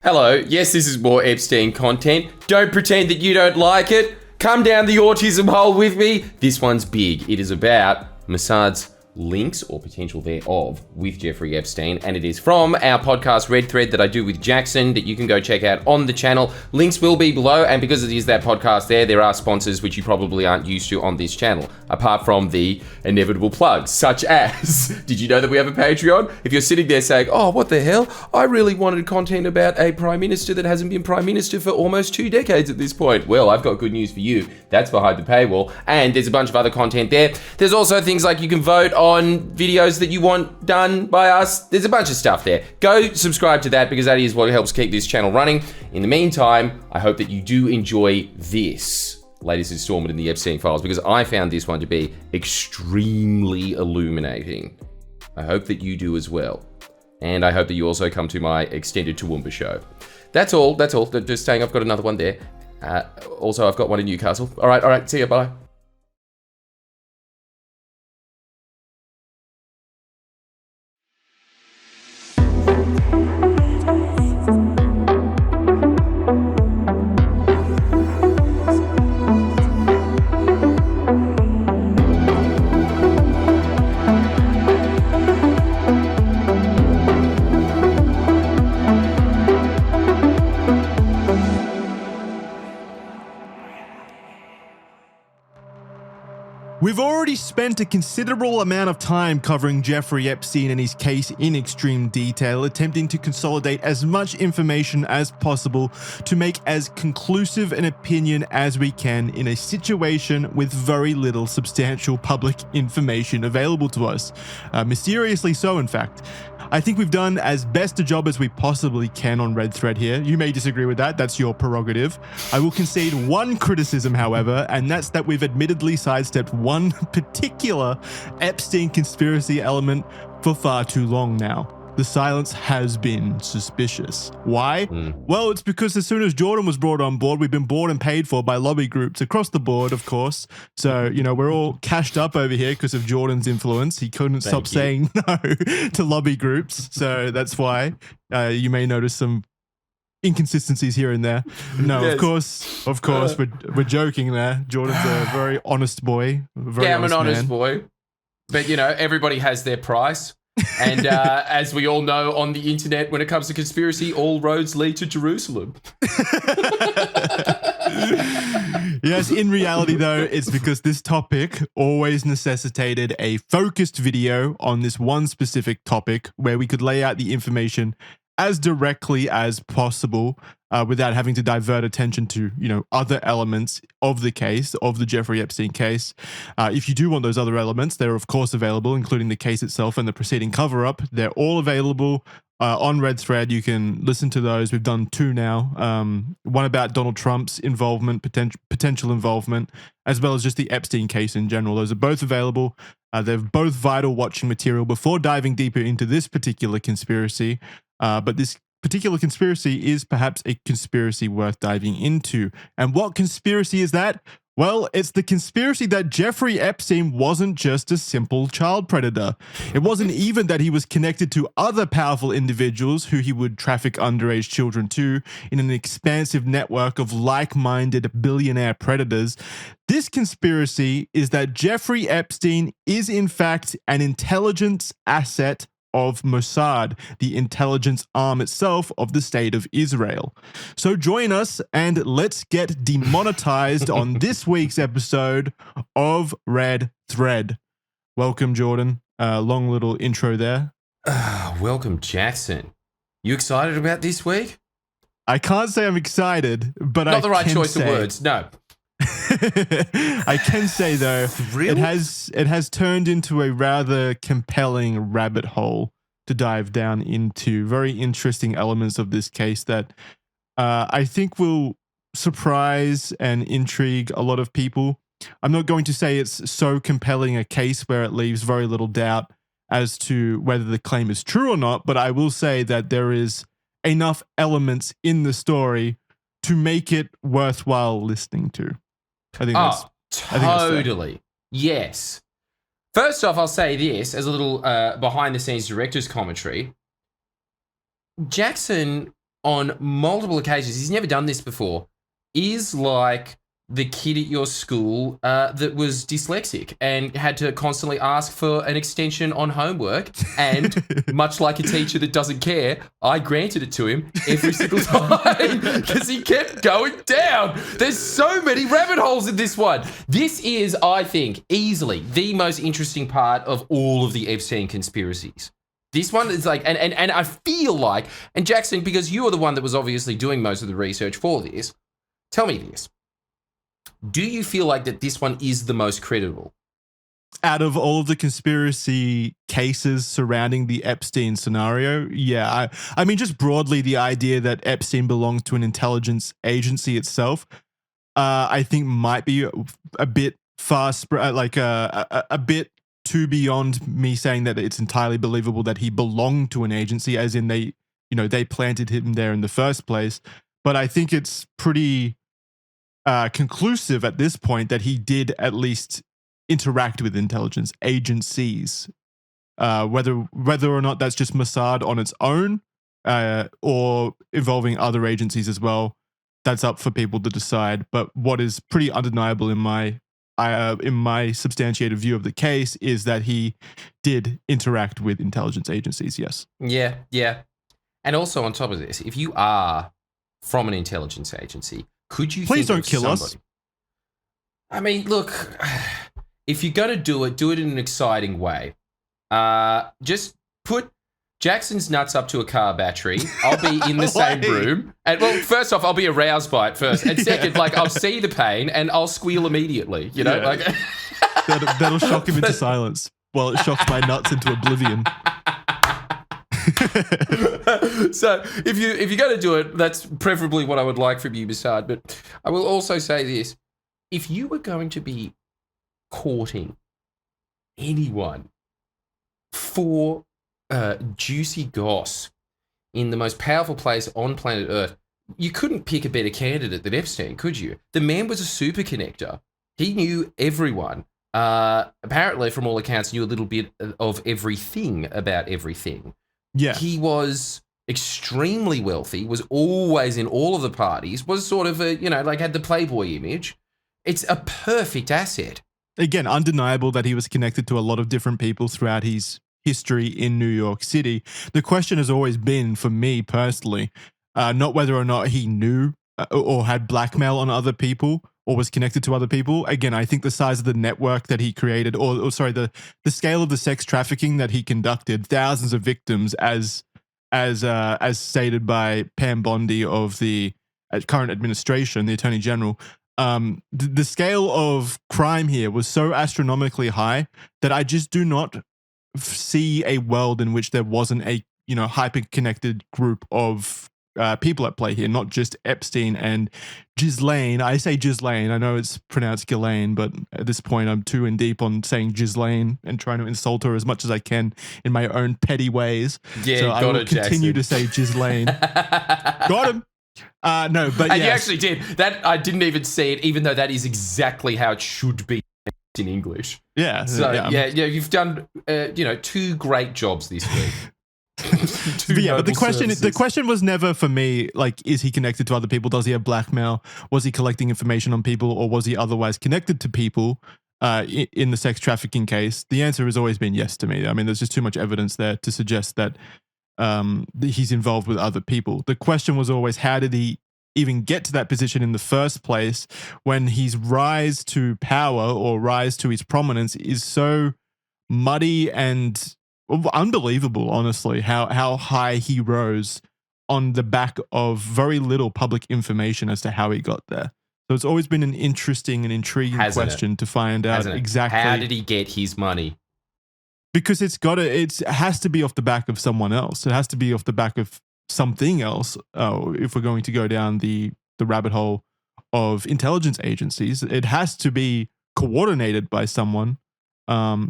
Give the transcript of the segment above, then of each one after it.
Hello, yes, this is more Epstein content. Don't pretend that you don't like it. Come down the autism hole with me. This one's big. It is about Mossad's links or potential thereof with Jeffrey Epstein, and it is from our podcast Red Thread that I do with Jackson that you can go check out on the channel. Links will be below, and because it is that podcast there are sponsors which you probably aren't used to on this channel, apart from the inevitable plugs, such as, did you know that we have a Patreon? If you're sitting there saying, oh, what the hell? I really wanted content about a Prime Minister that hasn't been Prime Minister for almost 2 decades at this point. Well, I've got good news for you. That's behind the paywall, and there's a bunch of other content there. There's also things like you can vote on videos that you want done by us. There's a bunch of stuff there. Go subscribe to that because that is what helps keep this channel running. In the meantime, I hope that you do enjoy this latest installment in the Epstein Files because I found this one to be extremely illuminating. I hope that you do as well. And I hope that you also come to my extended Toowoomba show. That's all. Just saying I've got another one there. Also, I've got one in Newcastle. All right. See ya. Bye. We've already spent a considerable amount of time covering Jeffrey Epstein and his case in extreme detail, attempting to consolidate as much information as possible to make as conclusive an opinion as we can in a situation with very little substantial public information available to us. Mysteriously so, in fact. I think we've done as best a job as we possibly can on Red Thread here. You may disagree with that, that's your prerogative. I will concede one criticism, however, and that's that we've admittedly sidestepped one particular Epstein conspiracy element for far too long now. The silence has been suspicious. Why? Well, it's because as soon as Jordan was brought on board, we've been bought and paid for by lobby groups across the board, of course. So, we're all cashed up over here because of Jordan's influence. He couldn't stop saying no to lobby groups. So that's why you may notice some inconsistencies here and there. No, yes. Of course, we're joking there. Jordan's a very honest boy. I'm an honest boy. But, everybody has their price. And as we all know on the internet, when it comes to conspiracy, all roads lead to Jerusalem. Yes, in reality, though, it's because this topic always necessitated a focused video on this one specific topic where we could lay out the information as directly as possible without having to divert attention to, other elements of the case, of the Jeffrey Epstein case. If you do want those other elements, they're of course available, including the case itself and the preceding cover-up. They're all available on Red Thread. You can listen to those. We've done 2 now. One about Donald Trump's involvement, potential involvement, as well as just the Epstein case in general. Those are both available. They're both vital watching material before diving deeper into this particular conspiracy. But this particular conspiracy is perhaps a conspiracy worth diving into. And what conspiracy is that? Well, it's the conspiracy that Jeffrey Epstein wasn't just a simple child predator. It wasn't even that he was connected to other powerful individuals who he would traffic underage children to in an expansive network of like-minded billionaire predators. This conspiracy is that Jeffrey Epstein is in fact an intelligence asset of Mossad, the intelligence arm itself of the state of Israel. So join us and let's get demonetized on this week's episode of Red Thread. Welcome, Jordan. Long little intro there. Welcome, Jackson. You excited about this week? I can't say I'm excited, but Not the right choice of words, no. I can say though, really? it has turned into a rather compelling rabbit hole to dive down into. Very interesting elements of this case that I think will surprise and intrigue a lot of people. I'm not going to say it's so compelling a case where it leaves very little doubt as to whether the claim is true or not, but I will say that there is enough elements in the story to make it worthwhile listening to. I think that's totally. Yes. First off, I'll say this as a little behind the scenes director's commentary. Jackson on multiple occasions, he's never done this before, is like the kid at your school that was dyslexic and had to constantly ask for an extension on homework. And much like a teacher that doesn't care, I granted it to him every single time because he kept going down. There's so many rabbit holes in this one. This is, I think, easily the most interesting part of all of the Epstein conspiracies. This one is like, and I feel like, and Jackson, because you are the one that was obviously doing most of the research for this, tell me this. Do you feel like that this one is the most credible? Out of all of the conspiracy cases surrounding the Epstein scenario, yeah. I mean, just broadly, the idea that Epstein belonged to an intelligence agency itself, I think might be a bit a bit too beyond me saying that it's entirely believable that he belonged to an agency, as in they planted him there in the first place. But I think it's pretty conclusive at this point that he did at least interact with intelligence agencies. Whether or not that's just Mossad on its own or involving other agencies as well, that's up for people to decide. But what is pretty undeniable in my substantiated view of the case is that he did interact with intelligence agencies, yes. Yeah. And also on top of this, if you are from an intelligence agency, could you please think don't kill somebody? us? I mean, look, if you're going to do it in an exciting way. Just put Jackson's nuts up to a car battery. I'll be in the same room. And well, first off, I'll be aroused by it first. And second, like I'll see the pain and I'll squeal immediately, you know? Yeah. Like that'll shock him into silence while it shocks my nuts into oblivion. So if you're going to do it, that's preferably what I would like from you, Mossad. But I will also say this. If you were going to be courting anyone for juicy goss in the most powerful place on planet Earth, you couldn't pick a better candidate than Epstein, could you? The man was a super connector. He knew everyone. Apparently, from all accounts, knew a little bit of everything about everything. Yeah. He was extremely wealthy, was always in all of the parties, was sort of had the Playboy image. It's a perfect asset. Again, undeniable that he was connected to a lot of different people throughout his history in New York City. The question has always been, for me personally, not whether or not he knew or had blackmail on other people or was connected to other people. Again, I think the size of the network that he created, the scale of the sex trafficking that he conducted, thousands of victims, as stated by Pam Bondi of the current administration, the Attorney General. The scale of crime here was so astronomically high that I just do not see a world in which there wasn't a hyper-connected group of people at play here, not just Epstein and Ghislaine. I say Ghislaine. I know it's pronounced Ghislaine, but at this point I'm too in deep on saying Ghislaine and trying to insult her as much as I can in my own petty ways. Yeah, so I will continue to say Ghislaine. Got him. No, but and you actually did that. I didn't even say it, even though that is exactly how it should be in English. Yeah. So yeah, you've done two great jobs this week. But the question was never for me, like, is he connected to other people? Does he have blackmail? Was he collecting information on people, or was he otherwise connected to people in the sex trafficking case? The answer has always been yes to me. I mean, there's just too much evidence there to suggest that he's involved with other people. The question was always, how did he even get to that position in the first place when his rise to power or rise to his prominence is so muddy and unbelievable, honestly, how high he rose on the back of very little public information as to how he got there. So it's always been an interesting and intriguing question to find out exactly how did he get his money. Because it has to be off the back of someone else. It has to be off the back of something else. If we're going to go down the rabbit hole of intelligence agencies, it has to be coordinated by someone.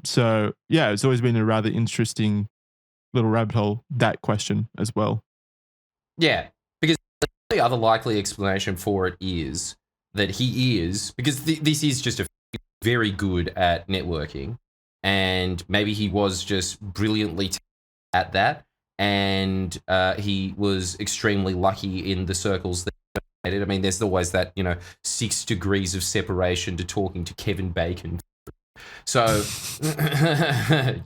So yeah, it's always been a rather interesting little rabbit hole, that question as well. Yeah, because the other likely explanation for it is that he is, because this is just very good at networking, and maybe he was just brilliantly at that. and he was extremely lucky in the circles that he made it. I mean, there's always that, 6 degrees of separation to talking to Kevin Bacon. So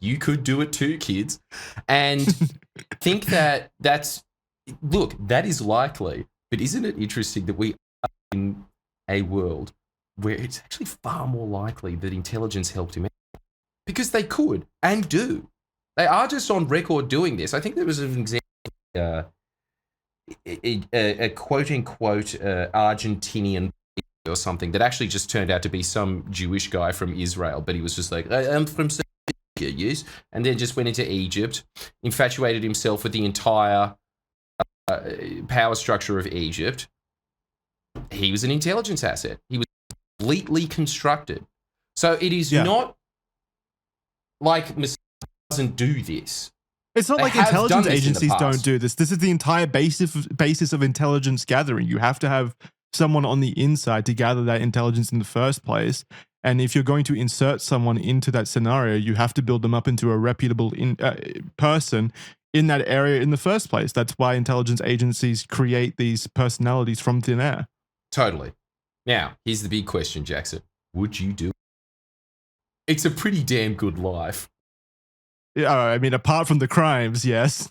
you could do it too, kids. And think that that is likely. But isn't it interesting that we are in a world where it's actually far more likely that intelligence helped him out? Because they could and do. They are just on record doing this. I think there was an example, a quote-unquote Argentinian or something that actually just turned out to be some Jewish guy from Israel, but he was just like, I'm from yes, and then just went into Egypt, infatuated himself with the entire power structure of Egypt. He was an intelligence asset. He was completely constructed. So it is not like Mossad doesn't do this. It's not like intelligence agencies don't do this. This is the entire basis of intelligence gathering. You have to have someone on the inside to gather that intelligence in the first place. And if you're going to insert someone into that scenario, you have to build them up into a reputable person in that area in the first place. That's why intelligence agencies create these personalities from thin air. Totally. Now, here's the big question, Jackson. Would you do it? It's a pretty damn good life. Yeah, I mean, apart from the crimes, yes.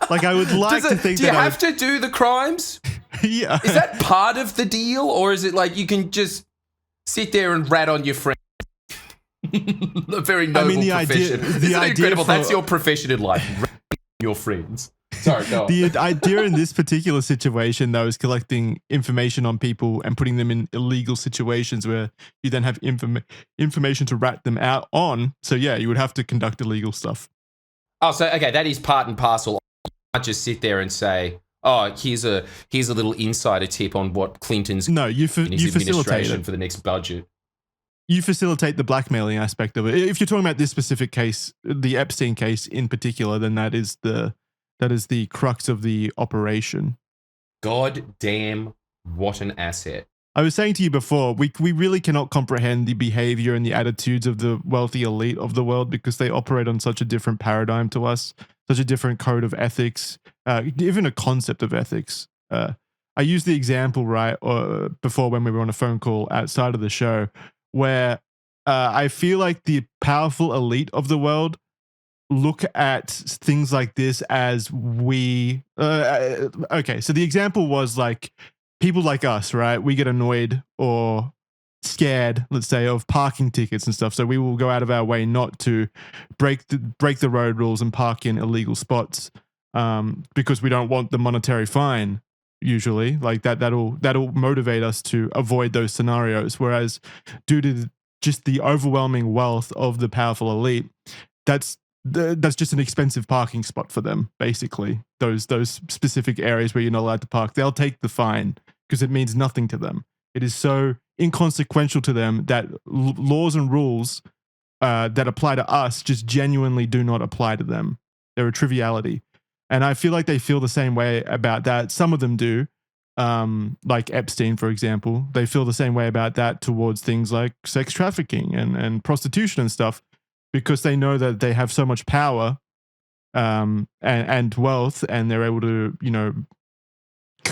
Like, I would like to think that. Do you have to do the crimes? Yeah. Is that part of the deal, or is it like you can just sit there and rat on your friends? A very noble profession. Isn't it incredible? That's your profession in life, ratting on your friends. Sorry, go on. The idea in this particular situation, though, is collecting information on people and putting them in illegal situations where you then have information to rat them out on. So, yeah, you would have to conduct illegal stuff. Oh, so, okay, that is part and parcel. You can't just sit there and say, oh, here's a little insider tip on what Clinton's in his administration for the next budget. You facilitate the blackmailing aspect of it. If you're talking about this specific case, the Epstein case in particular, then that is the crux of the operation. God damn, what an asset. I was saying to you before, we really cannot comprehend the behavior and the attitudes of the wealthy elite of the world because they operate on such a different paradigm to us, such a different code of ethics, even a concept of ethics. I used the example before when we were on a phone call outside of the show where I feel like the powerful elite of the world look at things like this as okay, so the example was like people like us, right? We get annoyed or scared, let's say, of parking tickets and stuff, so we will go out of our way not to break the road rules and park in illegal spots because we don't want the monetary fine. Usually, like that'll motivate us to avoid those scenarios, whereas due to just the overwhelming wealth of the powerful elite, that's just an expensive parking spot for them, basically. Those specific areas where you're not allowed to park, they'll take the fine because it means nothing to them. It is so inconsequential to them that laws and rules that apply to us just genuinely do not apply to them. They're a triviality. And I feel like they feel the same way about that. Some of them do, like Epstein, for example. They feel the same way about that towards things like sex trafficking and prostitution and stuff, because they know that they have so much power and wealth, and they're able to,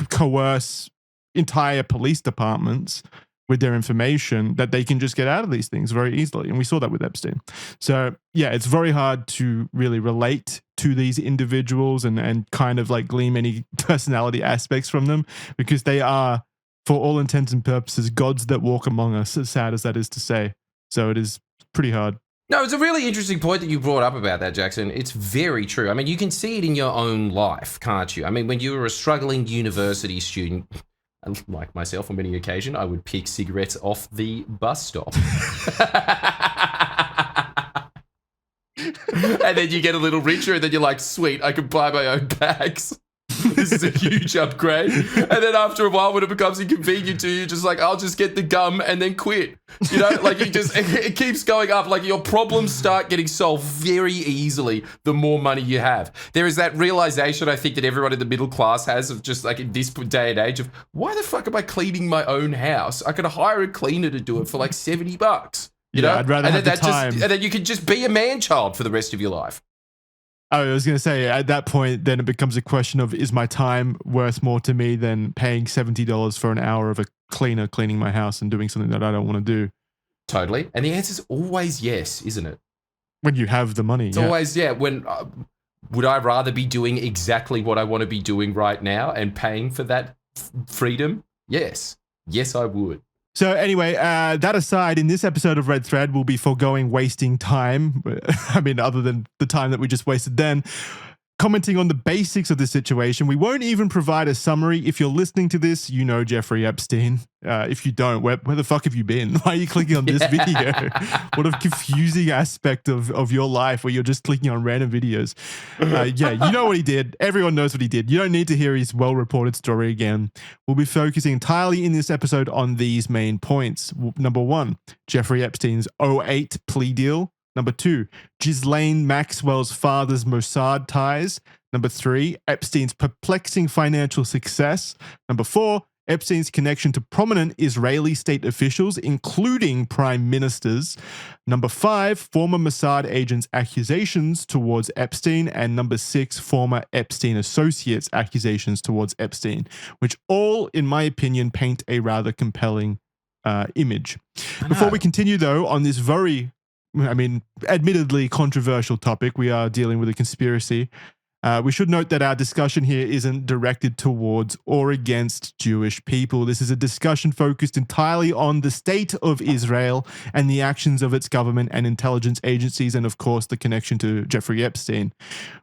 coerce entire police departments with their information that they can just get out of these things very easily. And we saw that with Epstein. So, yeah, it's very hard to really relate to these individuals and kind of like glean any personality aspects from them, because they are, for all intents and purposes, gods that walk among us, as sad as that is to say. So it is pretty hard. No, it's a really interesting point that you brought up about that, Jackson. It's very true. I mean, you can see it in your own life, can't you? I mean, when you were a struggling university student, like myself on many occasions, I would pick cigarettes off the bus stop. And then you get a little richer, and then you're like, sweet, I can buy my own bags. This is a huge upgrade. And then after a while, when it becomes inconvenient to you, you're just like, I'll just get the gum and then quit. Like it keeps going up. Like your problems start getting solved very easily the more money you have. There is that realization, I think, that everyone in the middle class has of just like in this day and age of, why the fuck am I cleaning my own house? I could hire a cleaner to do it for like $70. You know? I'd rather have the time. And then you can just be a man-child for the rest of your life. I was going to say, at that point, then it becomes a question of, is my time worth more to me than paying $70 for an hour of a cleaner cleaning my house and doing something that I don't want to do? Totally. And the answer's always yes, isn't it? When you have the money. It's always, when would I rather be doing exactly what I want to be doing right now and paying for that freedom? Yes. Yes, I would. So anyway, that aside, in this episode of Red Thread, we'll be foregoing wasting time. I mean, other than the time that we just wasted then, commenting on the basics of the situation. We won't even provide a summary. If you're listening to this, you know Jeffrey Epstein. If you don't, where the fuck have you been? Why are you clicking on this video? What a confusing aspect of your life where you're just clicking on random videos. Yeah, you know what he did. Everyone knows what he did. You don't need to hear his well-reported story again. We'll be focusing entirely in this episode on these main points. Number 1, Jeffrey Epstein's 2008 plea deal. Number 2, Ghislaine Maxwell's father's Mossad ties. Number 3, Epstein's perplexing financial success. Number 4, Epstein's connection to prominent Israeli state officials, including prime ministers. Number 5, former Mossad agents' accusations towards Epstein. And number 6, former Epstein associates' accusations towards Epstein, which all, in my opinion, paint a rather compelling image. Before we continue, though, on this very, admittedly controversial topic, we are dealing with a conspiracy. We should note that our discussion here isn't directed towards or against Jewish people. This is a discussion focused entirely on the state of Israel and the actions of its government and intelligence agencies, and of course, the connection to Jeffrey Epstein.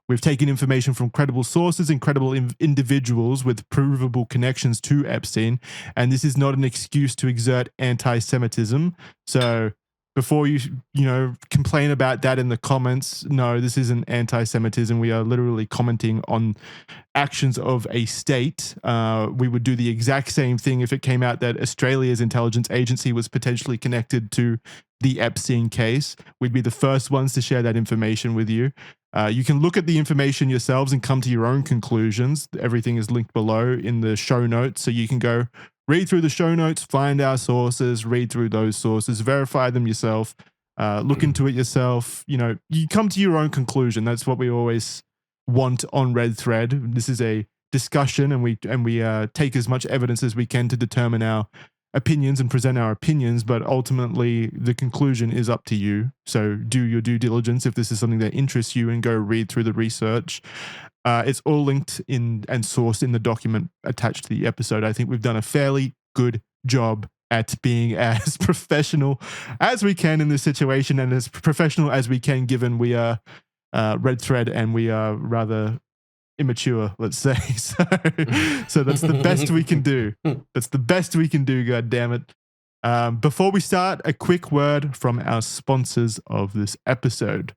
We've taken information from credible sources and credible individuals with provable connections to Epstein, and this is not an excuse to exert anti-Semitism. So before you complain about that in the comments, no, this isn't anti-Semitism. We are literally commenting on actions of a state. We would do the exact same thing if it came out that Australia's intelligence agency was potentially connected to the Epstein case. We'd be the first ones to share that information with you. You can look at the information yourselves and come to your own conclusions. Everything is linked below in the show notes, so you can go read through the show notes, find our sources, read through those sources, verify them yourself, look into it yourself. You come to your own conclusion. That's what we always want on Red Thread. This is a discussion, and we take as much evidence as we can to determine our opinions and present our opinions, but ultimately the conclusion is up to you. So do your due diligence if this is something that interests you, and go read through the research. It's all linked in and sourced in the document attached to the episode. I think we've done a fairly good job at being as professional as we can in this situation, and as professional as we can given we are Red Thread and we are rather immature, let's say. So that's the best we can do. That's the best we can do, God damn it. Before we start, a quick word from our sponsors of this episode.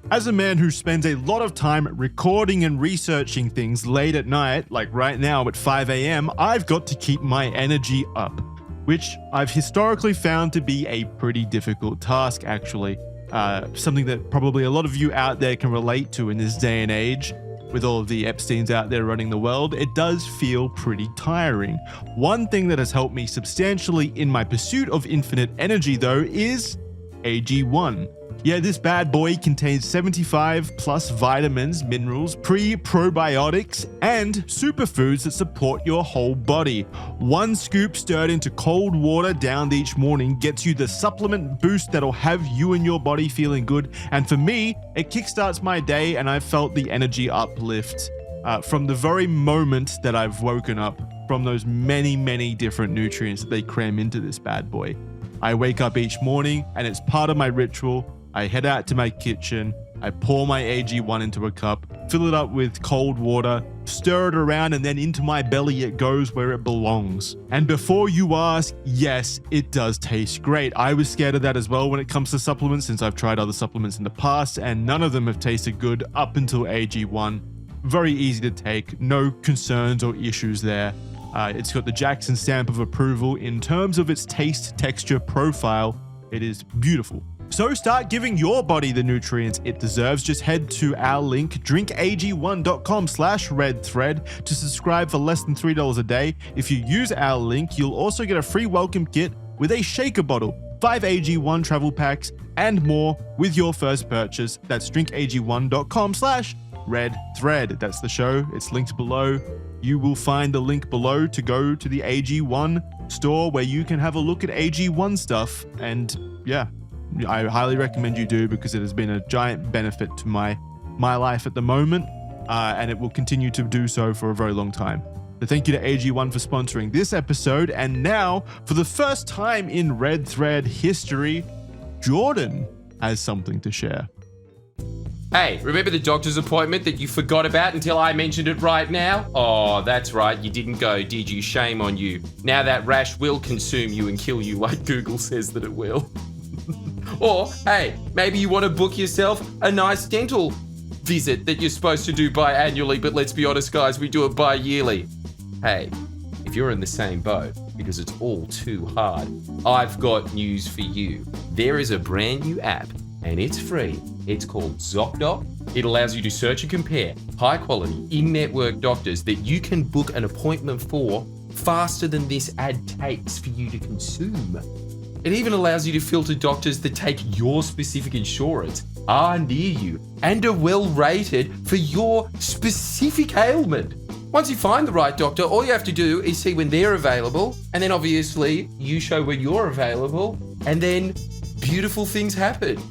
As a man who spends a lot of time recording and researching things late at night, like right now at 5 a.m., I've got to keep my energy up, which I've historically found to be a pretty difficult task, actually. Something that probably a lot of you out there can relate to in this day and age. With all of the Epsteins out there running the world, it does feel pretty tiring. One thing that has helped me substantially in my pursuit of infinite energy, though, is AG1. Yeah, this bad boy contains 75 plus vitamins, minerals, probiotics, and superfoods that support your whole body. One scoop stirred into cold water downed each morning gets you the supplement boost that'll have you and your body feeling good. And for me, it kickstarts my day, and I've felt the energy uplift from the very moment that I've woken up from those many, many different nutrients that they cram into this bad boy. I wake up each morning, and it's part of my ritual. I head out to my kitchen, I pour my AG1 into a cup, fill it up with cold water, stir it around, and then into my belly it goes where it belongs. And before you ask, yes, it does taste great. I was scared of that as well when it comes to supplements, since I've tried other supplements in the past, and none of them have tasted good up until AG1. Very easy to take, no concerns or issues there. It's got the Jackson stamp of approval. In terms of its taste, texture, profile, it is beautiful. So start giving your body the nutrients it deserves. Just head to our link, drinkag1.com/redthread, to subscribe for less than $3 a day. If you use our link, you'll also get a free welcome kit with a shaker bottle, 5 AG1 travel packs, and more with your first purchase. That's drinkag1.com/redthread. Red Thread. That's the show. It's linked below. You will find the link below to go to the AG1 store where you can have a look at AG1 stuff. And yeah, I highly recommend you do, because it has been a giant benefit to my life at the moment, and it will continue to do so for a very long time. So thank you to AG1 for sponsoring this episode. And now, for the first time in Red Thread history, Jordan has something to share. Hey, remember the doctor's appointment that you forgot about until I mentioned it right now? Oh, that's right, you didn't go, did you? Shame on you. Now that rash will consume you and kill you like Google says that it will. Or, hey, maybe you want to book yourself a nice dental visit that you're supposed to do biannually, but let's be honest, guys, we do it bi-yearly. Hey, if you're in the same boat, because it's all too hard, I've got news for you. There is a brand new app, and it's free. It's called ZocDoc. It allows you to search and compare high-quality, in-network doctors that you can book an appointment for faster than this ad takes for you to consume. It even allows you to filter doctors that take your specific insurance, are near you, and are well rated for your specific ailment. Once you find the right doctor, all you have to do is see when they're available, and then obviously you show when you're available, and then beautiful things happen.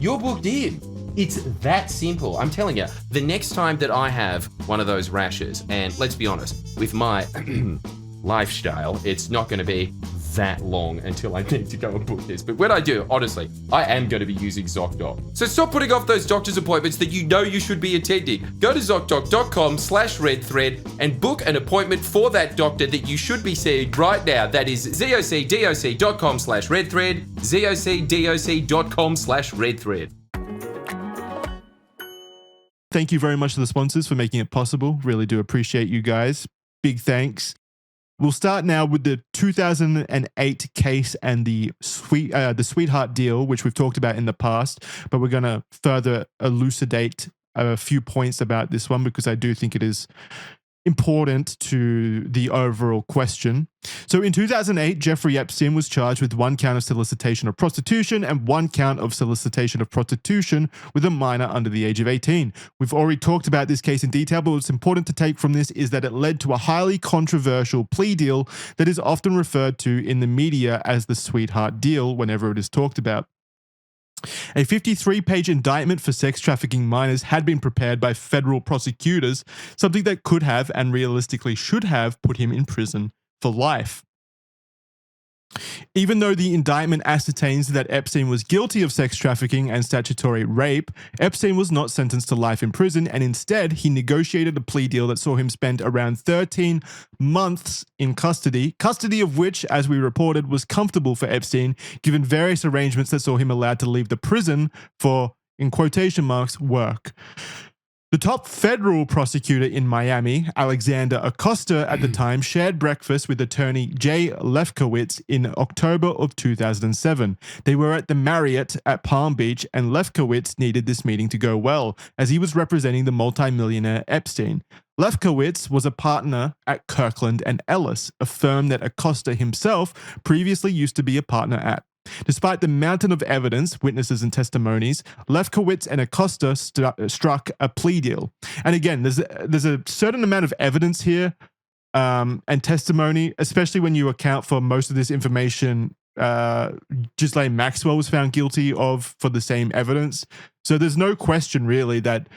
You're booked in. It's that simple. I'm telling you, the next time that I have one of those rashes, and let's be honest, with my lifestyle, it's not going to be that long until I need to go and book this. But when I do, honestly, I am going to be using ZocDoc. So stop putting off those doctor's appointments that you know you should be attending. Go to ZocDoc.com/redthread and book an appointment for that doctor that you should be seeing right now. That is ZocDoc.com/redthread, ZocDoc.com/redthread. Thank you very much to the sponsors for making it possible. Really do appreciate you guys. Big thanks. We'll start now with the 2008 case and the sweetheart deal, which we've talked about in the past, but we're going to further elucidate a few points about this one because I do think it is important to the overall question. So in 2008, Jeffrey Epstein was charged with 1 count of solicitation of prostitution and 1 count of solicitation of prostitution with a minor under the age of 18. We've already talked about this case in detail, but what's important to take from this is that it led to a highly controversial plea deal that is often referred to in the media as the sweetheart deal whenever it is talked about. A 53-page indictment for sex trafficking minors had been prepared by federal prosecutors, something that could have and realistically should have put him in prison for life. Even though the indictment ascertains that Epstein was guilty of sex trafficking and statutory rape, Epstein was not sentenced to life in prison, and instead he negotiated a plea deal that saw him spend around 13 months in custody of which, as we reported, was comfortable for Epstein, given various arrangements that saw him allowed to leave the prison for, in quotation marks, work. The top federal prosecutor in Miami, Alexander Acosta, at the time shared breakfast with attorney Jay Lefkowitz in October of 2007. They were at the Marriott at Palm Beach, and Lefkowitz needed this meeting to go well, as he was representing the multimillionaire Epstein. Lefkowitz was a partner at Kirkland & Ellis, a firm that Acosta himself previously used to be a partner at. Despite the mountain of evidence, witnesses and testimonies, Lefkowitz and Acosta struck a plea deal. And again, there's a certain amount of evidence here and testimony, especially when you account for most of this information Ghislaine Maxwell was found guilty of for the same evidence. So there's no question really that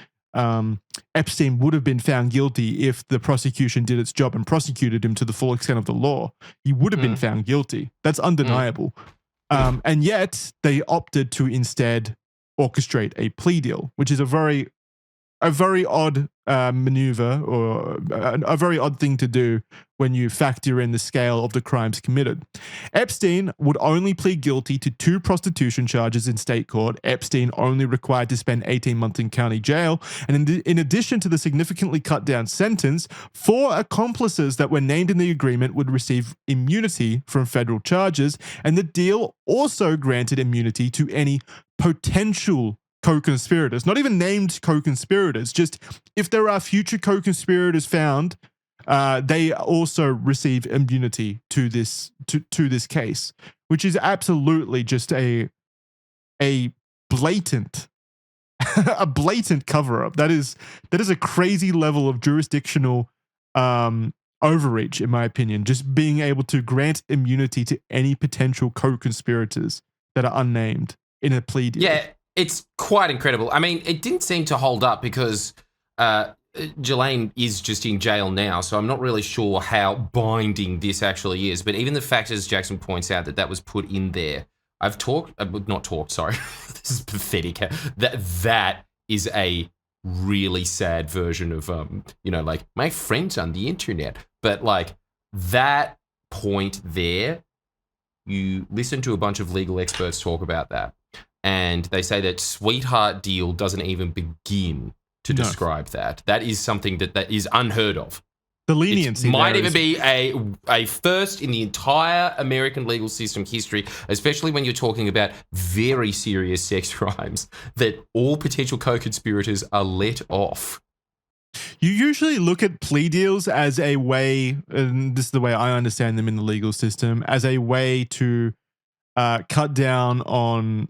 Epstein would have been found guilty if the prosecution did its job and prosecuted him to the full extent of the law. He would have been found guilty. That's undeniable. And yet they opted to instead orchestrate a plea deal, which is a very odd maneuver or a very odd thing to do when you factor in the scale of the crimes committed. Epstein would only plead guilty to 2 prostitution charges in state court. Epstein only required to spend 18 months in county jail. And in addition to the significantly cut down sentence, 4 accomplices that were named in the agreement would receive immunity from federal charges. And the deal also granted immunity to any potential co-conspirators, not even named co-conspirators, just if there are future co-conspirators found, they also receive immunity to this case, which is absolutely just a blatant a blatant cover-up. That is a crazy level of jurisdictional overreach, in my opinion. Just being able to grant immunity to any potential co-conspirators that are unnamed in a plea deal. Yeah, it's quite incredible. I mean, it didn't seem to hold up because Ghislaine is just in jail now, so I'm not really sure how binding this actually is. But even the fact, as Jackson points out, that was put in there. I've not talked, sorry. This is pathetic. That is a really sad version of, like my friends on the internet. But like that point there, you listen to a bunch of legal experts talk about that. And they say that sweetheart deal doesn't even begin to describe that. That is something that is unheard of. The leniency it might even be a first in the entire American legal system history, especially when you're talking about very serious sex crimes, that all potential co-conspirators are let off. You usually look at plea deals as a way, and this is the way I understand them in the legal system, as a way to cut down on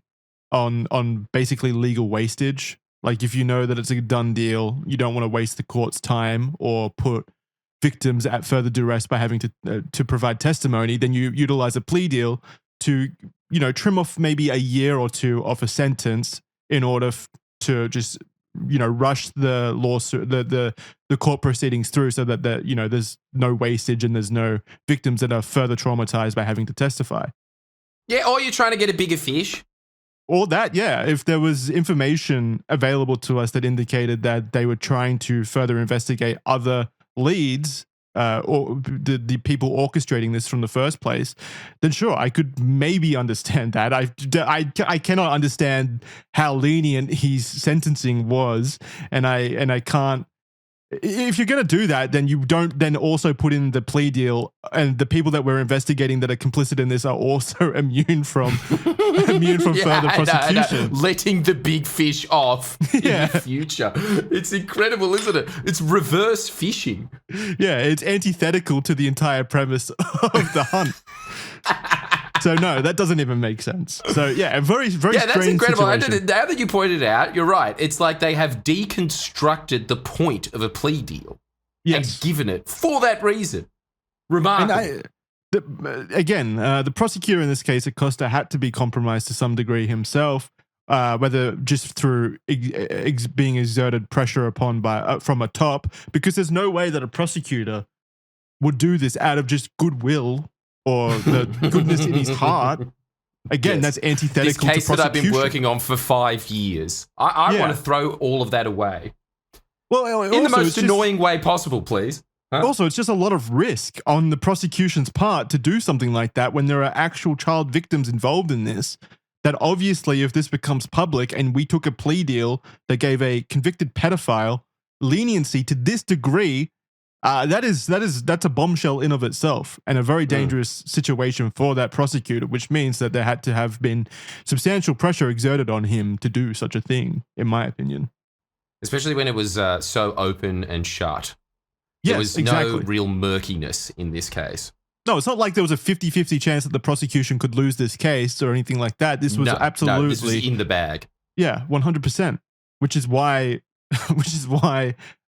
basically legal wastage. Like if you know that it's a done deal, you don't want to waste the court's time or put victims at further duress by having to provide testimony, then you utilize a plea deal to, trim off maybe a year or two off a sentence in order to just, rush the lawsuit, the court proceedings through so that there's no wastage and there's no victims that are further traumatized by having to testify. Yeah, or you're trying to get a bigger fish. Or that, yeah. If there was information available to us that indicated that they were trying to further investigate other leads or the people orchestrating this from the first place, then sure, I could maybe understand that. I cannot understand how lenient his sentencing was, and I can't. If you're going to do that, then you don't then also put in the plea deal, and the people that we're investigating that are complicit in this are also immune from further prosecution. Letting the big fish off in the future. It's incredible, isn't it? It's reverse fishing. Yeah, it's antithetical to the entire premise of the hunt. So no, that doesn't even make sense. So yeah, very strange that's incredible. Situation. Now that you pointed it out, you're right. It's like they have deconstructed the point of a plea deal and given it for that reason. Remarkable. The prosecutor in this case, Acosta, had to be compromised to some degree himself, whether just through being exerted pressure upon from a top, because there's no way that a prosecutor would do this out of just goodwill or the goodness in his heart. Again, that's antithetical to prosecution. This case that I've been working on for 5 years. I want to throw all of that away. Well, in the most annoying way possible, please. Huh? Also, it's just a lot of risk on the prosecution's part to do something like that when there are actual child victims involved in this. That obviously, if this becomes public and we took a plea deal that gave a convicted pedophile leniency to this degree, that's a bombshell in of itself and a very dangerous situation for that prosecutor, which means that there had to have been substantial pressure exerted on him to do such a thing, in my opinion. Especially when it was so open and shut. Yes, there was no real murkiness in this case. No, it's not like there was a 50-50 chance that the prosecution could lose this case or anything like that. This was absolutely... No, this was in the bag. Yeah, 100%. Which is why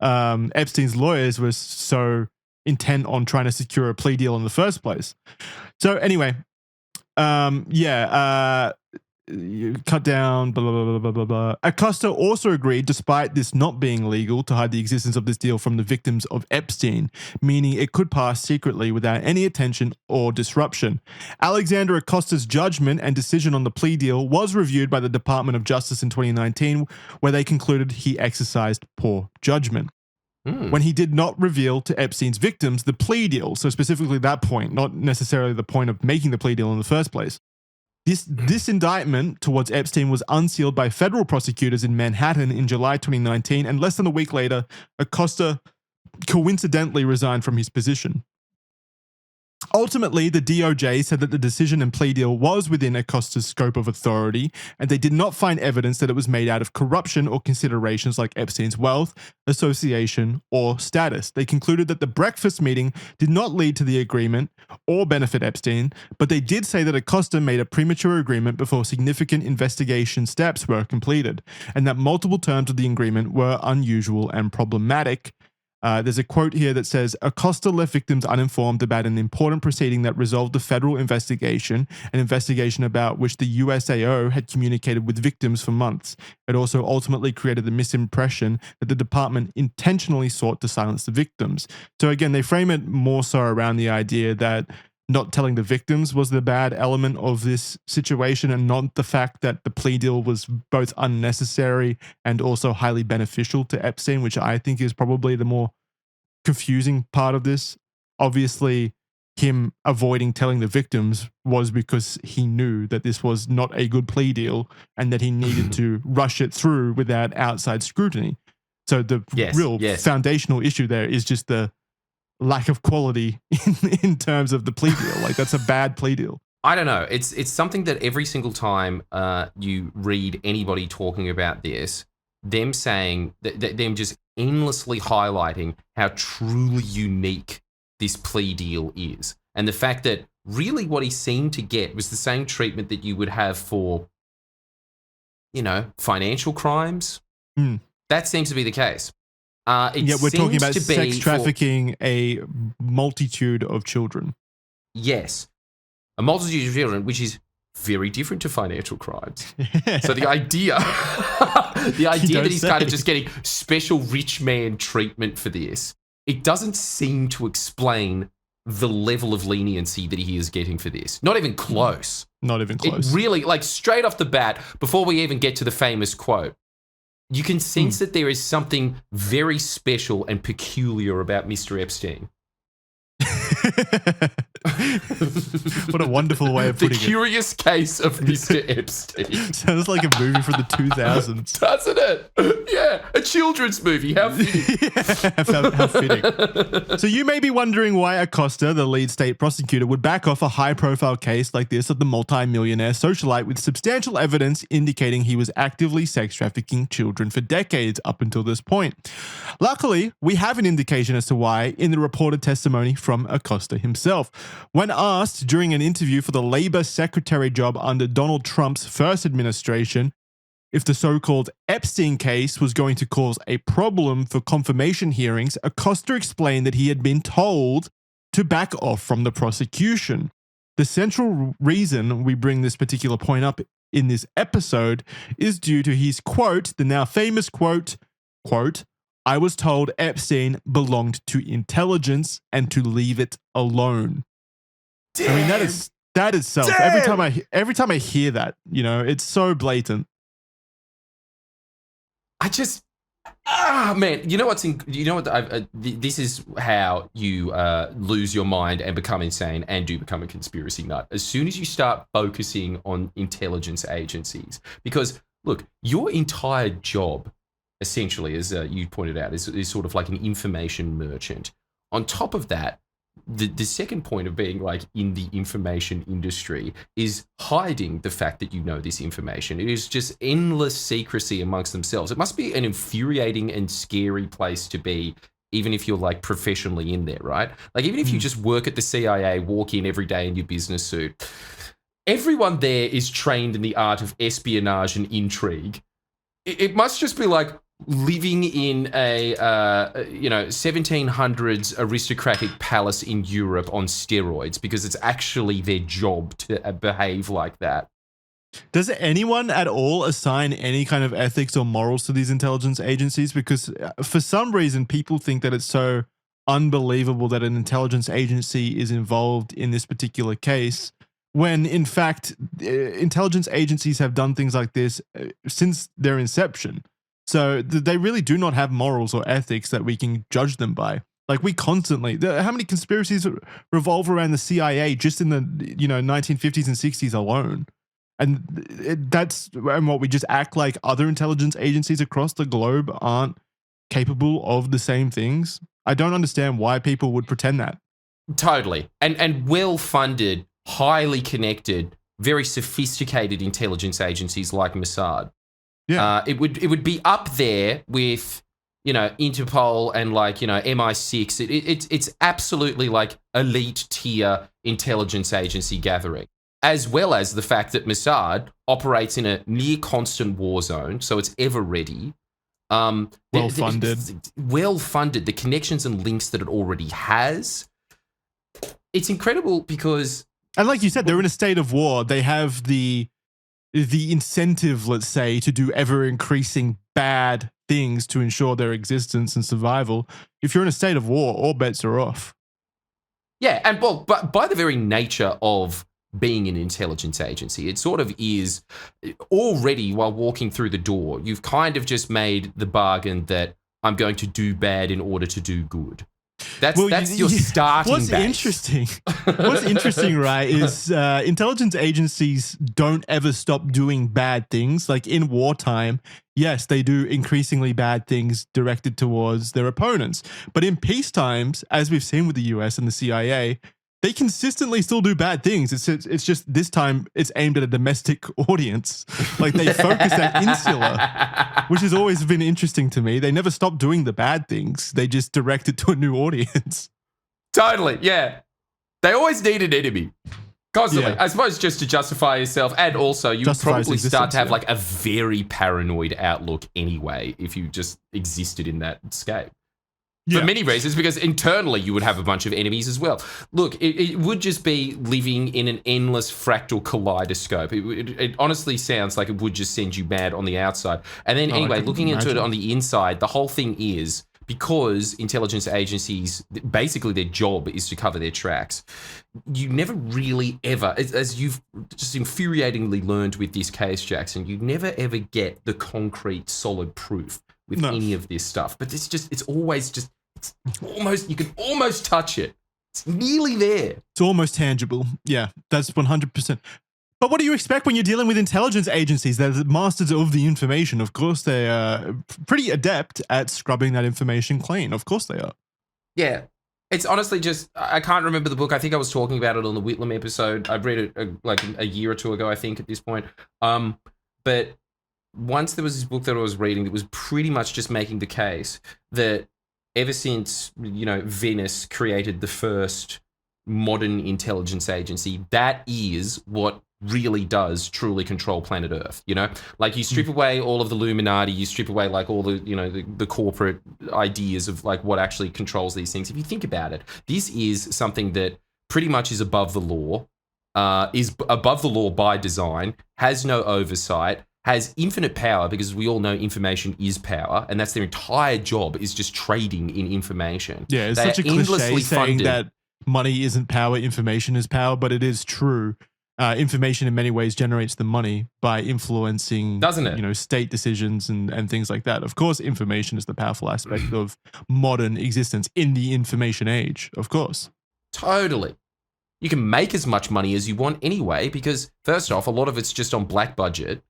Epstein's lawyers were so intent on trying to secure a plea deal in the first place. So anyway, you cut down, blah, blah, blah, blah, blah, blah. Acosta also agreed, despite this not being legal, to hide the existence of this deal from the victims of Epstein, meaning it could pass secretly without any attention or disruption. Alexander Acosta's judgment and decision on the plea deal was reviewed by the Department of Justice in 2019, where they concluded he exercised poor judgment. When he did not reveal to Epstein's victims the plea deal, so specifically that point, not necessarily the point of making the plea deal in the first place. This indictment towards Epstein was unsealed by federal prosecutors in Manhattan in July 2019, and less than a week later, Acosta coincidentally resigned from his position. Ultimately, the DOJ said that the decision and plea deal was within Acosta's scope of authority, and they did not find evidence that it was made out of corruption or considerations like Epstein's wealth, association, or status. They concluded that the breakfast meeting did not lead to the agreement or benefit Epstein, but they did say that Acosta made a premature agreement before significant investigation steps were completed, and that multiple terms of the agreement were unusual and problematic. There's a quote here that says, Acosta left victims uninformed about an important proceeding that resolved the federal investigation, an investigation about which the USAO had communicated with victims for months. It also ultimately created the misimpression that the department intentionally sought to silence the victims. So again, they frame it more so around the idea that not telling the victims was the bad element of this situation, and not the fact that the plea deal was both unnecessary and also highly beneficial to Epstein, which I think is probably the more confusing part of this. Obviously, him avoiding telling the victims was because he knew that this was not a good plea deal and that he needed to rush it through without outside scrutiny. So the real foundational issue there is just the lack of quality in terms of the plea deal. Like, that's a bad plea deal. I don't know. It's something that every single time you read anybody talking about this, them saying that them just endlessly highlighting how truly unique this plea deal is, and the fact that really what he seemed to get was the same treatment that you would have for, financial crimes. That seems to be the case. Yeah, we're talking about sex trafficking a multitude of children. Yes, a multitude of children, which is very different to financial crimes. So the idea that he's kind of just getting special rich man treatment for this, it doesn't seem to explain the level of leniency that he is getting for this. Not even close. Not even close. It really, like, straight off the bat, before we even get to the famous quote, you can sense that there is something very special and peculiar about Mr. Epstein. What a wonderful way of putting it. The Curious Case of Mr. Epstein. Sounds like a movie from the 2000s. Doesn't it? Yeah, a children's movie. How fitting. How fitting. So you may be wondering why Acosta, the lead state prosecutor, would back off a high-profile case like this of the multi-millionaire socialite with substantial evidence indicating he was actively sex trafficking children for decades up until this point. Luckily, we have an indication as to why in the reported testimony from Acosta himself. When asked during an interview for the Labor Secretary job under Donald Trump's first administration if the so-called Epstein case was going to cause a problem for confirmation hearings, Acosta explained that he had been told to back off from the prosecution. The central reason we bring this particular point up in this episode is due to his quote, the now famous quote, "I was told Epstein belonged to intelligence and to leave it alone." Damn. I mean, that is self. Damn. Every time I hear that, it's so blatant. Man, this is how you lose your mind and become insane and do become a conspiracy nut. As soon as you start focusing on intelligence agencies, because look, your entire job, essentially, as you pointed out, is sort of like an information merchant. On top of that, the second point of being like in the information industry is hiding the fact that you know this information. It is just endless secrecy amongst themselves. It must be an infuriating and scary place to be, even if you're like professionally in there, right? Like even if you just work at the CIA, walk in every day in your business suit, everyone there is trained in the art of espionage and intrigue. It must just be like living in a 1700s aristocratic palace in Europe on steroids, because it's actually their job to behave like that. Does anyone at all assign any kind of ethics or morals to these intelligence agencies? Because for some reason, people think that it's so unbelievable that an intelligence agency is involved in this particular case, when in fact, intelligence agencies have done things like this since their inception. So they really do not have morals or ethics that we can judge them by. Like we constantly, how many conspiracies revolve around the CIA just in the 1950s and 60s alone? And and what we just act like other intelligence agencies across the globe aren't capable of the same things. I don't understand why people would pretend that. Totally. And well-funded, highly connected, very sophisticated intelligence agencies like Mossad. Yeah. It would be up there with, Interpol and like, MI6. It's absolutely like elite tier intelligence agency gathering, as well as the fact that Mossad operates in a near constant war zone, so it's ever ready. Well-funded. Well-funded. The connections and links that it already has. It's incredible because... And like you said, they're in a state of war. They have the incentive, let's say, to do ever-increasing bad things to ensure their existence and survival. If you're in a state of war, all bets are off. Yeah, and well, but by the very nature of being an intelligence agency, it sort of is already, while walking through the door, you've kind of just made the bargain that I'm going to do bad in order to do good. That's your starting base. What's interesting, right, is intelligence agencies don't ever stop doing bad things. Like in wartime, yes, they do increasingly bad things directed towards their opponents. But in peace times, as we've seen with the US and the CIA, they consistently still do bad things. It's just this time it's aimed at a domestic audience. Like they focus at insular, which has always been interesting to me. They never stop doing the bad things. They just direct it to a new audience. Totally, yeah. They always need an enemy. Constantly. Yeah. I suppose just to justify yourself, and also you would probably start to have like a very paranoid outlook anyway if you just existed in that scape. For many reasons, because internally you would have a bunch of enemies as well. Look, it would just be living in an endless fractal kaleidoscope. It honestly sounds like it would just send you mad on the outside. And then anyway, looking into it on the inside, the whole thing is, because intelligence agencies, basically their job is to cover their tracks, you never really ever, as you've just infuriatingly learned with this case, Jackson, you never ever get the concrete, solid proof with any of this stuff. But it's almost, you can almost touch it. It's nearly there. It's almost tangible. Yeah, that's 100%. But what do you expect when you're dealing with intelligence agencies? They're the masters of the information. Of course, they are pretty adept at scrubbing that information clean. Of course they are. Yeah. It's honestly just, I can't remember the book. I think I was talking about it on the Whitlam episode. I've read it like a year or two ago, I think, at this point. But once there was this book that I was reading that was pretty much just making the case that ever since, Venice created the first modern intelligence agency, that is what really does truly control planet Earth. Like you strip away all of the Illuminati, you strip away like all the, the corporate ideas of like what actually controls these things. If you think about it, this is something that pretty much is above the law, is above the law by design, has no oversight, has infinite power, because we all know information is power, and that's their entire job, is just trading in information. Yeah, it's such a cliche saying that money isn't power, information is power, but it is true. Information in many ways generates the money by influencing, doesn't it? State decisions and things like that. Of course, information is the powerful aspect of modern existence in the information age, of course. Totally. You can make as much money as you want anyway, because first off, a lot of it's just on black budget.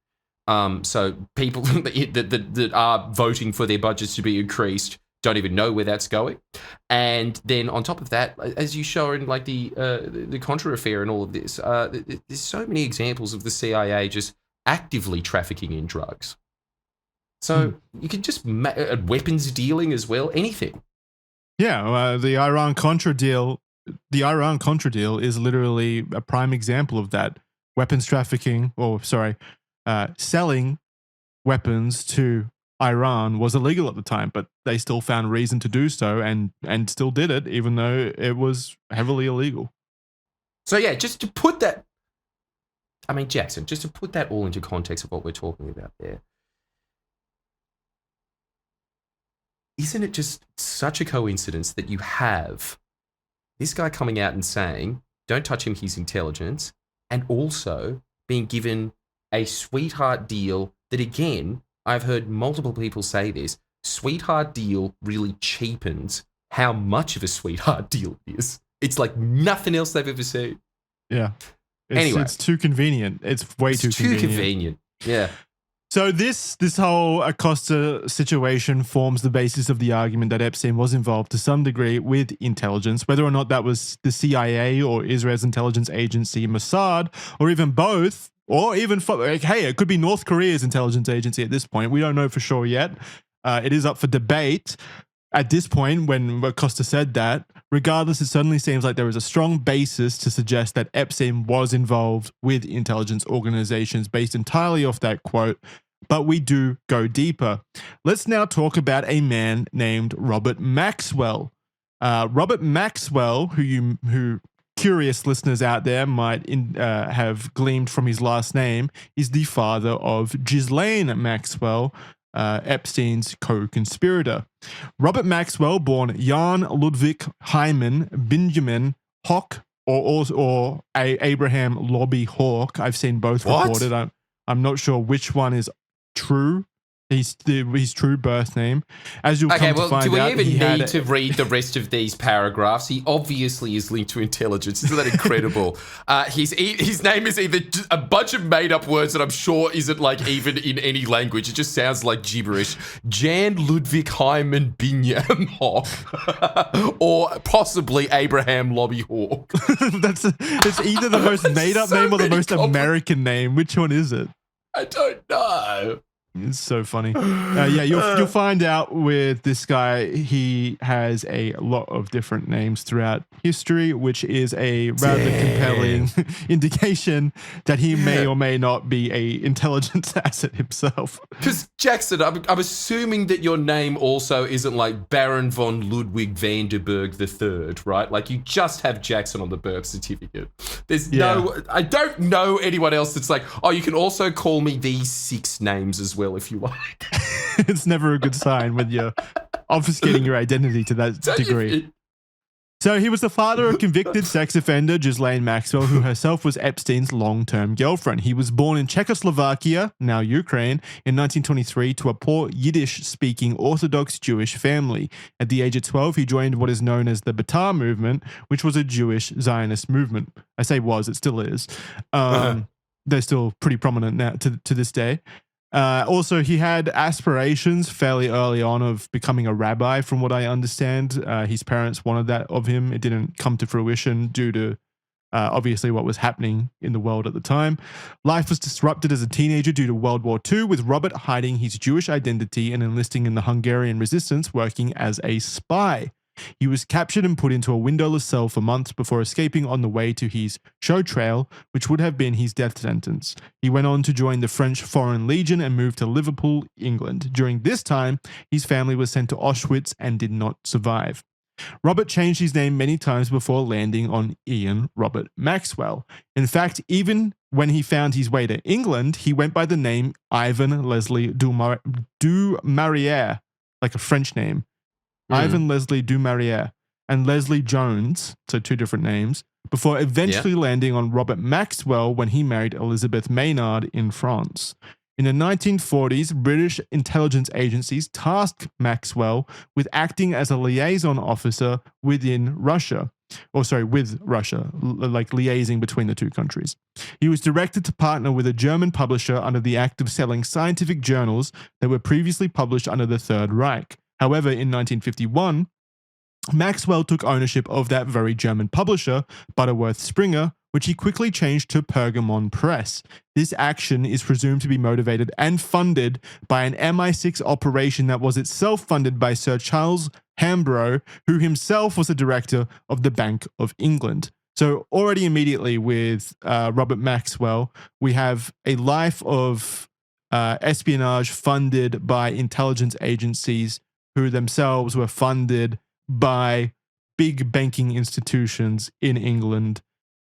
So people that are voting for their budgets to be increased don't even know where that's going. And then on top of that, as you show in like the Contra affair and all of this, there's so many examples of the CIA just actively trafficking in drugs. So you can just weapons dealing as well, anything. Yeah, the Iran-Contra deal. The Iran-Contra deal is literally a prime example of that. Weapons trafficking, selling weapons to Iran was illegal at the time, but they still found reason to do so and still did it, even though it was heavily illegal. So yeah, just to put that, Jackson, just to put that all into context of what we're talking about there, isn't it just such a coincidence that you have this guy coming out and saying, don't touch him, he's intelligence, and also being given a sweetheart deal that, again, I've heard multiple people say this, sweetheart deal really cheapens how much of a sweetheart deal it is. It's like nothing else they've ever seen. Yeah. Anyway. It's too convenient. It's way too convenient. Yeah. So this whole Acosta situation forms the basis of the argument that Epstein was involved to some degree with intelligence, whether or not that was the CIA or Israel's intelligence agency Mossad, or even both, or even hey, it could be North Korea's intelligence agency at this point. We don't know for sure yet. It is up for debate. At this point, when Acosta said that, regardless, it certainly seems like there is a strong basis to suggest that Epstein was involved with intelligence organizations based entirely off that quote. But we do go deeper. Let's now talk about a man named Robert Maxwell. Robert Maxwell, who curious listeners out there might have gleaned from his last name, is the father of Ghislaine Maxwell, Epstein's co-conspirator. Robert Maxwell, born Jan Ludwig Hyman Benjamin Hock, or Abraham Lobby Hawk. I've seen both reported. I'm not sure which one is true. His true birth name. As you'll come to find do we out, even need to read the rest of these paragraphs? He obviously is linked to intelligence. Isn't that incredible? His name is either a bunch of made-up words that I'm sure isn't like even in any language. It just sounds like gibberish. Jan Ludwig Hyman Binyam Hawk, or possibly Abraham Lobby Hawk. It's either the most made-up name or the most American name. Which one is it? I don't know. It's so funny. You'll find out with this guy, he has a lot of different names throughout history, which is a rather compelling indication that he may or may not be a intelligence asset himself. Because, Jackson, I'm assuming that your name also isn't like Baron von Ludwig van der Berg III, right? Like, you just have Jackson on the birth certificate. I don't know anyone else that's like, oh, you can also call me these 6 names as well if you like. It's never a good sign when you're obfuscating your identity to that degree. So he was the father of convicted sex offender Ghislaine Maxwell, who herself was Epstein's long-term girlfriend. He was born in Czechoslovakia, now Ukraine, in 1923 to a poor Yiddish-speaking Orthodox Jewish family. At the age of 12, he joined what is known as the B'tar movement, which was a Jewish Zionist movement. I say was, it still is. They're still pretty prominent now to this day. Also, he had aspirations fairly early on of becoming a rabbi, from what I understand. His parents wanted that of him. It didn't come to fruition due to, obviously, what was happening in the world at the time. Life was disrupted as a teenager due to World War II, with Robert hiding his Jewish identity and enlisting in the Hungarian resistance, working as a spy. He was captured and put into a windowless cell for months before escaping on the way to his show trail, which would have been his death sentence. He went on to join the French Foreign Legion and moved to Liverpool, England. During this time, his family was sent to Auschwitz and did not survive. Robert changed his name many times before landing on Ian Robert Maxwell. In fact, even when he found his way to England, he went by the name Ivan Leslie du Maurier, like a French name. Ivan Leslie du Maurier and Leslie Jones, so 2 different names, before eventually landing on Robert Maxwell when he married Elizabeth Maynard in France. In the 1940s, British intelligence agencies tasked Maxwell with acting as a liaison officer with Russia, like liaising between the 2 countries. He was directed to partner with a German publisher under the act of selling scientific journals that were previously published under the Third Reich. However, in 1951, Maxwell took ownership of that very German publisher, Butterworth Springer, which he quickly changed to Pergamon Press. This action is presumed to be motivated and funded by an MI6 operation that was itself funded by Sir Charles Hambro, who himself was a director of the Bank of England. So already immediately with Robert Maxwell, we have a life of espionage funded by intelligence agencies who themselves were funded by big banking institutions in England.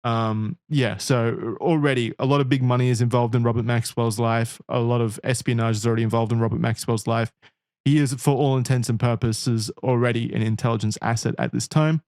So already a lot of big money is involved in Robert Maxwell's life. A lot of espionage is already involved in Robert Maxwell's life. He is, for all intents and purposes, already an intelligence asset at this time.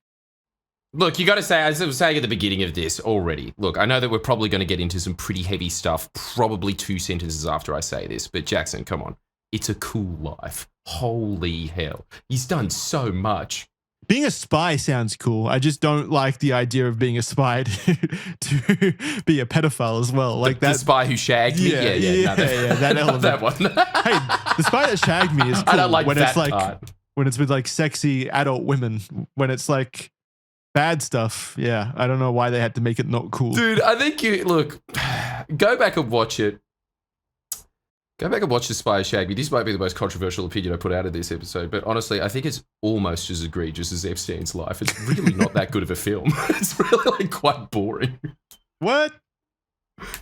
Look, you got to say, as I was saying at the beginning of this already, look, I know that we're probably going to get into some pretty heavy stuff, probably 2 sentences after I say this, but Jackson, come on. It's a cool life. Holy hell. He's done so much. Being a spy sounds cool. I just don't like the idea of being a spy to be a pedophile as well. Like the spy who shagged me. Yeah, that element. That one. Hey, the spy that shagged me is cool. I don't like when that it's like part. when it's with like sexy adult women. When it's like bad stuff, yeah, I don't know why they had to make it not cool. Dude, I think go back and watch it. Go back and watch The Spy Who Shagged Me. This might be the most controversial opinion I put out of this episode, but honestly, I think it's almost as egregious as Epstein's life. It's really not that good of a film. It's really like quite boring. What?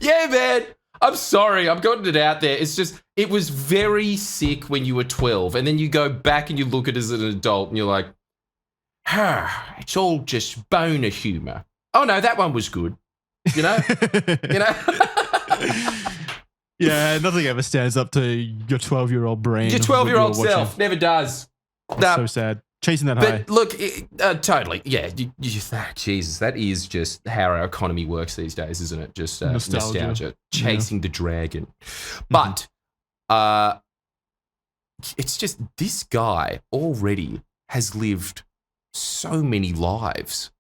Yeah, man. I'm sorry. I'm putting it out there. It's just, it was very sick when you were 12, and then you go back and you look at it as an adult, and you're like, it's all just boner humor. Oh no, that one was good. You know? Yeah, nothing ever stands up to your 12-year-old brain. Your 12-year-old self never does. That's so sad. Chasing that high. But look, totally. Yeah, Jesus, that is just how our economy works these days, isn't it? Just nostalgia. Chasing the dragon. But it's just this guy already has lived so many lives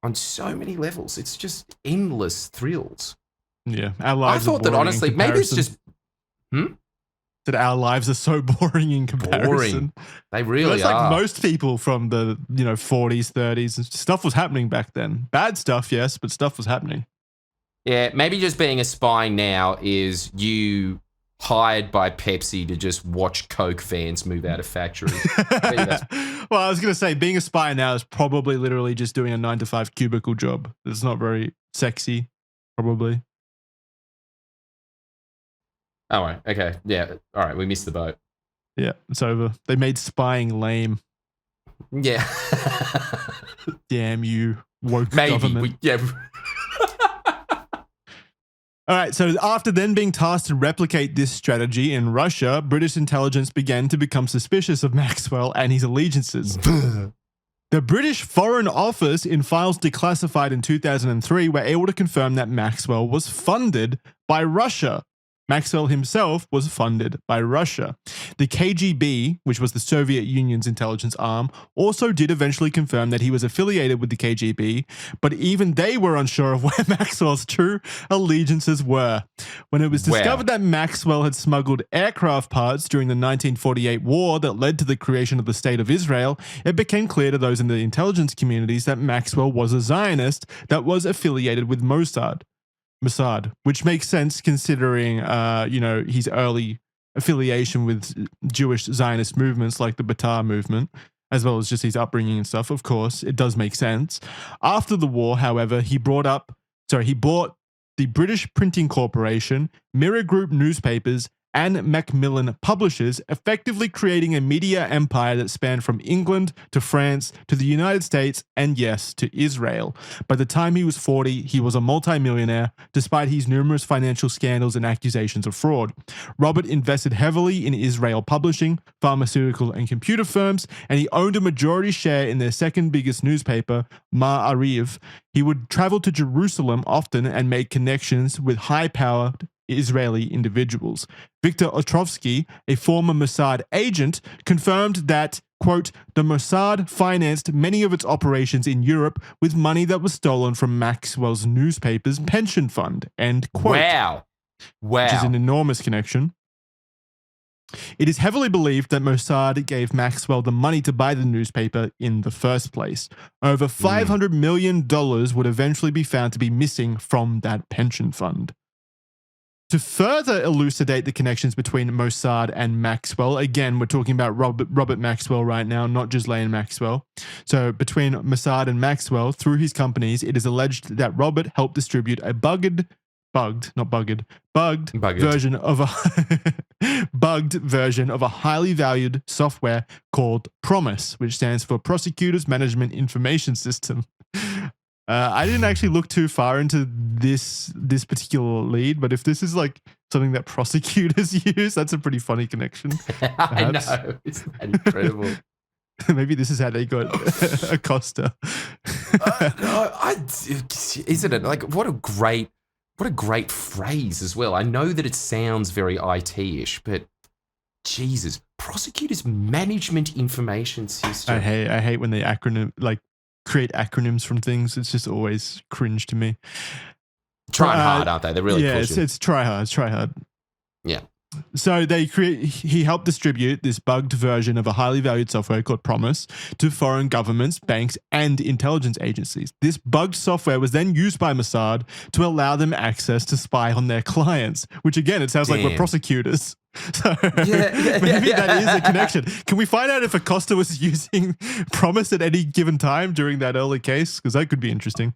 on so many levels. It's just endless thrills. Yeah, our lives. I thought that honestly, maybe it's just. That our lives are so boring in comparison. Boring. They really are. Like most people from the 40s, 30s. Stuff was happening back then. Bad stuff, yes, but stuff was happening. Yeah, maybe just being a spy now is you hired by Pepsi to just watch Coke vans move out of factories. Well, I was going to say being a spy now is probably literally just doing a 9-to-5 cubicle job. It's not very sexy, probably. All right. Okay. Yeah. All right. We missed the boat. Yeah. It's over. They made spying lame. Yeah. Damn you, woke government. All right. So after then being tasked to replicate this strategy in Russia, British intelligence began to become suspicious of Maxwell and his allegiances. The British Foreign Office, in files declassified in 2003, were able to confirm that Maxwell was funded by Russia. Maxwell himself was funded by Russia. The KGB, which was the Soviet Union's intelligence arm, also did eventually confirm that he was affiliated with the KGB, but even they were unsure of where Maxwell's true allegiances were. When it was discovered that Maxwell had smuggled aircraft parts during the 1948 war that led to the creation of the State of Israel, it became clear to those in the intelligence communities that Maxwell was a Zionist that was affiliated with Mossad, which makes sense considering, his early affiliation with Jewish Zionist movements like the B'atar movement, as well as just his upbringing and stuff. Of course, it does make sense. After the war, however, he bought the British Printing Corporation, Mirror Group newspapers, and Macmillan Publishers, effectively creating a media empire that spanned from England to France to the United States and, yes, to Israel. By the time he was 40, he was a multimillionaire, despite his numerous financial scandals and accusations of fraud. Robert invested heavily in Israel publishing, pharmaceutical and computer firms, and he owned a majority share in their second biggest newspaper, Ma'ariv. He would travel to Jerusalem often and make connections with high-powered Israeli individuals. Viktor Ostrovsky, a former Mossad agent, confirmed that, quote, the Mossad financed many of its operations in Europe with money that was stolen from Maxwell's newspaper's pension fund, end quote. Wow. Which is an enormous connection. It is heavily believed that Mossad gave Maxwell the money to buy the newspaper in the first place. Over $500 million would eventually be found to be missing from that pension fund. To further elucidate the connections between Mossad and Maxwell, again, we're talking about Robert Maxwell right now, not Ghislaine Maxwell. So between Mossad and Maxwell, through his companies, it is alleged that Robert helped distribute a bugged version of a highly valued software called Promise, which stands for Prosecutors Management Information System. I didn't actually look too far into this particular lead, but if this is like something that prosecutors use, that's a pretty funny connection. I know. Isn't that incredible? Maybe this is how they got Acosta. Isn't it? Like, what a great phrase as well. I know that it sounds very IT-ish, but Jesus, Prosecutor's Management Information System. I hate when they create acronyms from things. It's just always cringe to me. Trying hard, aren't they? They're really pushing. It's try hard. Yeah. So he helped distribute this bugged version of a highly valued software called Promise to foreign governments, banks, and intelligence agencies. This bugged software was then used by Mossad to allow them access to spy on their clients, which again, it sounds like we're prosecutors. So maybe that is a connection. Can we find out if Acosta was using Promise at any given time during that early case? Because that could be interesting.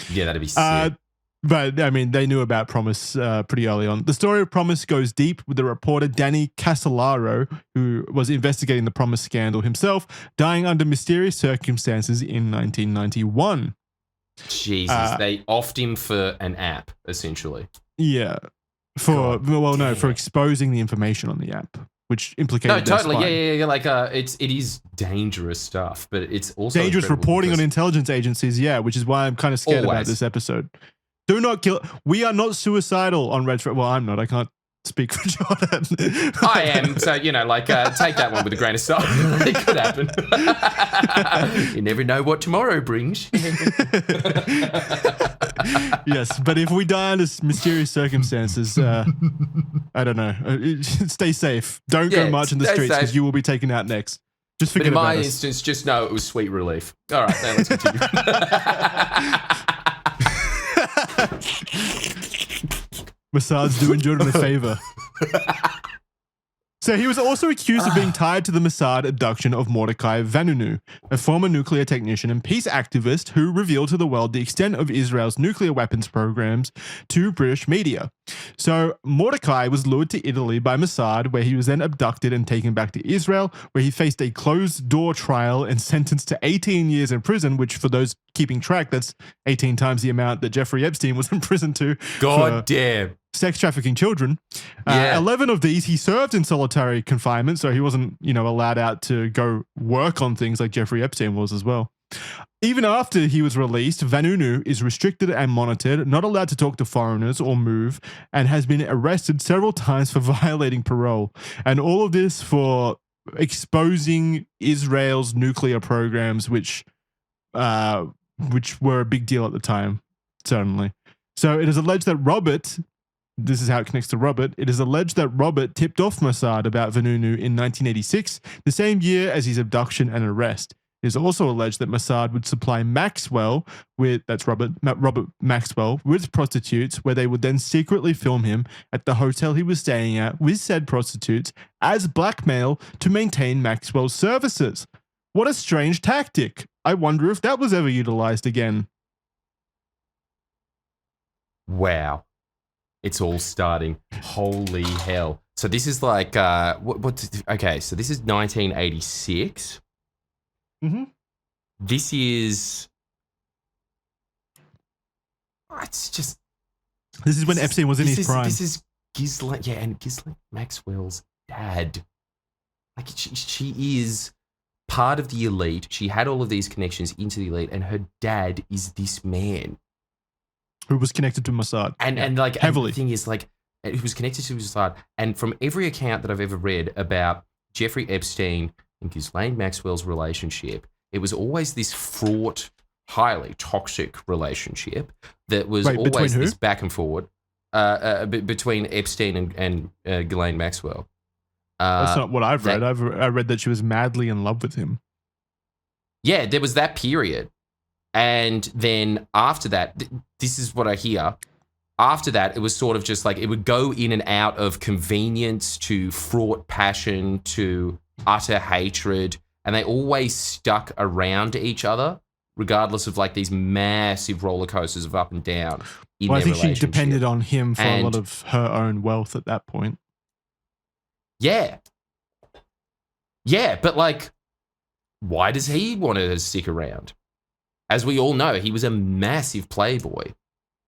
Yeah, that'd be sick. But, I mean, they knew about Promise pretty early on. The story of Promise goes deep with the reporter Danny Casolaro, who was investigating the Promise scandal himself, dying under mysterious circumstances in 1991. Jesus, they offed him for an app, essentially. Yeah. For exposing the information on the app, which implicated their spying. Yeah. Like, it is dangerous stuff, but it's also dangerous reporting on intelligence agencies, which is why I'm kind of scared about this episode. Do not kill. We are not suicidal on Red Thread. Well, I'm not. I can't speak for Jordan. I am. So, take that one with a grain of salt. It could happen. You never know what tomorrow brings. Yes, but if we die under mysterious circumstances, I don't know. Stay safe. Don't go march in the streets because you will be taken out next. Just forget about us. In my instance, just know it was sweet relief. All right, now let's continue. Mossad's doing Jordan a favor. So he was also accused of being tied to the Mossad abduction of Mordecai Vanunu, a former nuclear technician and peace activist who revealed to the world the extent of Israel's nuclear weapons programs to British media. So Mordecai was lured to Italy by Mossad, where he was then abducted and taken back to Israel, where he faced a closed-door trial and sentenced to 18 years in prison, which for those keeping track, that's 18 times the amount that Jeffrey Epstein was in prison to. God damn. Sex trafficking children. 11 of these he served in solitary confinement, so he wasn't, allowed out to go work on things like Jeffrey Epstein was as well. Even after he was released, Vanunu is restricted and monitored, not allowed to talk to foreigners or move, and has been arrested several times for violating parole. And all of this for exposing Israel's nuclear programs, which were a big deal at the time, certainly. So it is alleged that this is how it connects to Robert. It is alleged that Robert tipped off Mossad about Vanunu in 1986, the same year as his abduction and arrest. It is also alleged that Mossad would supply Maxwell Robert Maxwell, with prostitutes, where they would then secretly film him at the hotel he was staying at with said prostitutes as blackmail to maintain Maxwell's services. What a strange tactic. I wonder if that was ever utilized again. Wow. It's all starting. Holy hell. So this is like, okay, so this is 1986. Mm-hmm. This is, this is when Epstein was in his prime. This is Ghislaine, and Ghislaine Maxwell's dad. Like, she is part of the elite. She had all of these connections into the elite, and her dad is this man. Who was connected to Mossad. And heavily. And the thing is, who was connected to Mossad. And from every account that I've ever read about Jeffrey Epstein and Ghislaine Maxwell's relationship, it was always this fraught, highly toxic relationship that was always this back and forward between Epstein and Ghislaine Maxwell. That's not what I've read. I read that she was madly in love with him. Yeah, there was that period. And then after that, this is what I hear. After that, it was sort of just like it would go in and out of convenience to fraught passion to utter hatred. And they always stuck around each other, regardless of these massive roller coasters of up and down in their relationship. I think she depended on him for a lot of her own wealth at that point. Yeah. Yeah, but why does he want to stick around? As we all know, he was a massive playboy.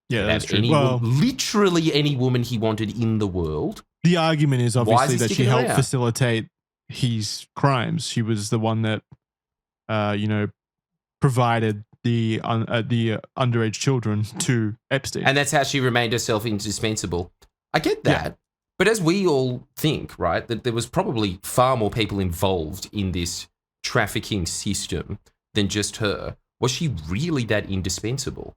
Yeah, that's true. Literally any woman he wanted in the world. The argument is obviously that she helped facilitate his crimes. She was the one that, provided the underage children to Epstein. And that's how she remained herself indispensable. I get that. But as we all think, right, that there was probably far more people involved in this trafficking system than just her. Was she really that indispensable?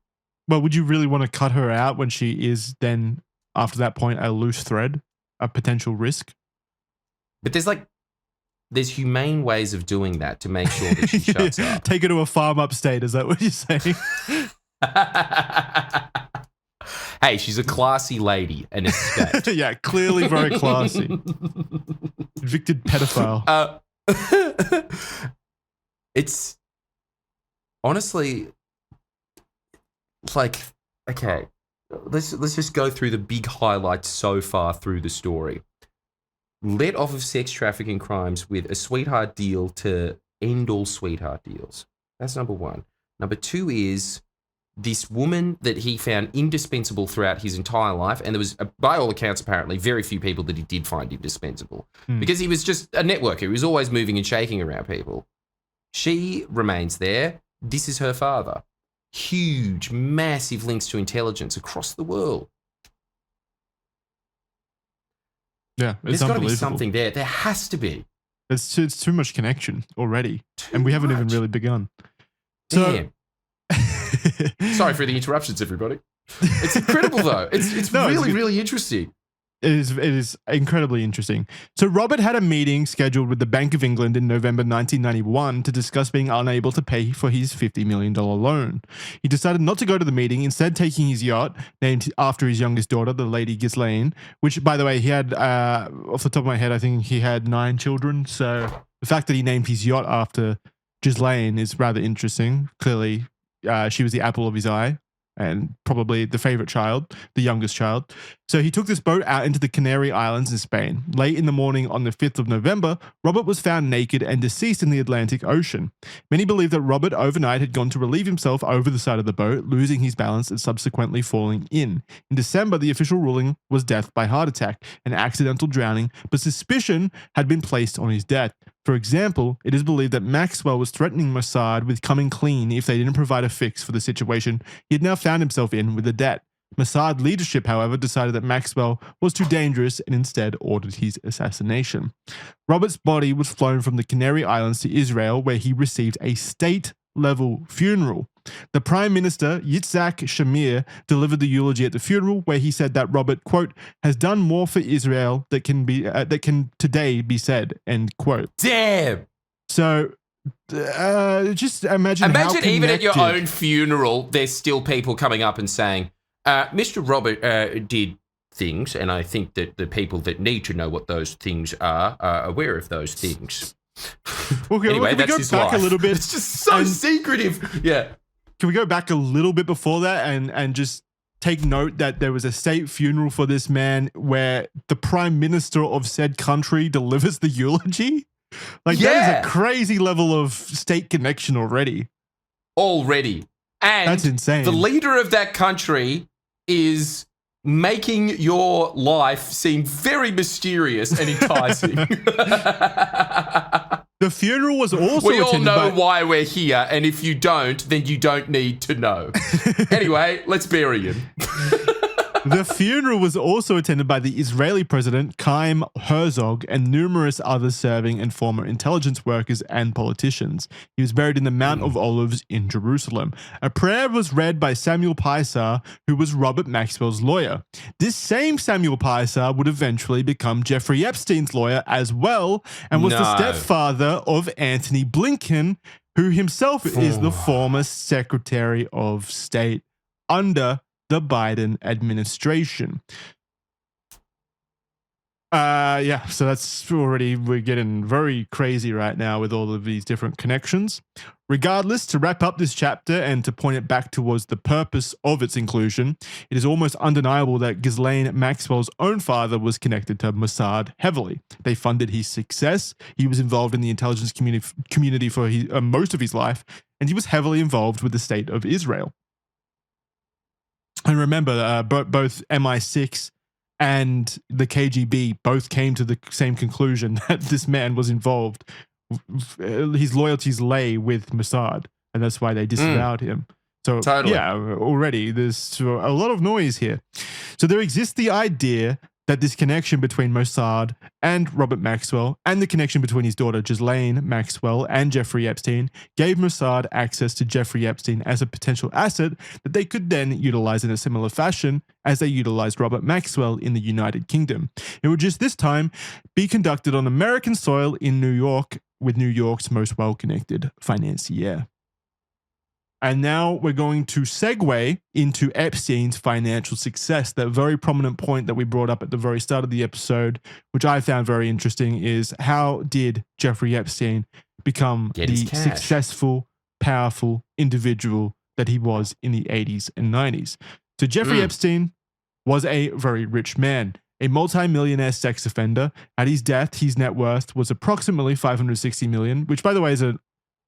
Well, would you really want to cut her out when she is then, after that point, a loose thread, a potential risk? But there's humane ways of doing that to make sure that she shuts up. Take her to a farm upstate, is that what you're saying? Hey, she's a classy lady and escaped. Yeah, clearly very classy. Convicted pedophile. It's honestly like, okay, let's just go through the big highlights so far through the story. Let off of sex trafficking crimes with a sweetheart deal to end all sweetheart deals. That's number one. Number two is this woman that he found indispensable throughout his entire life. And there was, by all accounts, apparently, very few people that he did find indispensable. Because he was just a networker. He was always moving and shaking around people. She remains there. This is her father. Huge, massive links to intelligence across the world. Yeah, There's got to be something there. There has to be. It's too much connection already. And we haven't even really begun. So, damn. Sorry for the interruptions, everybody. It's incredible, though. It's really interesting. It is incredibly interesting. So Robert had a meeting scheduled with the Bank of England in November 1991 to discuss being unable to pay for his $50 million loan. He decided not to go to the meeting, instead taking his yacht, named after his youngest daughter, the Lady Ghislaine, which, by the way, he had, off the top of my head, I think he had 9 children. So the fact that he named his yacht after Ghislaine is rather interesting. Clearly, she was the apple of his eye and probably the favorite child, the youngest child. So he took this boat out into the Canary Islands in Spain. Late in the morning on the 5th of November, Robert was found naked and deceased in the Atlantic Ocean. Many believe that Robert overnight had gone to relieve himself over the side of the boat, losing his balance and subsequently falling in. In December, the official ruling was death by heart attack and accidental drowning, but suspicion had been placed on his death. For example, it is believed that Maxwell was threatening Mossad with coming clean if they didn't provide a fix for the situation he had now found himself in with the debt. Mossad leadership, however, decided that Maxwell was too dangerous and instead ordered his assassination. Robert's body was flown from the Canary Islands to Israel, where he received a state-level funeral. The Prime Minister, Yitzhak Shamir, delivered the eulogy at the funeral, where he said that Robert, quote, has done more for Israel that can today be said, end quote. Damn! So, just imagine how connected. Even at your own funeral, there's still people coming up and saying, Mr. Robert did things, and I think that the people that need to know what those things are aware of those things. Okay, anyway, that's his life. A little bit. It's just so secretive. Yeah. Can we go back a little bit before that and just take note that there was a state funeral for this man where the Prime Minister of said country delivers the eulogy? Like, that is a crazy level of state connection already. And that's insane. The leader of that country is making your life seem very mysterious and enticing. The funeral was also we all know why we're here, and if you don't, then you don't need to know. Anyway, let's bury him. The funeral was also attended by the Israeli president, Chaim Herzog, and numerous other serving and former intelligence workers and politicians. He was buried in the Mount of Olives in Jerusalem. A prayer was read by Samuel Pisar, who was Robert Maxwell's lawyer. This same Samuel Pisar would eventually become Jeffrey Epstein's lawyer as well, and was the stepfather of Antony Blinken, who himself is the former Secretary of State under the Biden administration. So that's already, we're getting very crazy right now with all of these different connections. Regardless, to wrap up this chapter and to point it back towards the purpose of its inclusion, it is almost undeniable that Ghislaine Maxwell's own father was connected to Mossad heavily. They funded his success. He was involved in the intelligence community for most of his life, and he was heavily involved with the state of Israel. And remember, both MI6 and the KGB both came to the same conclusion that this man was involved. His loyalties lay with Mossad, and that's why they disavowed him. So, already there's a lot of noise here. So there exists the idea that this connection between Mossad and Robert Maxwell and the connection between his daughter Ghislaine Maxwell and Jeffrey Epstein gave Mossad access to Jeffrey Epstein as a potential asset that they could then utilize in a similar fashion as they utilized Robert Maxwell in the United Kingdom. It would just this time be conducted on American soil in New York with New York's most well-connected financier. And now we're going to segue into Epstein's financial success. That very prominent point that we brought up at the very start of the episode, which I found very interesting, is how did Jeffrey Epstein become the successful, powerful individual that he was in the 80s and 90s? So Jeffrey Epstein was a very rich man, a multi-millionaire sex offender. At his death, his net worth was approximately $560 million, which, by the way, is a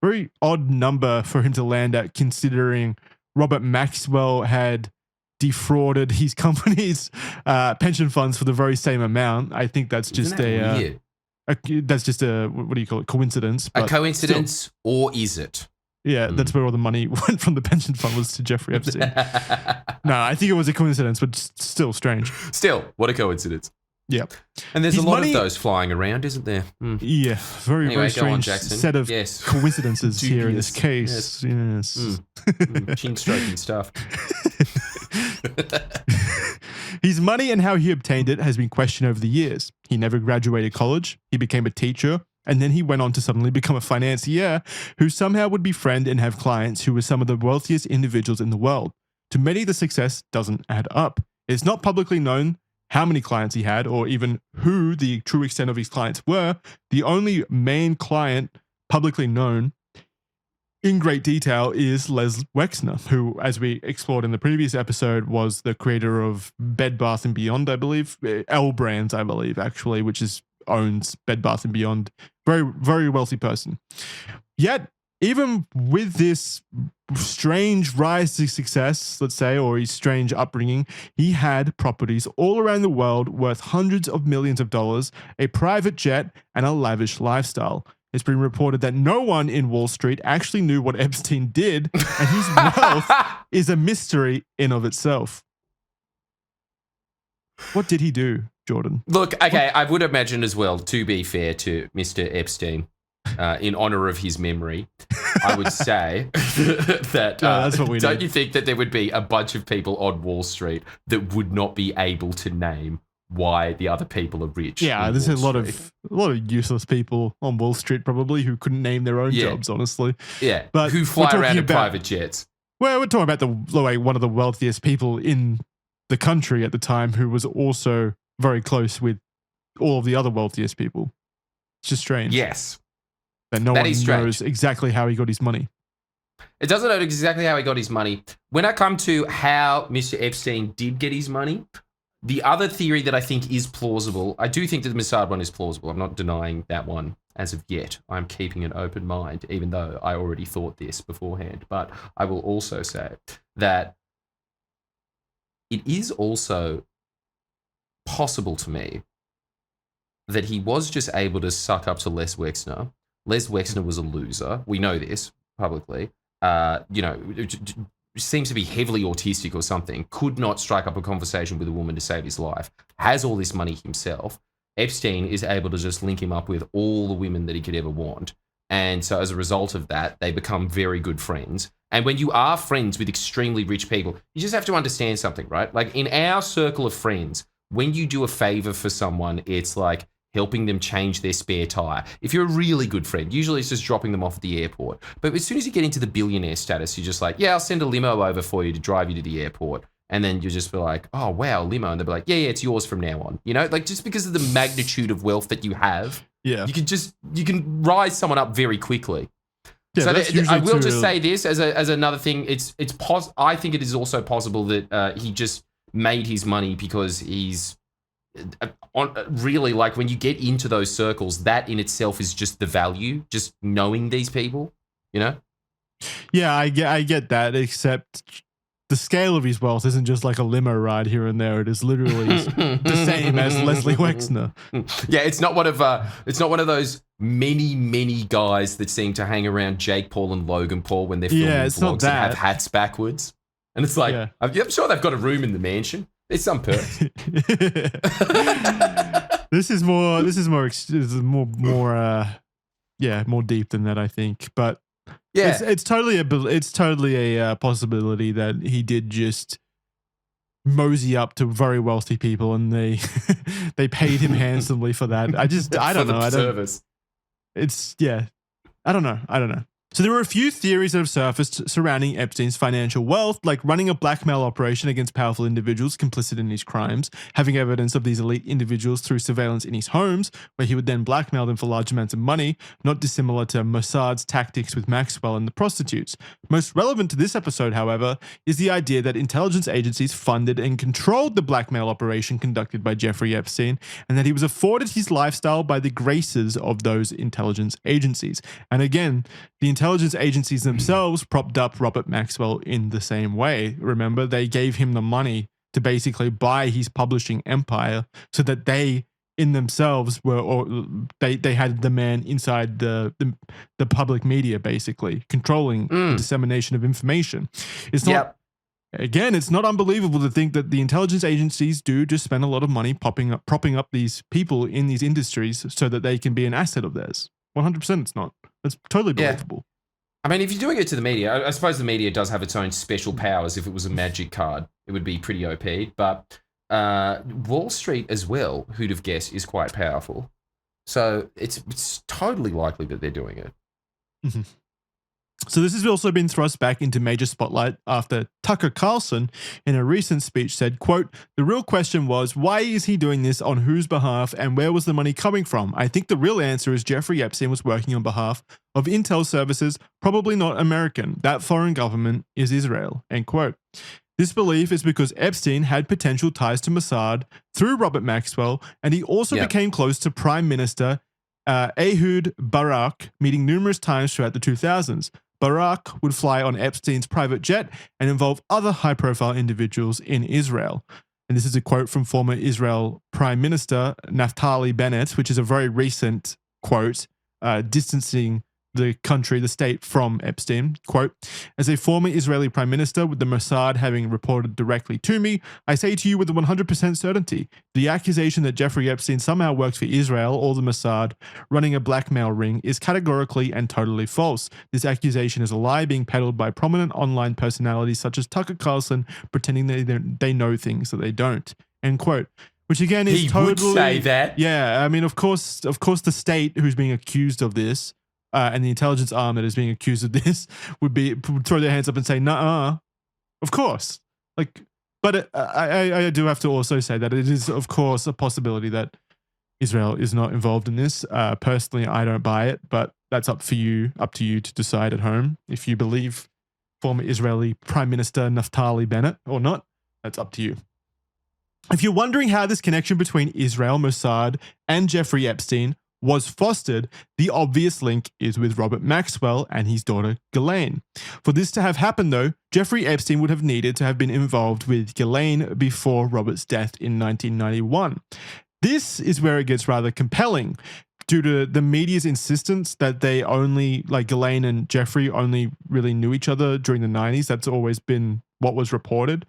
very odd number for him to land at, considering Robert Maxwell had defrauded his company's pension funds for the very same amount. I think that's just that's just a, what do you call it, coincidence. A coincidence, still. Or is it? Yeah, that's where all the money went from the pension fund, was to Jeffrey Epstein. No, I think it was a coincidence, but still strange. Still, what a coincidence. Yeah. And there's a lot of those flying around, isn't there? Yeah, very strange set of coincidences here in this case. Yes. Chin stroking stuff. His money and how he obtained it has been questioned over the years. He never graduated college. He became a teacher. And then he went on to suddenly become a financier who somehow would befriend and have clients who were some of the wealthiest individuals in the world. To many, the success doesn't add up. It's not publicly known how many clients he had or even who the true extent of his clients were. The only main client publicly known in great detail is Les Wexner, who, as we explored in the previous episode, was the creator of Bed Bath & Beyond, I believe. L Brands, I believe, actually, which owns Bed Bath & Beyond. Very, very wealthy person. Yet, even with this strange rise to success, let's say, or his strange upbringing, he had properties all around the world worth hundreds of millions of dollars, a private jet, and a lavish lifestyle. It's been reported that no one in Wall Street actually knew what Epstein did, and his wealth is a mystery in of itself. What did he do, Jordan? Look, okay, I would imagine as well, to be fair to Mr. Epstein, in honor of his memory, I would say that that's what we don't you think that there would be a bunch of people on Wall Street that would not be able to name why the other people are rich? Yeah, there's a lot of useless people on Wall Street probably who couldn't name their own jobs, honestly. Yeah, but who fly around in private jets. Well, we're talking about one of the wealthiest people in the country at the time, who was also very close with all of the other wealthiest people. It's just strange. Yes. That no one knows exactly how he got his money. It doesn't know exactly how he got his money. When I come to how Mr. Epstein did get his money, the other theory that I think is plausible, I do think that the Mossad one is plausible. I'm not denying that one as of yet. I'm keeping an open mind, even though I already thought this beforehand. But I will also say that it is also possible to me that he was just able to suck up to Les Wexner. Les Wexner was a loser. We know this publicly. Seems to be heavily autistic or something. Could not strike up a conversation with a woman to save his life. Has all this money himself. Epstein is able to just link him up with all the women that he could ever want. And so as a result of that, they become very good friends. And when you are friends with extremely rich people, you just have to understand something, right? Like in our circle of friends, when you do a favor for someone, it's like helping them change their spare tire. If you're a really good friend, usually it's just dropping them off at the airport. But as soon as you get into the billionaire status, you're just like, yeah, I'll send a limo over for you to drive you to the airport. And then you just be like, oh, wow, limo. And they'll be like, yeah, it's yours from now on. You know, like just because of the magnitude of wealth that you have, you can rise someone up very quickly. Yeah, so I will just say this as another thing. I think it is also possible that he just made his money because he's really, like, when you get into those circles, that in itself is just the value, just knowing these people, you know? Yeah, I get that, except the scale of his wealth isn't just like a limo ride here and there. It is literally the same as Leslie Wexner. Yeah, it's not one of those many guys that seem to hang around Jake Paul and Logan Paul when they're filming vlogs and have hats backwards. And it's like, I'm sure they've got a room in the mansion. There's some perks. This is more deep than that, I think. But Yeah. it's totally a possibility that he did just mosey up to very wealthy people and they they paid him handsomely for that. I don't know. Service. I don't know. So there were a few theories that have surfaced surrounding Epstein's financial wealth, like running a blackmail operation against powerful individuals complicit in his crimes, having evidence of these elite individuals through surveillance in his homes, where he would then blackmail them for large amounts of money, not dissimilar to Mossad's tactics with Maxwell and the prostitutes. Most relevant to this episode, however, is the idea that intelligence agencies funded and controlled the blackmail operation conducted by Jeffrey Epstein, and that he was afforded his lifestyle by the graces of those intelligence agencies. And again, the intelligence agencies themselves propped up Robert Maxwell in the same way. Remember, they gave him the money to basically buy his publishing empire so that they in themselves were, or they had the man inside the public media, basically controlling the dissemination of information. It's not, again, it's not unbelievable to think that the intelligence agencies do just spend a lot of money propping up these people in these industries so that they can be an asset of theirs. 100% it's not. It's totally believable. I mean, if you're doing it to the media, I suppose the media does have its own special powers. If it was a magic card, it would be pretty OP. But Wall Street as well, who'd have guessed, is quite powerful. So it's totally likely that they're doing it. Mm-hmm. So this has also been thrust back into major spotlight after Tucker Carlson, in a recent speech, said, quote, "The real question was, why is he doing this on whose behalf and where was the money coming from? I think the real answer is Jeffrey Epstein was working on behalf of intel services, probably not American. That foreign government is Israel," end quote. This belief is because Epstein had potential ties to Mossad through Robert Maxwell, and he also became close to Prime Minister Ehud Barak, meeting numerous times throughout the 2000s. Barak would fly on Epstein's private jet and involve other high-profile individuals in Israel. And this is a quote from former Israel Prime Minister Naftali Bennett, which is a very recent quote, distancing the country, the state, from Epstein. Quote, "As a former Israeli prime minister, with the Mossad having reported directly to me, I say to you with 100% certainty, the accusation that Jeffrey Epstein somehow works for Israel or the Mossad running a blackmail ring is categorically and totally false. This accusation is a lie being peddled by prominent online personalities such as Tucker Carlson, pretending they know things that they don't," end quote. Which again is would say that. Yeah, I mean, of course, the state who's being accused of this, and the intelligence arm that is being accused of this would throw their hands up and say, "Nuh-uh, of course." But I do have to also say that it is, of course, a possibility that Israel is not involved in this. Personally, I don't buy it, but that's up to you to decide at home if you believe former Israeli Prime Minister Naftali Bennett or not. That's up to you. If you're wondering how this connection between Israel, Mossad, and Jeffrey Epstein was fostered, the obvious link is with Robert Maxwell and his daughter Ghislaine. For this to have happened, though, Jeffrey Epstein would have needed to have been involved with Ghislaine before Robert's death in 1991. This is where it gets rather compelling, due to the media's insistence that they only, like Ghislaine and Jeffrey, only really knew each other during the 90s. That's always been what was reported.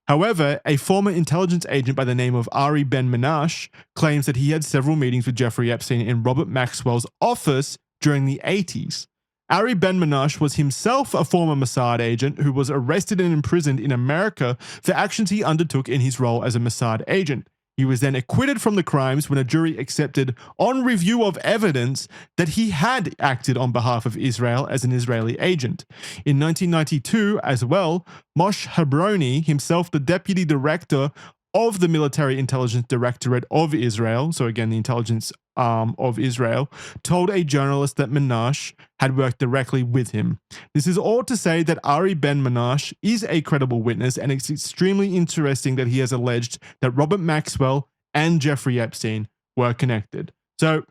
However, a former intelligence agent by the name of Ari Ben-Menashe claims that he had several meetings with Jeffrey Epstein in Robert Maxwell's office during the 80s. Ari Ben-Menashe was himself a former Mossad agent who was arrested and imprisoned in America for actions he undertook in his role as a Mossad agent. He was then acquitted from the crimes when a jury accepted, on review of evidence, that he had acted on behalf of Israel as an Israeli agent. In 1992, as well, Moshe Habroni, himself the deputy director of the Military Intelligence Directorate of Israel, so again, the intelligence arm of Israel, told a journalist that Menashe had worked directly with him. This is all to say that Ari Ben-Menashe is a credible witness, and it's extremely interesting that he has alleged that Robert Maxwell and Jeffrey Epstein were connected. So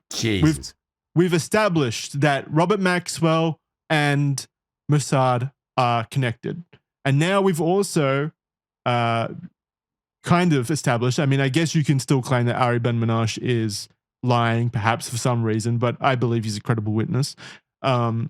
we've established that Robert Maxwell and Mossad are connected. And now we've also kind of established, I mean, I guess you can still claim that Ari Ben-Menashe is lying, perhaps for some reason, but I believe he's a credible witness. We've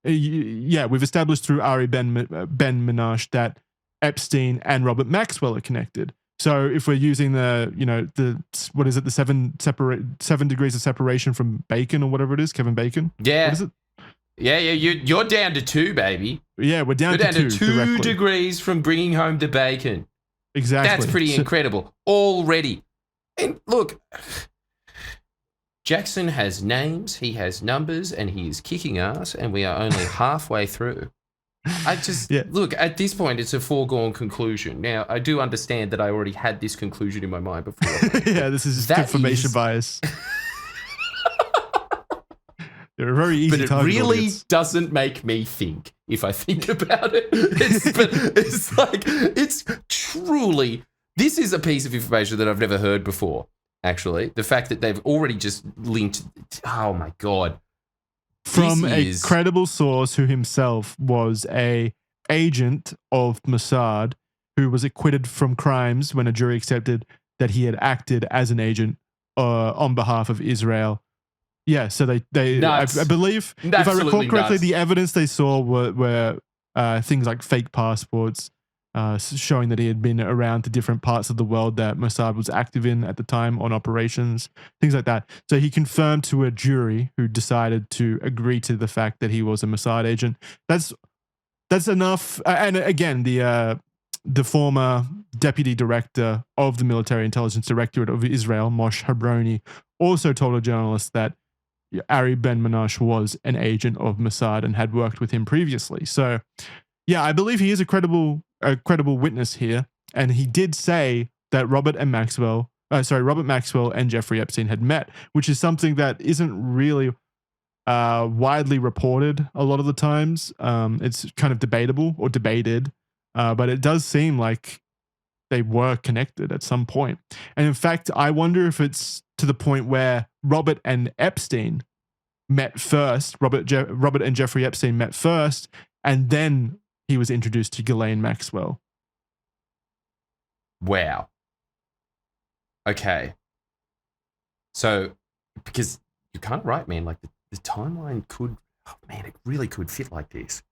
established through Ari Ben-Menashe that Epstein and Robert Maxwell are connected. So if we're using the what is it, the seven degrees of separation from Bacon or whatever it is, Kevin Bacon? Yeah. What is it? Yeah, you're down to 2, baby. Yeah, we're down You're to down 2 to 2 directly. degrees from bringing home the bacon. Exactly. That's pretty incredible already. And look, Jackson has names, he has numbers, and he is kicking ass, and we are only halfway through. Look, at this point, it's a foregone conclusion. Now, I do understand that I already had this conclusion in my mind before. Yeah, this is confirmation bias. They're a very easy target But it really audience. doesn't make me think if I think about it. It's truly, this is a piece of information that I've never heard before, actually. The fact that they've already just linked, oh my God. From a credible source who himself was a agent of Mossad who was acquitted from crimes when a jury accepted that he had acted as an agent on behalf of Israel. Yeah, so I believe, if I recall correctly, the evidence they saw were things like fake passports, showing that he had been around to different parts of the world that Mossad was active in at the time on operations, things like that. So he confirmed to a jury who decided to agree to the fact that he was a Mossad agent. That's enough. And again, the former deputy director of the Military Intelligence Directorate of Israel, Moshe Habroni, also told a journalist that Ari Ben-Menashe was an agent of Mossad and had worked with him previously. So, yeah, I believe he is a credible witness here. And he did say that Robert Maxwell and Jeffrey Epstein had met, which is something that isn't really widely reported a lot of the times. It's kind of debatable or debated, but it does seem like they were connected at some point. And in fact, I wonder if it's to the point where Robert and Epstein met first. Robert and Jeffrey Epstein met first, and then he was introduced to Ghislaine Maxwell. Wow. Okay. So, because you're kind of right, man. Like the timeline could, it really could fit like this.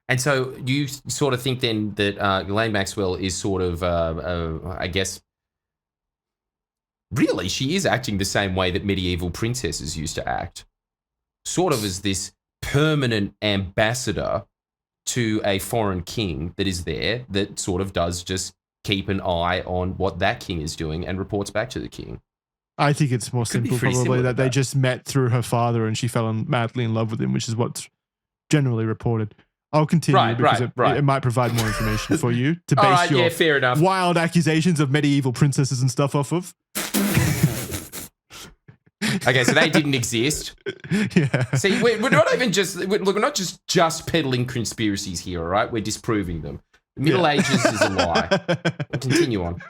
And so you sort of think then that Ghislaine Maxwell is sort of, I guess, really, she is acting the same way that medieval princesses used to act, sort of as this permanent ambassador to a foreign king that is there, that sort of does just keep an eye on what that king is doing and reports back to the king. I think it's more simple, probably, that they just met through her father and she fell madly in love with him, which is what's generally reported. I'll continue because it might provide more information for you to base your fair enough. Wild accusations of medieval princesses and stuff off of. Okay, so they didn't exist. Yeah. See, we're not even just we're not just peddling conspiracies here, all right? We're disproving them. The Middle Ages is a lie. We'll continue on.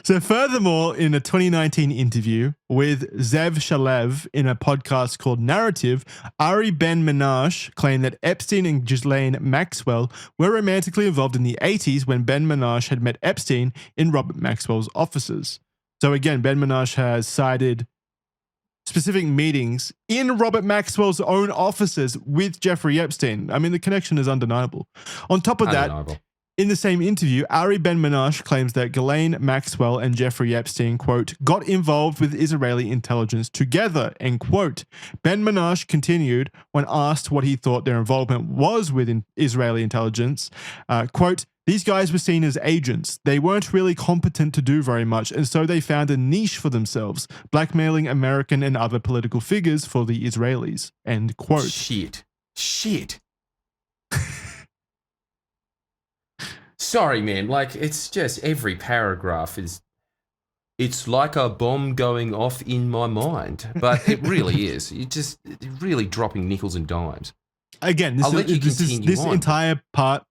So furthermore, in a 2019 interview with Zev Shalev in a podcast called Narrative, Ari Ben-Menashe claimed that Epstein and Ghislaine Maxwell were romantically involved in the 80s when Ben-Menashe had met Epstein in Robert Maxwell's offices. So again, Ben-Menashe has cited specific meetings in Robert Maxwell's own offices with Jeffrey Epstein. I mean, the connection is undeniable. On top of that, in the same interview, Ari Ben-Menashe claims that Ghislaine Maxwell and Jeffrey Epstein, quote, got involved with Israeli intelligence together, end quote. Ben-Menashe continued when asked what he thought their involvement was with Israeli intelligence, quote, these guys were seen as agents. They weren't really competent to do very much, and so they found a niche for themselves, blackmailing American and other political figures for the Israelis, end quote. Shit. Sorry, man. Like, it's just every paragraph it's like a bomb going off in my mind. But it really is. You're really dropping nickels and dimes. Again, this entire part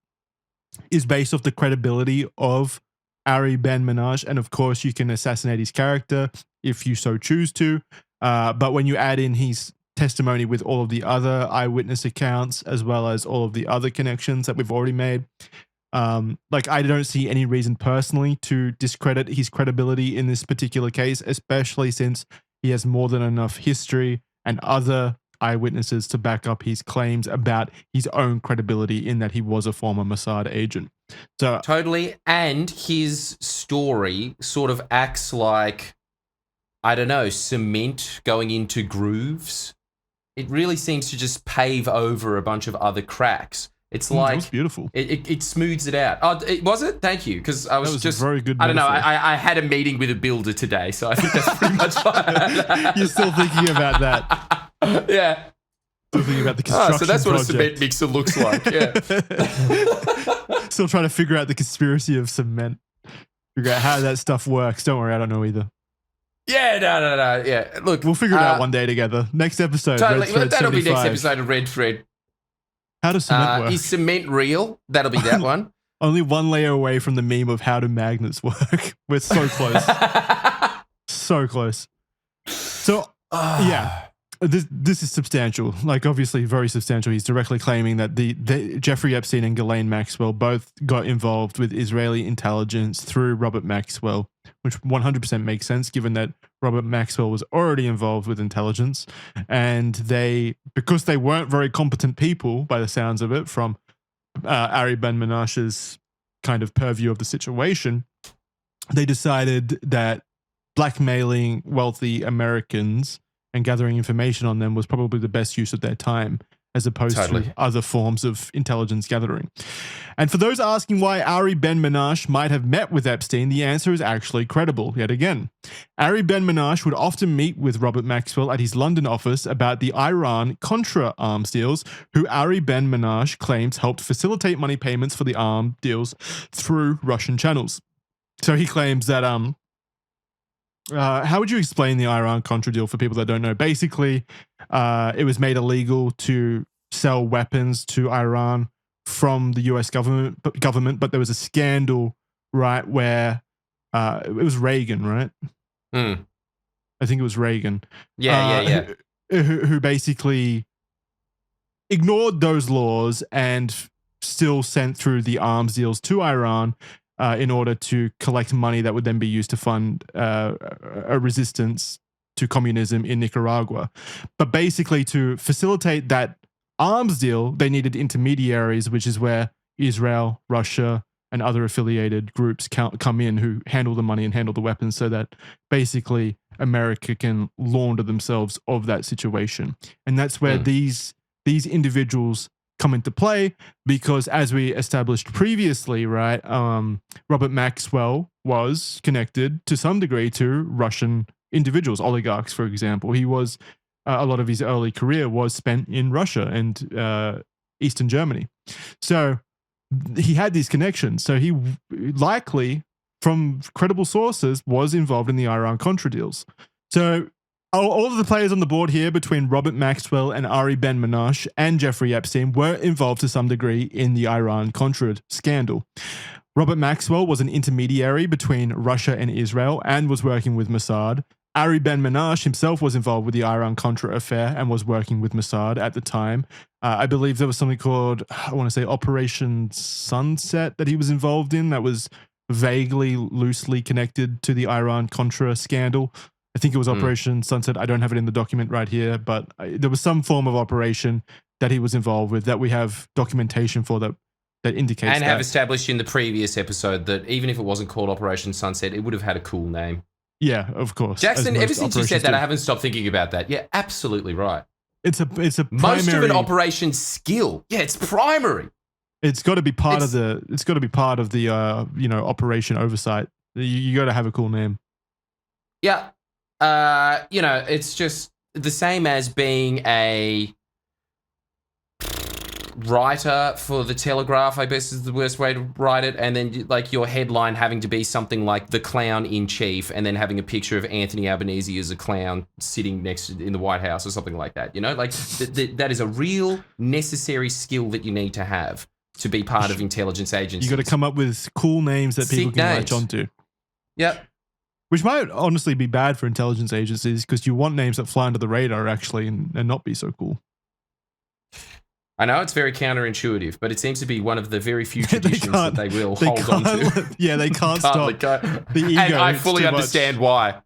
is based off the credibility of Ari Ben-Menashe. And of course, you can assassinate his character if you so choose to. But when you add in his testimony with all of the other eyewitness accounts, as well as all of the other connections that we've already made, I don't see any reason personally to discredit his credibility in this particular case, especially since he has more than enough history and other eyewitnesses to back up his claims about his own credibility in that he was a former Mossad agent. So totally, and his story sort of acts like, I don't know, cement going into grooves. It really seems to just pave over a bunch of other cracks. It's like that was beautiful. It smooths it out. Oh, was it? Thank you, because I was just very good. I don't know. metaphor. I had a meeting with a builder today, so I think that's pretty much fine. You're still thinking about that. Yeah. Still thinking about the construction So that's what project. a cement mixer looks like. Yeah. Still trying to figure out the conspiracy of cement. Figure out how that stuff works. Don't worry, I don't know either. Yeah, no. Yeah, look, We'll figure it out one day together. Next episode. Totally. Red Thread That'll be 75. next episode of Red Thread. How does cement work? Is cement real? That'll be that one. Only one layer away from the meme of how do magnets work. We're so close. So close. So, yeah. This is substantial. Like, obviously, very substantial. He's directly claiming that the Jeffrey Epstein and Ghislaine Maxwell both got involved with Israeli intelligence through Robert Maxwell, which 100% makes sense given that Robert Maxwell was already involved with intelligence. And because they weren't very competent people, by the sounds of it, from Ari Ben Menashe's kind of purview of the situation, they decided that blackmailing wealthy Americans and gathering information on them was probably the best use of their time, as opposed to other forms of intelligence gathering. And for those asking why Ari Ben Menashe might have met with Epstein, the answer is actually credible yet again. Ari Ben Menashe would often meet with Robert Maxwell at his London office about the Iran-Contra arms deals, who Ari Ben Menashe claims helped facilitate money payments for the arms deals through Russian channels. So he claims that how would you explain the Iran-Contra deal for people that don't know? Basically, it was made illegal to sell weapons to Iran from the US government, but there was a scandal, right, where it was Reagan, right? I think it was Reagan. Yeah. Who basically ignored those laws and still sent through the arms deals to Iran in order to collect money that would then be used to fund a resistance to communism in Nicaragua. But basically, to facilitate that arms deal, they needed intermediaries, which is where Israel, Russia, and other affiliated groups come in who handle the money and handle the weapons, so that basically America can launder themselves of that situation. And that's where these individuals come into play, because as we established previously, right, Robert Maxwell was connected to some degree to Russian individuals, oligarchs, for example. He was, a lot of his early career was spent in Russia and Eastern Germany. So he had these connections. So he likely, from credible sources, was involved in the Iran-Contra deals. So all of the players on the board here between Robert Maxwell and Ari Ben Menashe and Jeffrey Epstein were involved to some degree in the Iran-Contra scandal. Robert Maxwell was an intermediary between Russia and Israel and was working with Mossad. Ari Ben Menashe himself was involved with the Iran-Contra affair and was working with Mossad at the time. I believe there was something called, I want to say, Operation Sunset that he was involved in that was vaguely, loosely connected to the Iran-Contra scandal. I think it was Operation Sunset. I don't have it in the document right here, but there was some form of operation that he was involved with that we have documentation for that indicates and have established in the previous episode that even if it wasn't called Operation Sunset, it would have had a cool name. Yeah, of course. Jackson, ever since you said that, I haven't stopped thinking about that. Yeah, absolutely right. It's a primary, most of an operation skill. Yeah, it's primary. It's got to be part of the. It's got to be part of the operation oversight. You got to have a cool name. Yeah. It's just the same as being a writer for the Telegraph, I guess is the worst way to write it, and then like your headline having to be something like the clown in chief, and then having a picture of Anthony Albanese as a clown sitting next in the White House or something like that. Like that is a real necessary skill that you need to have to be part of intelligence agencies. You got to come up with cool names that people can latch onto. Yep. Which might honestly be bad for intelligence agencies, because you want names that fly under the radar actually and not be so cool. I know it's very counterintuitive, but it seems to be one of the very few traditions that they will hold on to. Yeah, they can't stop the ego. And I fully understand why.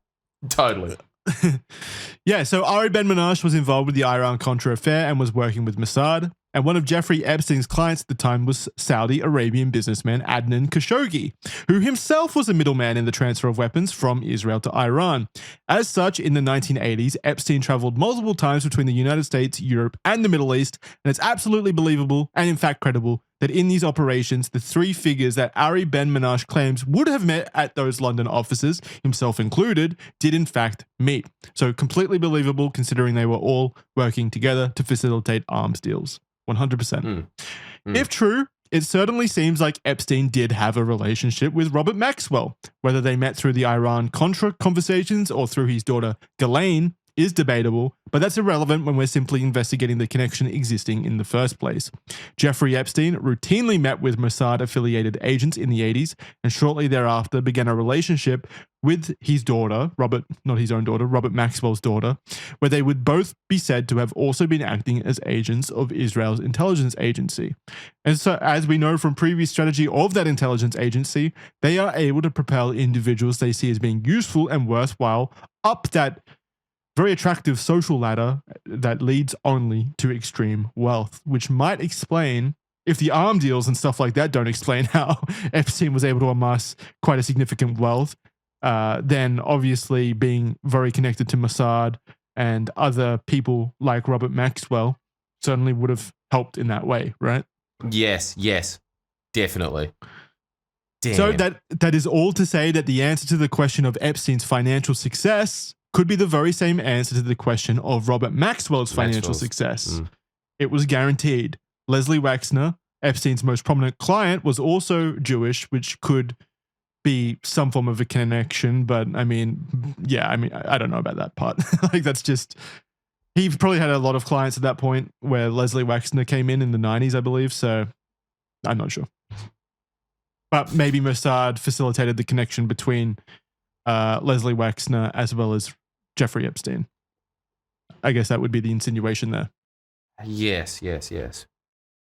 Totally. Yeah, so Ari Ben-Menashe was involved with the Iran-Contra affair and was working with Mossad. And one of Jeffrey Epstein's clients at the time was Saudi Arabian businessman Adnan Khashoggi, who himself was a middleman in the transfer of weapons from Israel to Iran. As such, in the 1980s, Epstein traveled multiple times between the United States, Europe, and the Middle East, and it's absolutely believable, and in fact credible, that in these operations, the three figures that Ari Ben-Menashe claims would have met at those London offices, himself included, did in fact meet. So completely believable considering they were all working together to facilitate arms deals. 100%. If true, it certainly seems like Epstein did have a relationship with Robert Maxwell. Whether they met through the Iran-Contra conversations or through his daughter Ghislaine is debatable, but that's irrelevant when we're simply investigating the connection existing in the first place. Jeffrey Epstein routinely met with Mossad-affiliated agents in the 80s and shortly thereafter began a relationship with his daughter, Robert Maxwell's daughter, where they would both be said to have also been acting as agents of Israel's intelligence agency. And so, as we know from previous strategy of that intelligence agency, they are able to propel individuals they see as being useful and worthwhile up that very attractive social ladder that leads only to extreme wealth, which might explain, if the arm deals and stuff like that don't explain how Epstein was able to amass quite a significant wealth, then obviously being very connected to Mossad and other people like Robert Maxwell certainly would have helped in that way, right? Yes, definitely. Damn. So that is all to say that the answer to the question of Epstein's financial success could be the very same answer to the question of Robert Maxwell's financial success. It was guaranteed. Leslie Wexner, Epstein's most prominent client, was also Jewish, which could be some form of a connection, but I don't know about that part. Like, that's just, he probably had a lot of clients at that point where Leslie Wexner came in the 90s, I believe, so I'm not sure. But maybe Mossad facilitated the connection between Leslie Wexner as well as Jeffrey Epstein. I guess that would be the insinuation there. Yes.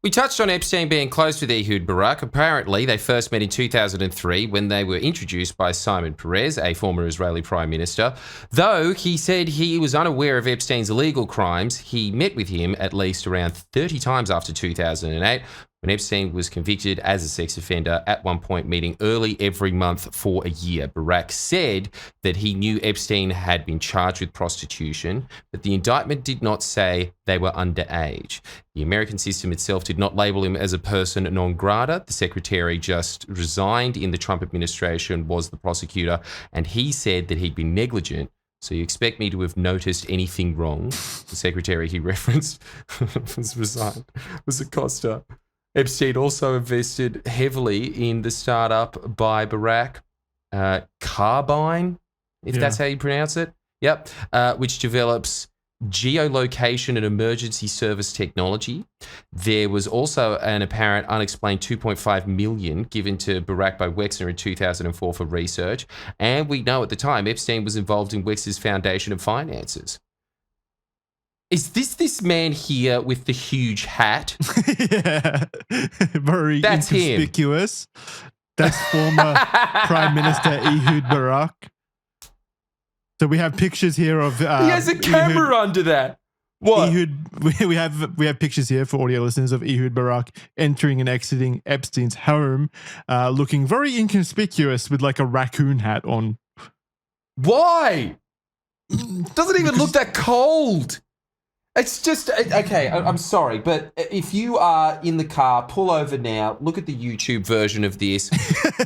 We touched on Epstein being close with Ehud Barak. Apparently, they first met in 2003 when they were introduced by Simon Peres, a former Israeli prime minister. Though he said he was unaware of Epstein's illegal crimes, he met with him at least around 30 times after 2008, when Epstein was convicted as a sex offender, at one point meeting early every month for a year. Barak said that he knew Epstein had been charged with prostitution, but the indictment did not say they were underage. The American system itself did not label him as a person non grata. The secretary just resigned in the Trump administration, was the prosecutor, and he said that he'd been negligent. So you expect me to have noticed anything wrong? The secretary he referenced was resigned, was Acosta. Epstein also invested heavily in the startup by Barak, Carbine, if that's how you pronounce it. Yep. Which develops geolocation and emergency service technology. There was also an apparent unexplained $2.5 million given to Barak by Wexner in 2004 for research. And we know at the time Epstein was involved in Wexner's foundation of finances. Is this man here with the huge hat? Yeah. Very That's inconspicuous. Him. That's former Prime Minister Ehud Barak. So we have pictures here of... he has a camera under that. What? We have pictures here for audio listeners of Ehud Barak entering and exiting Epstein's home, looking very inconspicuous with like a raccoon hat on. Why? Doesn't even look that cold. It's just, okay, I'm sorry, but if you are in the car, pull over now, look at the YouTube version of this,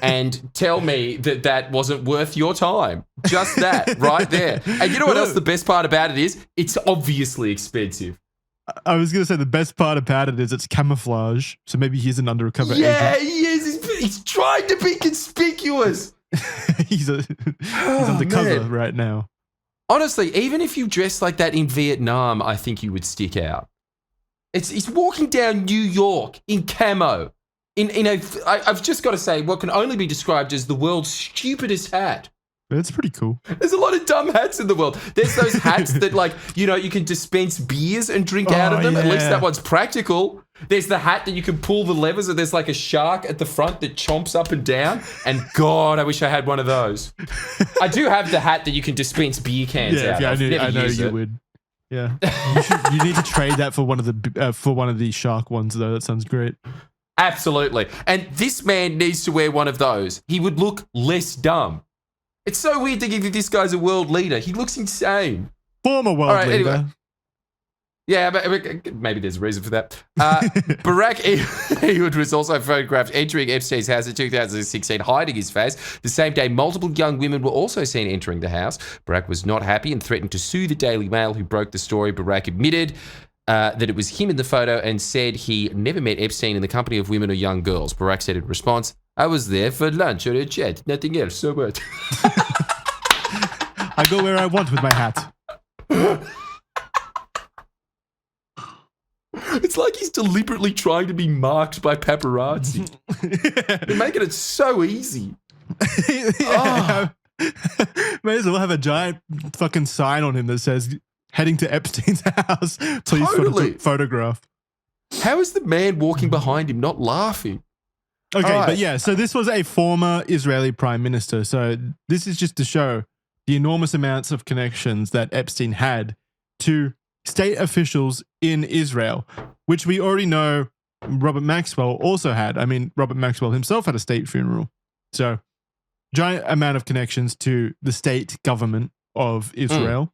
and tell me that wasn't worth your time. Just that, right there. And you know what else the best part about it is? It's obviously expensive. I was going to say the best part about it is it's camouflage, so maybe he's an undercover agent. Yeah, he is. He's trying to be conspicuous. he's undercover right now. Honestly, even if you dress like that in Vietnam, I think you would stick out. He's walking down New York in camo. I've just got to say, what can only be described as the world's stupidest hat. That's pretty cool. There's a lot of dumb hats in the world. There's those hats that, like, you know, you can dispense beers and drink out of them. Yeah. At least that one's practical. There's the hat that you can pull the levers and there's like a shark at the front that chomps up and down. And God, I wish I had one of those. I do have the hat that you can dispense beer cans out of. I know you would. Yeah. You need to trade that for one of the shark ones, though. That sounds great. Absolutely. And this man needs to wear one of those. He would look less dumb. It's so weird thinking that this guy's a world leader. He looks insane. Former world leader. Anyway. Yeah, but maybe there's a reason for that. Barack Ehud was also photographed entering Epstein's house in 2016, hiding his face. The same day, multiple young women were also seen entering the house. Barack was not happy and threatened to sue the Daily Mail, who broke the story. Barack admitted that it was him in the photo and said he never met Epstein in the company of women or young girls. Barack said in response, "I was there for lunch or a chat, nothing else, so what?" I go where I want with my hat. It's like he's deliberately trying to be marked by paparazzi. They're making it so easy. Yeah. May as well have a giant fucking sign on him that says, "Heading to Epstein's house. Please photograph." How is the man walking behind him not laughing? Okay, right. But yeah, so this was a former Israeli prime minister. So this is just to show the enormous amounts of connections that Epstein had to state officials in Israel, which we already know Robert Maxwell also had. I mean, Robert Maxwell himself had a state funeral. So giant amount of connections to the state government of Israel.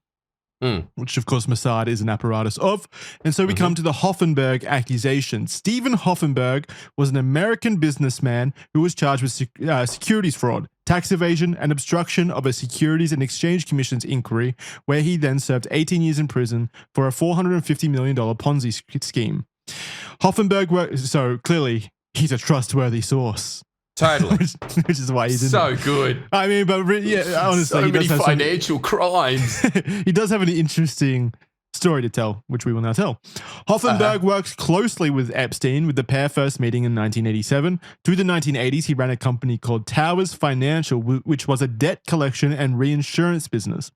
Which, of course, Mossad is an apparatus of. And so we come to the Hoffenberg accusation. Stephen Hoffenberg was an American businessman who was charged with securities fraud, tax evasion, and obstruction of a Securities and Exchange Commission's inquiry, where he then served 18 years in prison for a $450 million Ponzi scheme. Hoffenberg so clearly, he's a trustworthy source. Totally. which is why he's in so good. I mean, but yeah, honestly, so many financial crimes. He does have an interesting story to tell, which we will now tell. Hoffenberg worked closely with Epstein, with the pair first meeting in 1987. Through the 1980s, he ran a company called Towers Financial, which was a debt collection and reinsurance business.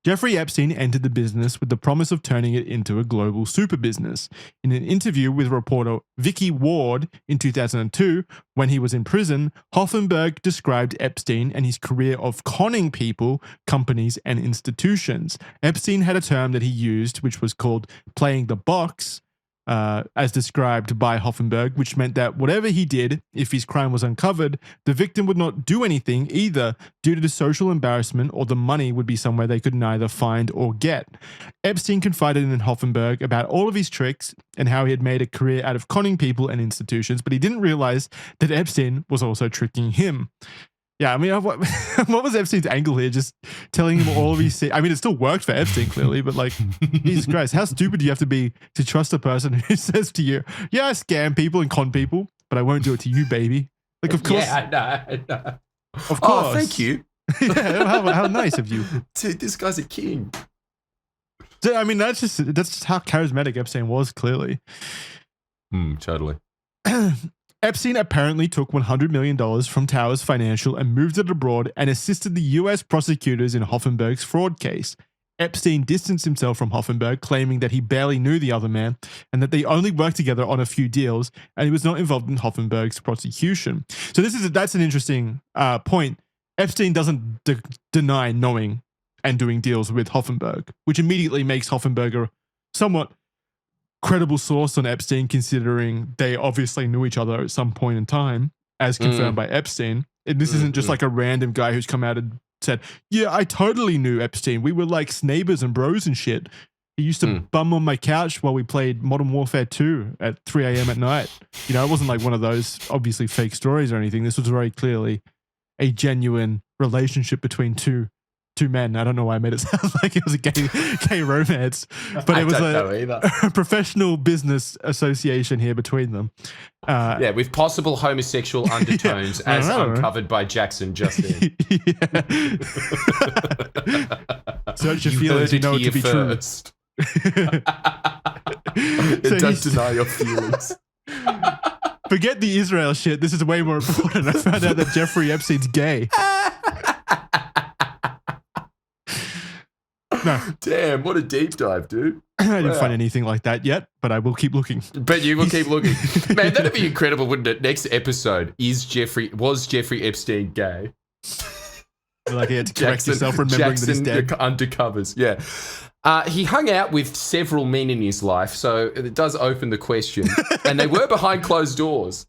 Jeffrey Epstein entered the business with the promise of turning it into a global super business. In an interview with reporter Vicky Ward in 2002, when he was in prison, Hoffenberg described Epstein and his career of conning people, companies, and institutions. Epstein had a term that he used, which was called playing the box, as described by Hoffenberg, which meant that whatever he did, if his crime was uncovered, the victim would not do anything either due to the social embarrassment, or the money would be somewhere they could neither find or get. Epstein confided in Hoffenberg about all of his tricks and how he had made a career out of conning people and institutions, but he didn't realize that Epstein was also tricking him. Yeah, I mean, what was Epstein's angle here? Just telling him all of his... I mean, it still worked for Epstein, clearly, but like, Jesus Christ, how stupid do you have to be to trust a person who says to you, "Yeah, I scam people and con people, but I won't do it to you, baby." Like, of course. Yeah, I know. Of course. Oh, thank you. Yeah, how nice of you. Dude, this guy's a king. So, I mean, that's just how charismatic Epstein was, clearly. Totally. Epstein apparently took $100 million from Towers Financial and moved it abroad and assisted the US prosecutors in Hoffenberg's fraud case. Epstein distanced himself from Hoffenberg, claiming that he barely knew the other man and that they only worked together on a few deals, and he was not involved in Hoffenberg's prosecution. So that's an interesting point. Epstein doesn't deny knowing and doing deals with Hoffenberg, which immediately makes Hoffenberg a somewhat credible source on Epstein, considering they obviously knew each other at some point in time, as confirmed by Epstein. And this isn't just like a random guy who's come out and said, "Yeah, I totally knew Epstein. We were like neighbors and bros and shit. He used to bum on my couch while we played Modern Warfare 2 at 3 a.m. at night." You know, it wasn't like one of those obviously fake stories or anything. This was very clearly a genuine relationship between two men. I don't know why I made it sound like it was a gay romance, but it was a professional business association here between them. Yeah, with possible homosexual undertones, as uncovered by Jackson just then. Search your feelings, you know it to be first. True. Don't deny your feelings. Forget the Israel shit. This is way more important. I found out that Jeffrey Epstein's gay. No. Damn, what a deep dive, dude. I didn't find anything like that yet, but I will keep looking. But you will keep looking. Man, that'd be incredible, wouldn't it? Next episode, was Jeffrey Epstein gay? Like you had to correct yourself remembering that he's dead. Undercovers, yeah. He hung out with several men in his life, so it does open the question. And they were behind closed doors.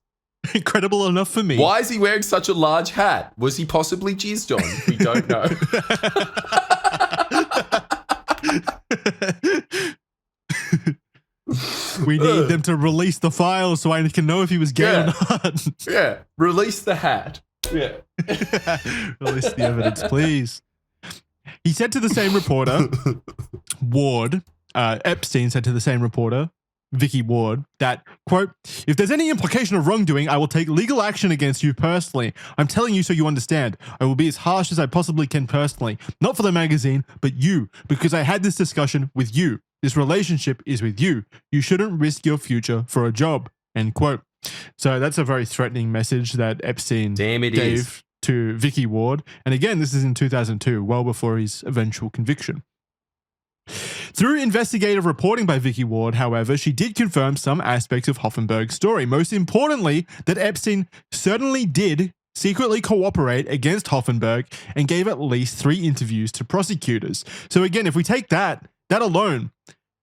Incredible enough for me. Why is he wearing such a large hat? Was he possibly jizzed on? We don't know. We need them to release the files so I can know if he was gay or not. Yeah, release the hat. Yeah. Release the evidence, please. He said to the same reporter, Epstein said to the same reporter, Vicky Ward, that, quote, if there's any implication of wrongdoing, I will take legal action against you personally. I'm telling you so you understand. I will be as harsh as I possibly can personally. Not for the magazine, but you, because I had this discussion with you. This relationship is with you. You shouldn't risk your future for a job, end quote. So that's a very threatening message that Epstein gave to Vicky Ward. And again, this is in 2002, well before his eventual conviction. Through investigative reporting by Vicky Ward, however, she did confirm some aspects of Hoffenberg's story. Most importantly, that Epstein certainly did secretly cooperate against Hoffenberg and gave at least 3 interviews to prosecutors. So again, if we take that alone,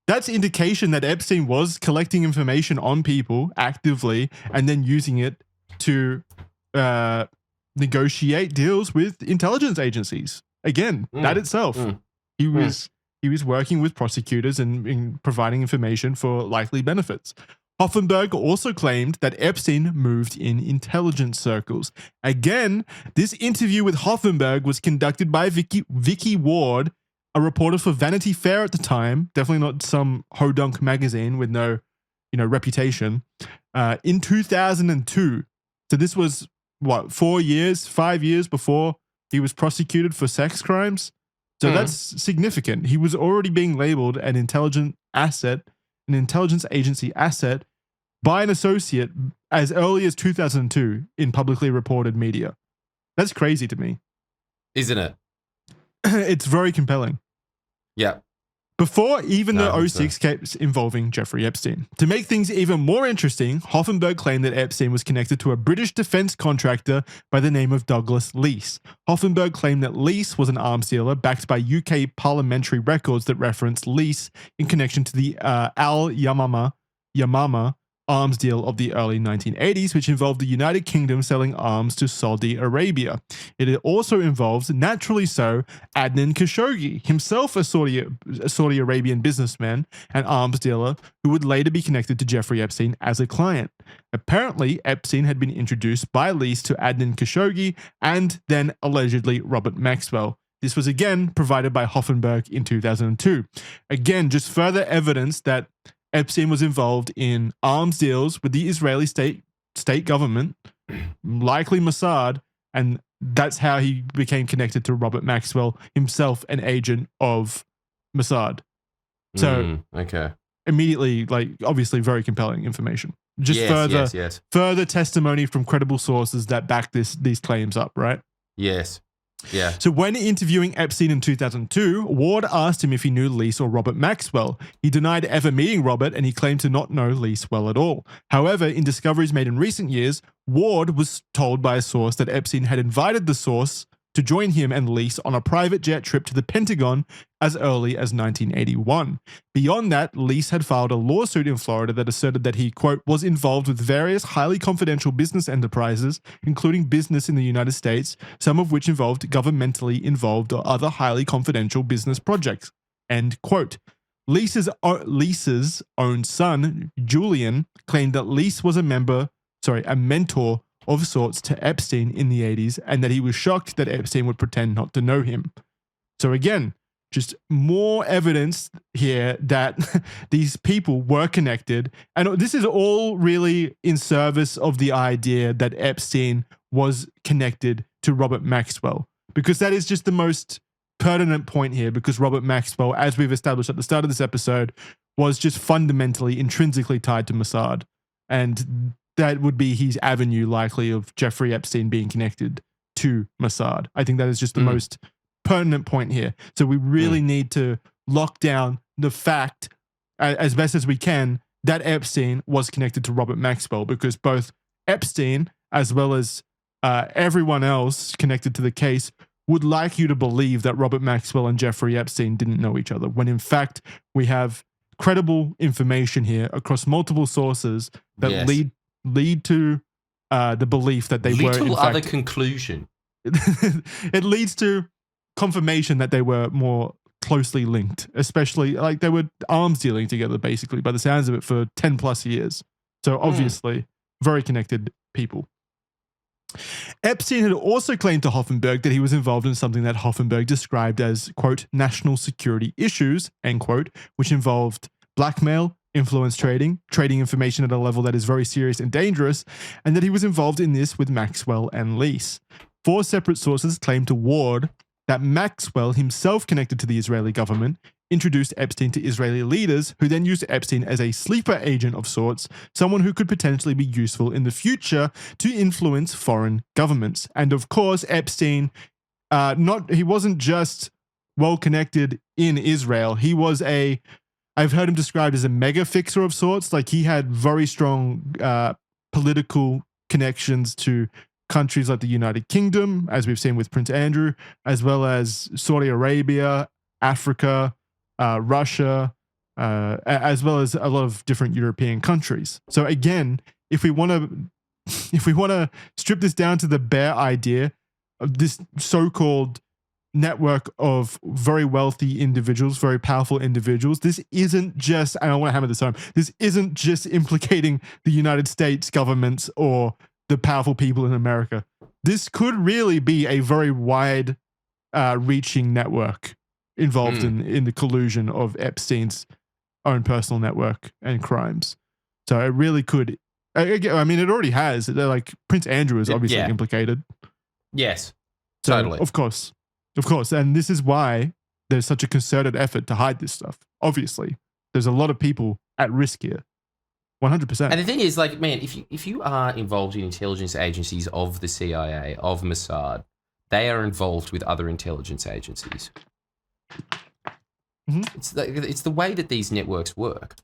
that's indication that Epstein was collecting information on people actively and then using it to negotiate deals with intelligence agencies. Again, that itself. He was working with prosecutors and providing information for likely benefits. Hoffenberg also claimed that Epstein moved in intelligence circles. Again, this interview with Hoffenberg was conducted by Vicky Ward, a reporter for Vanity Fair at the time, definitely not some hodunk magazine with no, reputation, in 2002. So this was, 5 years before he was prosecuted for sex crimes? So that's significant. He was already being labeled an intelligence agency asset by an associate as early as 2002 in publicly reported media. That's crazy to me. Isn't it? It's very compelling. Yeah. Before even the 06 case involving Jeffrey Epstein. To make things even more interesting, Hoffenberg claimed that Epstein was connected to a British defense contractor by the name of Douglas Leese. Hoffenberg claimed that Leese was an arms dealer backed by UK parliamentary records that referenced Leese in connection to the Al Yamama arms deal of the early 1980s, which involved the United Kingdom selling arms to Saudi Arabia. It also involves, naturally so, Adnan Khashoggi, himself a Saudi Arabian businessman and arms dealer who would later be connected to Jeffrey Epstein as a client. Apparently, Epstein had been introduced by Leese to Adnan Khashoggi and then allegedly Robert Maxwell. This was again provided by Hoffenberg in 2002. Again, just further evidence that Epstein was involved in arms deals with the Israeli state government, likely Mossad, and that's how he became connected to Robert Maxwell, himself an agent of Mossad. So immediately, obviously very compelling information. Just further testimony from credible sources that back these claims up, right? Yes. Yeah. So when interviewing Epstein in 2002, Ward asked him if he knew Leese or Robert Maxwell. He denied ever meeting Robert and he claimed to not know Leese well at all. However, in discoveries made in recent years, Ward was told by a source that Epstein had invited the source to join him and Leese on a private jet trip to the Pentagon as early as 1981. Beyond that, Leese had filed a lawsuit in Florida that asserted that he, quote, was involved with various highly confidential business enterprises, including business in the United States, some of which involved governmentally involved or other highly confidential business projects, end quote. Leese's own son, Julian, claimed that Leese was a mentor of sorts to Epstein in the 80s and that he was shocked that Epstein would pretend not to know him. So again, just more evidence here that these people were connected. And this is all really in service of the idea that Epstein was connected to Robert Maxwell, because that is just the most pertinent point here, because Robert Maxwell, as we've established at the start of this episode, was just fundamentally, intrinsically tied to Mossad. And that would be his avenue, likely, of Jeffrey Epstein being connected to Mossad. I think that is just the most pertinent point here. So we really need to lock down the fact, as best as we can, that Epstein was connected to Robert Maxwell, because both Epstein as well as everyone else connected to the case would like you to believe that Robert Maxwell and Jeffrey Epstein didn't know each other, when in fact we have credible information here across multiple sources that lead to the belief that they were in fact other conclusion. It leads to confirmation that they were more closely linked, especially like they were arms dealing together basically by the sounds of it for 10 plus years. So obviously very connected people. Epstein had also claimed to Hoffenberg that he was involved in something that Hoffenberg described as, quote, national security issues, end quote, which involved blackmail, influence trading, trading information at a level that is very serious and dangerous, and that he was involved in this with Maxwell and Lease. 4 separate sources claimed to Ward that Maxwell, himself connected to the Israeli government, introduced Epstein to Israeli leaders, who then used Epstein as a sleeper agent of sorts, someone who could potentially be useful in the future to influence foreign governments. And of course, Epstein, he wasn't just well connected in Israel. He was I've heard him described as a mega fixer of sorts. Like he had very strong political connections to countries like the United Kingdom, as we've seen with Prince Andrew, as well as Saudi Arabia, Africa, Russia, as well as a lot of different European countries. So again, if we want to strip this down to the bare idea of this so-called network of very wealthy individuals, very powerful individuals, this isn't just, and I want to hammer this home, this isn't just implicating the United States governments or the powerful people in America. This could really be a very wide reaching network involved in the collusion of Epstein's own personal network and crimes. So it really could. I mean, it already has. They're like Prince Andrew is obviously implicated. Yes, so, totally. Of course. And this is why there's such a concerted effort to hide this stuff. Obviously, there's a lot of people at risk here. 100%. And the thing is, like, man, if you are involved in intelligence agencies of the CIA, of Mossad, they are involved with other intelligence agencies. It's the way that these networks work.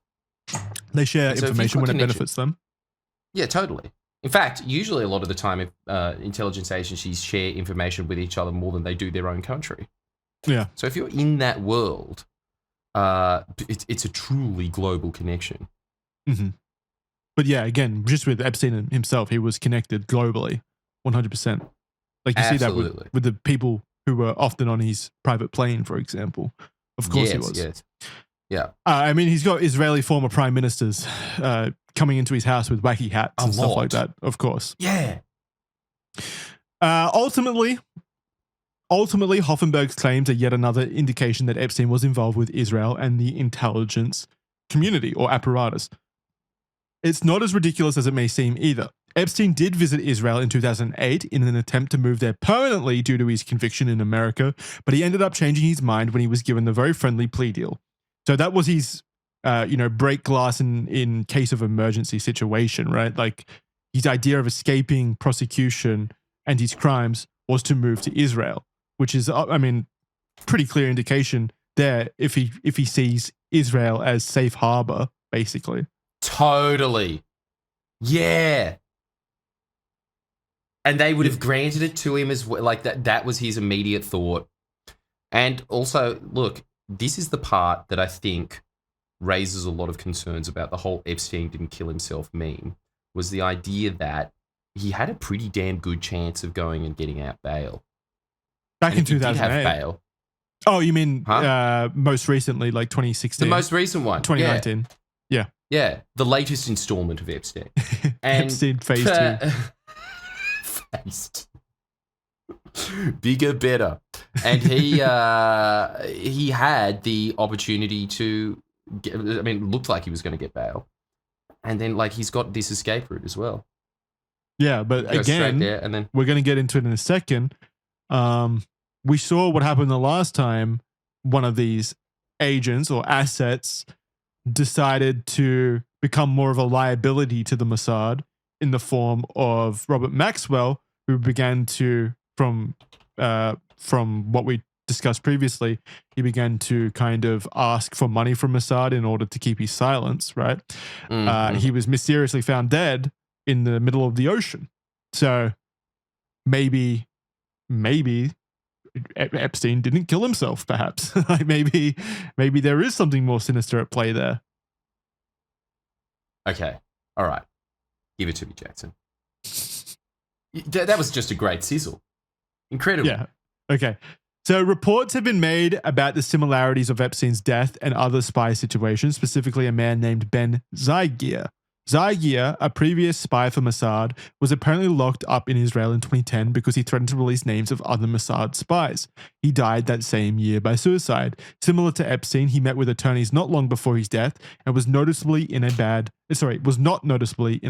They share information when it benefits them. Yeah, totally. In fact, usually a lot of the time, intelligence agencies share information with each other more than they do their own country. Yeah. So if you're in that world, it's a truly global connection. Mm-hmm. But yeah, again, just with Epstein himself, he was connected globally, 100%. Like you see that with the people who were often on his private plane, for example. Of course he was. Yes. Yeah. I mean, he's got Israeli former prime ministers coming into his house with wacky hats and stuff like that, of course. Yeah. Ultimately, Hoffenberg's claims are yet another indication that Epstein was involved with Israel and the intelligence community or apparatus. It's not as ridiculous as it may seem either. Epstein did visit Israel in 2008 in an attempt to move there permanently due to his conviction in America, but he ended up changing his mind when he was given the very friendly plea deal. So that was his, break glass in case of emergency situation, right? Like his idea of escaping prosecution and his crimes was to move to Israel, which is, pretty clear indication there if he sees Israel as safe harbor, basically. Totally. Yeah. And they would have granted it to him as well. Like that was his immediate thought. And also, look, this is the part that I think raises a lot of concerns about the whole Epstein didn't kill himself meme, was the idea that he had a pretty damn good chance of going and getting out bail. Back in 2008. He did have bail. Oh, you mean most recently, like 2016? The most recent one. 2019. Yeah. Yeah. The latest installment of Epstein. And Epstein phase 2. Phase 2. Bigger, better. And he had the opportunity to it looked like he was going to get bail. And then, like, he's got this escape route as well. Yeah, but again, there and then we're going to get into it in a second. We saw what happened the last time one of these agents or assets decided to become more of a liability to the Mossad in the form of Robert Maxwell, who began to, from what we discussed previously, he began to kind of ask for money from Mossad in order to keep his silence, right? He was mysteriously found dead in the middle of the ocean. So maybe Epstein didn't kill himself, perhaps. Like maybe there is something more sinister at play there. Okay. All right. Give it to me, Jackson. That was just a great sizzle. Incredible. Yeah. Okay. So reports have been made about the similarities of Epstein's death and other spy situations, specifically a man named Ben Zygier. Zygier, a previous spy for Mossad, was apparently locked up in Israel in 2010 because he threatened to release names of other Mossad spies. He died that same year by suicide. Similar to Epstein, he met with attorneys not long before his death and was not noticeably in a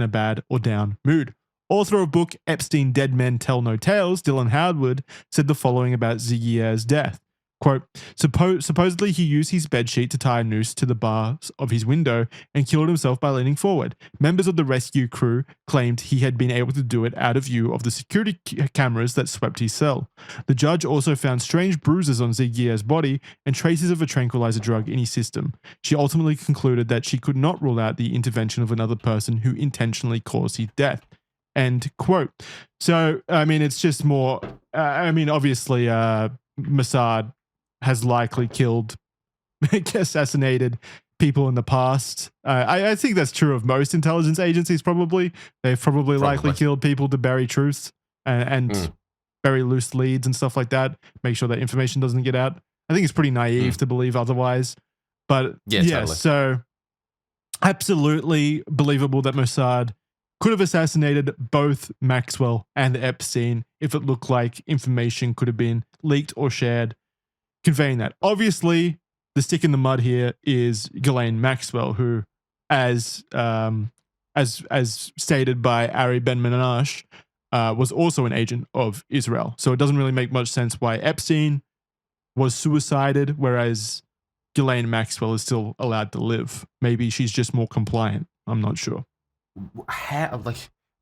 bad or down mood. Author of book Epstein Dead Men Tell No Tales, Dylan Howard, said the following about Zygier's death. Quote, supposedly he used his bedsheet to tie a noose to the bars of his window and killed himself by leaning forward. Members of the rescue crew claimed he had been able to do it out of view of the security cameras that swept his cell. The judge also found strange bruises on Zygier's body and traces of a tranquilizer drug in his system. She ultimately concluded that she could not rule out the intervention of another person who intentionally caused his death. End quote. So, I mean, it's just more, obviously, Mossad has likely killed, assassinated people in the past. I think that's true of most intelligence agencies, probably. They've probably likely killed people to bury truths and bury loose leads and stuff like that, make sure that information doesn't get out. I think it's pretty naive to believe otherwise. But yeah, totally. So absolutely believable that Mossad could have assassinated both Maxwell and Epstein if it looked like information could have been leaked or shared conveying that. Obviously, the stick in the mud here is Ghislaine Maxwell, who, as stated by Ari Ben-Menashe, was also an agent of Israel. So it doesn't really make much sense why Epstein was suicided, whereas Ghislaine Maxwell is still allowed to live. Maybe she's just more compliant. I'm not sure.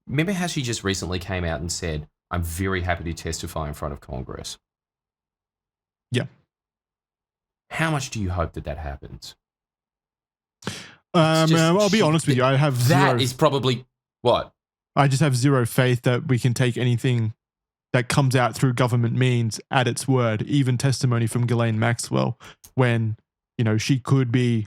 Remember how she just recently came out and said, "I'm very happy to testify in front of Congress." Yeah. How much do you hope that happens? I'll be honest with you. I have that is probably what I just have zero faith that we can take anything that comes out through government means at its word, even testimony from Ghislaine Maxwell, when she could be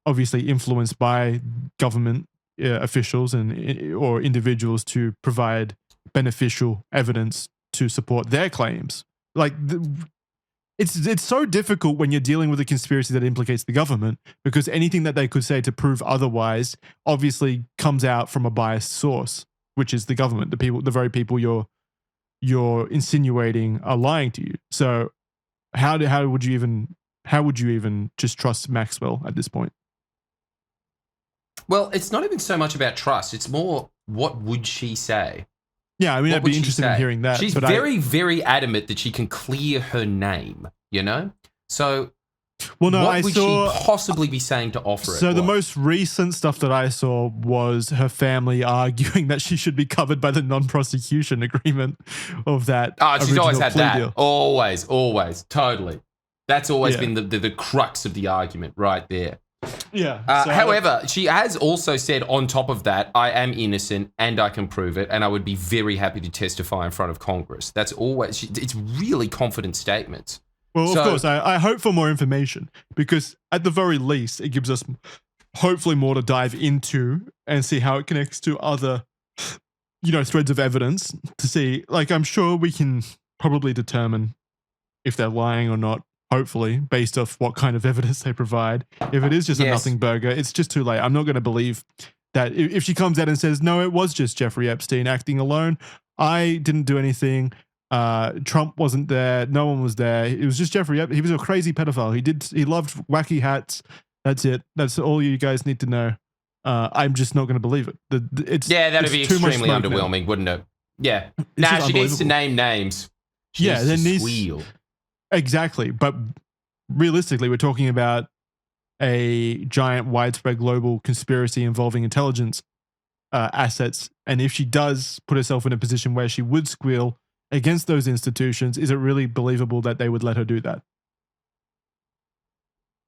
obviously influenced by government officials or individuals to provide beneficial evidence to support their claims. It's so difficult when you're dealing with a conspiracy that implicates the government, because anything that they could say to prove otherwise obviously comes out from a biased source, which is the government, the very people you're insinuating are lying to you. So how would you even just trust Maxwell at this point? Well, it's not even so much about trust. It's more, what would she say? Yeah, I mean, I'd be interested in hearing that. She's very adamant that she can clear her name, So, what would she possibly be saying to offer it? So the most recent stuff that I saw was her family arguing that she should be covered by the non-prosecution agreement of that. Oh, she's always had that. Deal. Always, totally. That's always been the crux of the argument right there. Yeah. However, she has also said on top of that, I am innocent and I can prove it, and I would be very happy to testify in front of Congress. That's always, it's really confident statements. Well, of course, I hope for more information, because at the very least, it gives us hopefully more to dive into and see how it connects to other, threads of evidence to see. I'm sure we can probably determine if they're lying or not. Hopefully, based off what kind of evidence they provide. If it is just a nothing burger, it's just too late. I'm not going to believe that if she comes out and says, no, it was just Jeffrey Epstein acting alone. I didn't do anything. Trump wasn't there. No one was there. It was just Jeffrey Epstein. He was a crazy pedophile. He loved wacky hats. That's it. That's all you guys need to know. I'm just not going to believe it. That'd be extremely underwhelming, wouldn't it? Yeah. She needs to name names. She needs to squeal. Exactly. But realistically, we're talking about a giant, widespread global conspiracy involving intelligence assets. And if she does put herself in a position where she would squeal against those institutions, is it really believable that they would let her do that?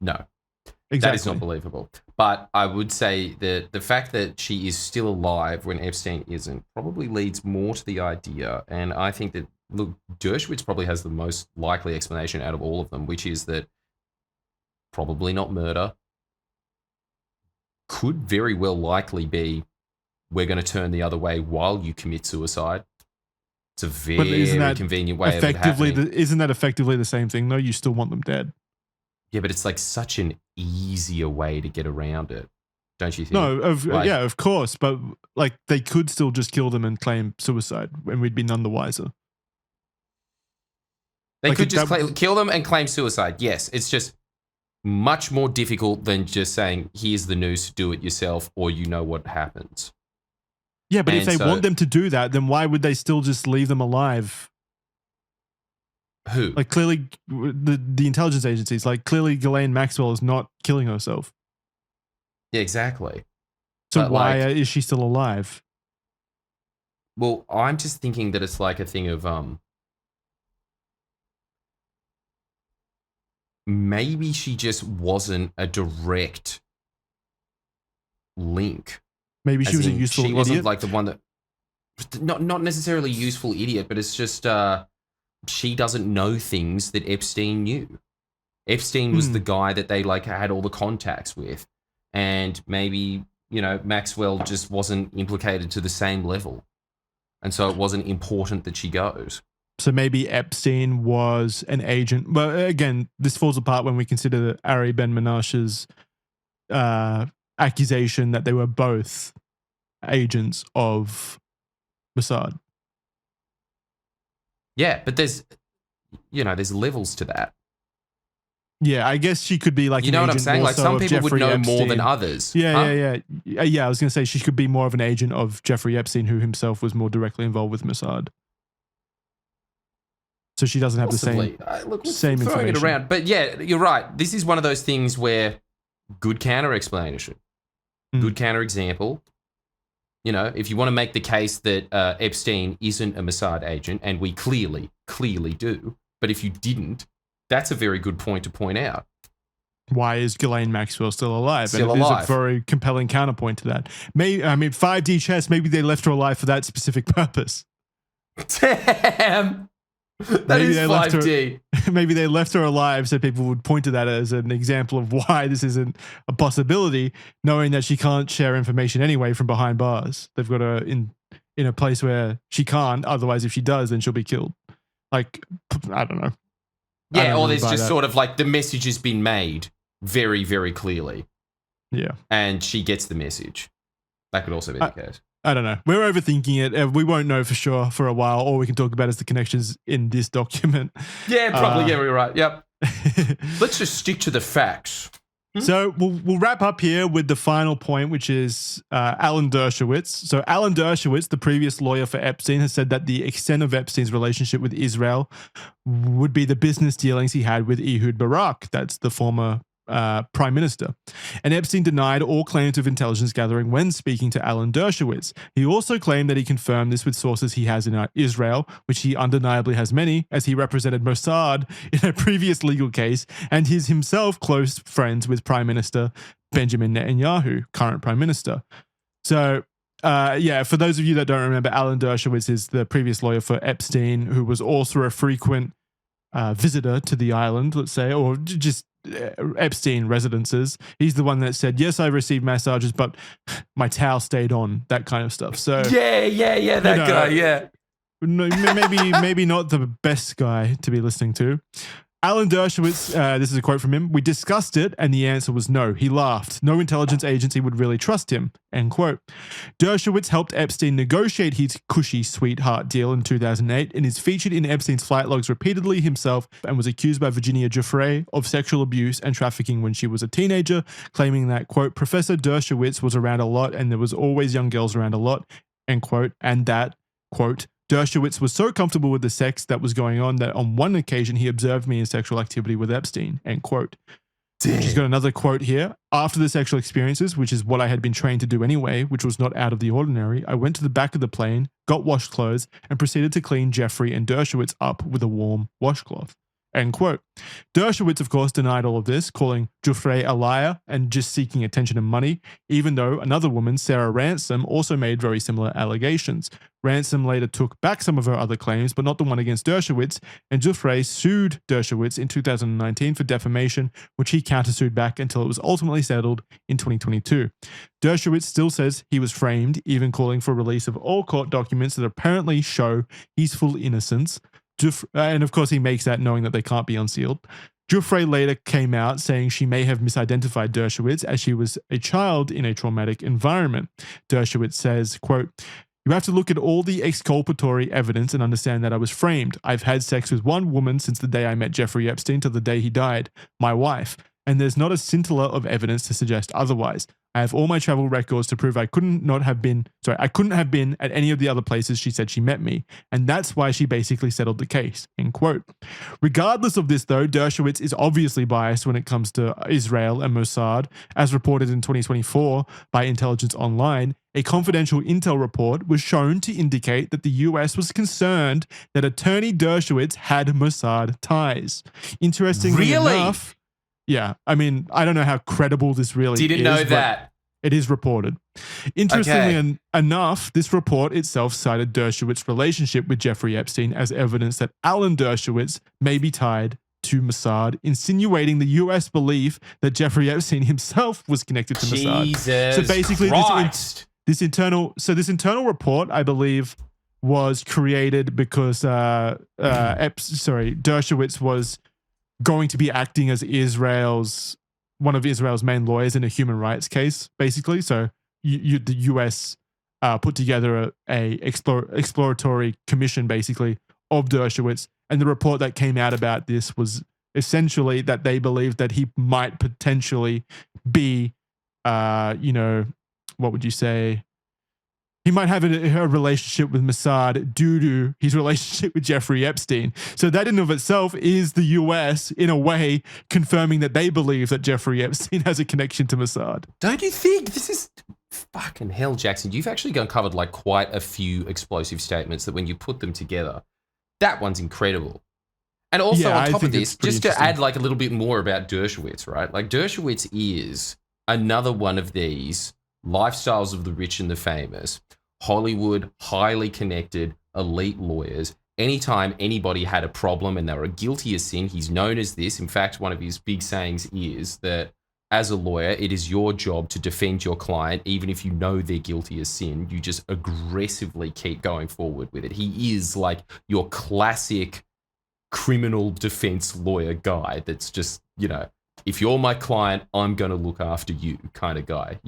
No. Exactly. That is not believable. But I would say that the fact that she is still alive when Epstein isn't probably leads more to the idea. And I think that, look, Dershowitz probably has the most likely explanation out of all of them, which is that probably not murder. Could very well likely be, we're going to turn the other way while you commit suicide. It's a very convenient way of it happening. Isn't that effectively the same thing, though? You still want them dead. Yeah, but it's like such an easier way to get around it, don't you think? No, of course, but like they could still just kill them and claim suicide, and we'd be none the wiser. They could just kill them and claim suicide. Yes, it's just much more difficult than just saying, "Here's the noose, do it yourself," or you know what happens. Yeah, but if they want them to do that, then why would they still just leave them alive? Who? Like, clearly, the intelligence agencies, like, clearly Ghislaine Maxwell is not killing herself. Yeah, exactly. So why is she still alive? Well, I'm just thinking that it's like a thing of, maybe she just wasn't a direct link. Maybe she was a useful idiot. She wasn't like the one that, not necessarily useful idiot, but it's just, she doesn't know things that Epstein knew. Epstein was the guy that they like had all the contacts with, and maybe, you know, Maxwell just wasn't implicated to the same level, and so it wasn't important that she goes. So maybe Epstein was an agent. But again, this falls apart when we consider Ari Ben-Menashe's accusation that they were both agents of Mossad. Yeah, but there's levels to that. Yeah, I guess she could be like, you know what I'm saying? Like, some people would know Epstein more than others. Yeah. I was going to say she could be more of an agent of Jeffrey Epstein, who himself was more directly involved with Mossad. So she doesn't have Possibly. the same throwing information. it around. But yeah, you're right. This is one of those things where good counter explanation, good counter example. You know, if you want to make the case that Epstein isn't a Mossad agent, and we clearly do, but if you didn't, that's a very good point to point out. Why is Ghislaine Maxwell still alive? Still and it alive. is a very compelling counterpoint to that. 5D chess, maybe they left her alive for that specific purpose. Damn! That is 5D. Maybe they left her alive so people would point to that as an example of why this isn't a possibility, knowing that she can't share information anyway from behind bars. They've got her in a place where she can't. Otherwise, if she does, then she'll be killed. Like, I don't know. Yeah, or there's just sort of like the message has been made very, very clearly. Yeah. And she gets the message. That could also be the case. I don't know. We're overthinking it. We won't know for sure for a while. All we can talk about is the connections in this document. Yeah, probably. Yeah, we're right. Yep. Let's just stick to the facts. So we'll wrap up here with the final point, which is Alan Dershowitz. So Alan Dershowitz, the previous lawyer for Epstein, has said that the extent of Epstein's relationship with Israel would be the business dealings he had with Ehud Barak. That's the former prime minister. And Epstein denied all claims of intelligence gathering when speaking to Alan Dershowitz. He also claimed that he confirmed this with sources he has in Israel, which he undeniably has many, as he represented Mossad in a previous legal case, and he's himself close friends with Prime Minister Benjamin Netanyahu, current prime minister. So for those of you that don't remember, Alan Dershowitz is the previous lawyer for Epstein, who was also a frequent visitor to the island, let's say, or just Epstein residences. He's the one that said, yes, I received massages, but my towel stayed on, that kind of stuff. So that guy, yeah. Maybe not the best guy to be listening to. Alan Dershowitz, this is a quote from him, "We discussed it and the answer was no. He laughed. No intelligence agency would really trust him." End quote. Dershowitz helped Epstein negotiate his cushy sweetheart deal in 2008 and is featured in Epstein's flight logs repeatedly himself, and was accused by Virginia Giuffre of sexual abuse and trafficking when she was a teenager, claiming that, quote, Professor Dershowitz was around a lot and there was always young girls around a lot, end quote, and that, quote, Dershowitz was so comfortable with the sex that was going on that on one occasion he observed me in sexual activity with Epstein, end quote. She's got another quote here. After the sexual experiences, which is what I had been trained to do anyway, which was not out of the ordinary, I went to the back of the plane, got washed clothes, and proceeded to clean Jeffrey and Dershowitz up with a warm washcloth. End quote. Dershowitz, of course, denied all of this, calling Jeffrey a liar and just seeking attention and money, even though another woman, Sarah Ransom, also made very similar allegations. Ransom later took back some of her other claims, but not the one against Dershowitz, and Jeffrey sued Dershowitz in 2019 for defamation, which he countersued back until it was ultimately settled in 2022. Dershowitz still says he was framed, even calling for release of all court documents that apparently show his full innocence. And of course, he makes that knowing that they can't be unsealed. Jeffrey later came out saying she may have misidentified Dershowitz as she was a child in a traumatic environment. Dershowitz says, quote, "You have to look at all the exculpatory evidence and understand that I was framed. I've had sex with one woman since the day I met Jeffrey Epstein till the day he died, my wife, and there's not a scintilla of evidence to suggest otherwise. I have all my travel records to prove I couldn't have been at any of the other places she said she met me, and that's why she basically settled the case." End quote. Regardless of this, though, Dershowitz is obviously biased when it comes to Israel and Mossad, as reported in 2024 by Intelligence Online. A confidential intel report was shown to indicate that the US was concerned that attorney Dershowitz had Mossad ties. Interestingly enough, yeah, I mean, I don't know how credible this really is. Didn't know that. It is reported. Interestingly enough, this report itself cited Dershowitz's relationship with Jeffrey Epstein as evidence that Alan Dershowitz may be tied to Mossad, insinuating the US belief that Jeffrey Epstein himself was connected to Mossad. Jesus so basically, Christ. this internal report, I believe, was created because Dershowitz was going to be acting as one of Israel's main lawyers in a human rights case, basically. So the US put together a exploratory commission, basically, of Dershowitz, and the report that came out about this was essentially that they believed that he might potentially be, what would you say? He might have a relationship with Mossad due to his relationship with Jeffrey Epstein. So that in and of itself is the US, in a way, confirming that they believe that Jeffrey Epstein has a connection to Mossad. Don't you think? This is fucking hell, Jackson. You've actually uncovered like quite a few explosive statements that when you put them together, that one's incredible. And also on top of this, just to add like a little bit more about Dershowitz, right? Like Dershowitz is another one of these lifestyles of the rich and the famous, Hollywood, highly connected, elite lawyers. Anytime anybody had a problem and they were guilty of sin, he's known as this. In fact, one of his big sayings is that as a lawyer, it is your job to defend your client, even if you know they're guilty of sin. You just aggressively keep going forward with it. He is like your classic criminal defense lawyer guy that's just, if you're my client, I'm going to look after you kind of guy,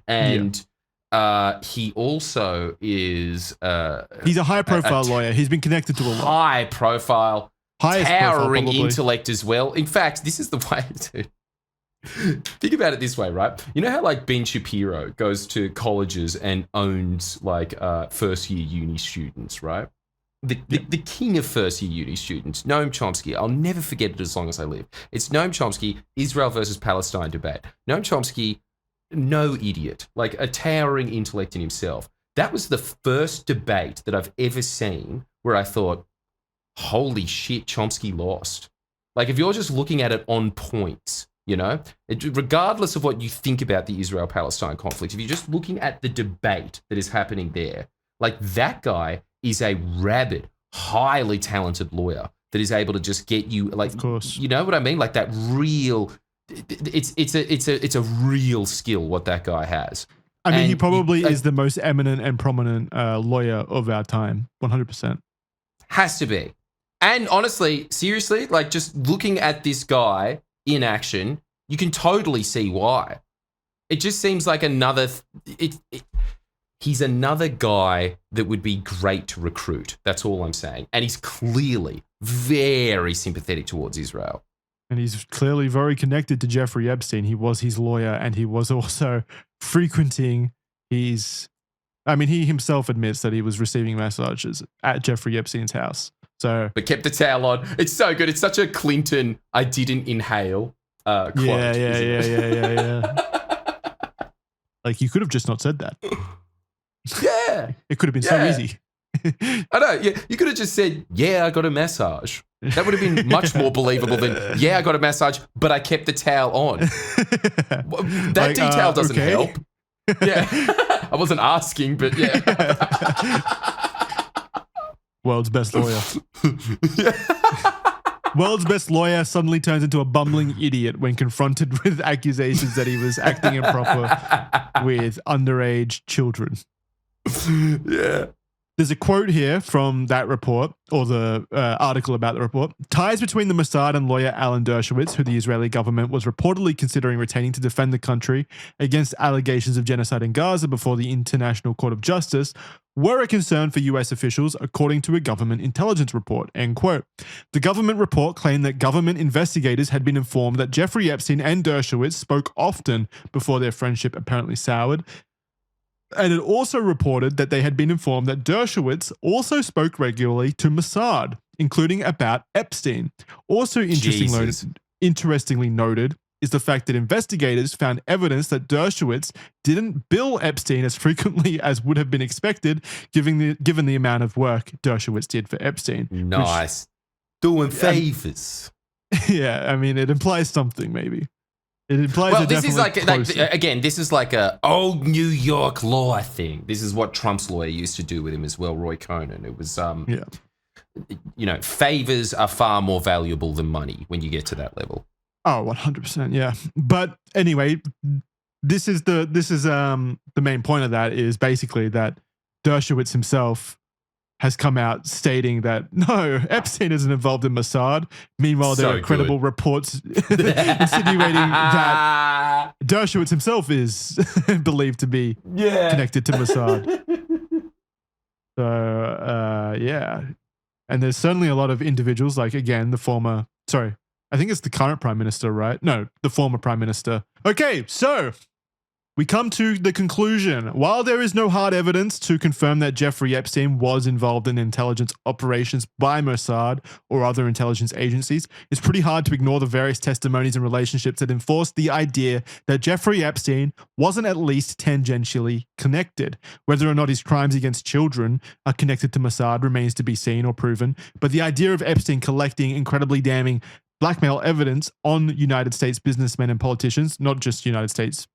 And he also is... he's a high-profile lawyer. He's been connected to a lot. High-profile, towering intellect as well. In fact, this is the way to... Think about it this way, right? You know how like Ben Shapiro goes to colleges and owns like first-year uni students, right? The king of first-year uni students, Noam Chomsky. I'll never forget it as long as I live. It's Noam Chomsky, Israel versus Palestine debate. Noam Chomsky... no idiot, like a towering intellect in himself. That was the first debate that I've ever seen where I thought, holy shit, Chomsky lost. Like if you're just looking at it on points, regardless of what you think about the Israel-Palestine conflict, if you're just looking at the debate that is happening there, like that guy is a rabid, highly talented lawyer that is able to just get you, like, of course. You know what I mean? Like that real... It's a real skill what that guy has. I mean, he probably is the most eminent and prominent lawyer of our time, 100%. Has to be. And honestly, seriously, like just looking at this guy in action, you can totally see why. It just seems like he's another guy that would be great to recruit. That's all I'm saying. And he's clearly very sympathetic towards Israel. And he's clearly very connected to Jeffrey Epstein. He was his lawyer, and he was also frequenting he himself admits that he was receiving massages at Jeffrey Epstein's house. But kept the towel on. It's so good. It's such a Clinton, I didn't inhale. quote. Yeah. Like, you could have just not said that. Yeah. It could have been so easy. I know. Yeah, you could have just said, "Yeah, I got a massage." That would have been much more believable than, "Yeah, I got a massage, but I kept the towel on." That Like, detail doesn't okay. help. Yeah, I wasn't asking, but yeah. World's best lawyer. World's best lawyer suddenly turns into a bumbling idiot when confronted with accusations that he was acting improper with underage children. Yeah. There's a quote here from that report, or the article about the report. Ties between the Mossad and lawyer Alan Dershowitz, who the Israeli government was reportedly considering retaining to defend the country against allegations of genocide in Gaza before the International Court of Justice, were a concern for US officials, according to a government intelligence report, end quote. The government report claimed that government investigators had been informed that Jeffrey Epstein and Dershowitz spoke often before their friendship apparently soured. And it also reported that they had been informed that Dershowitz also spoke regularly to Mossad, including about Epstein. Also interestingly noted is the fact that investigators found evidence that Dershowitz didn't bill Epstein as frequently as would have been expected, given the amount of work Dershowitz did for Epstein. Nice. Doing favors. Yeah, I mean, it implies something, maybe. It implies well, this is like again, this is like a old New York law thing. This is what Trump's lawyer used to do with him as well, Roy Cohn. It was, favors are far more valuable than money when you get to that level. Oh, 100%, yeah. But anyway, this is the main point of that is basically that Dershowitz himself has come out stating that no, Epstein isn't involved in Mossad. Meanwhile, there are credible reports insinuating that Dershowitz himself is believed to be connected to Mossad. So, yeah. And there's certainly a lot of individuals, like, again, I think it's the current prime minister, right? No, the former prime minister. Okay, so we come to the conclusion. While there is no hard evidence to confirm that Jeffrey Epstein was involved in intelligence operations by Mossad or other intelligence agencies, it's pretty hard to ignore the various testimonies and relationships that enforce the idea that Jeffrey Epstein wasn't at least tangentially connected. Whether or not his crimes against children are connected to Mossad remains to be seen or proven, but the idea of Epstein collecting incredibly damning blackmail evidence on United States businessmen and politicians, not just United States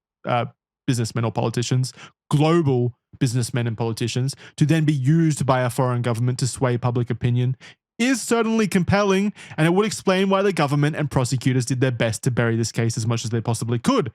businessmen or politicians, global businessmen and politicians, to then be used by a foreign government to sway public opinion is certainly compelling, and it would explain why the government and prosecutors did their best to bury this case as much as they possibly could.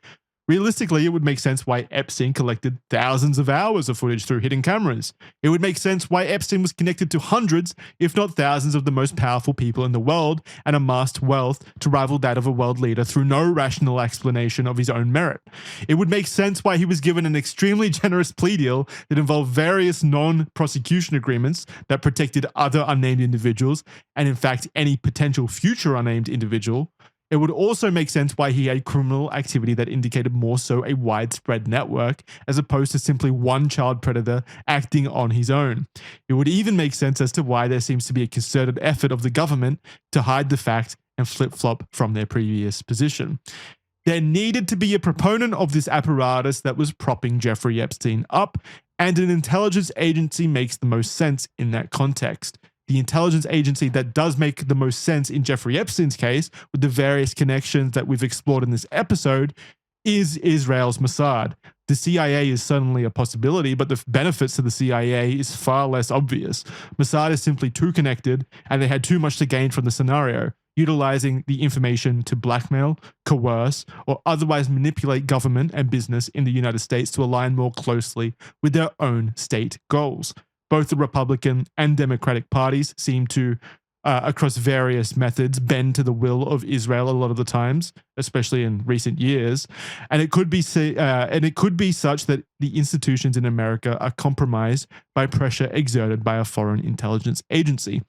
Realistically, it would make sense why Epstein collected thousands of hours of footage through hidden cameras. It would make sense why Epstein was connected to hundreds, if not thousands, of the most powerful people in the world and amassed wealth to rival that of a world leader through no rational explanation of his own merit. It would make sense why he was given an extremely generous plea deal that involved various non-prosecution agreements that protected other unnamed individuals, and in fact, any potential future unnamed individual. It would also make sense why he had criminal activity that indicated more so a widespread network as opposed to simply one child predator acting on his own. It would even make sense as to why there seems to be a concerted effort of the government to hide the fact and flip-flop from their previous position. There needed to be a proponent of this apparatus that was propping Jeffrey Epstein up, and an intelligence agency makes the most sense in that context. The intelligence agency that does make the most sense in Jeffrey Epstein's case, with the various connections that we've explored in this episode, is Israel's Mossad. The CIA is certainly a possibility, but the benefits to the CIA is far less obvious. Mossad is simply too connected, and they had too much to gain from the scenario, utilizing the information to blackmail, coerce, or otherwise manipulate government and business in the United States to align more closely with their own state goals. Both the Republican and Democratic parties seem to, across various methods, bend to the will of Israel a lot of the times, especially in recent years. And it could be such that the institutions in America are compromised by pressure exerted by a foreign intelligence agency.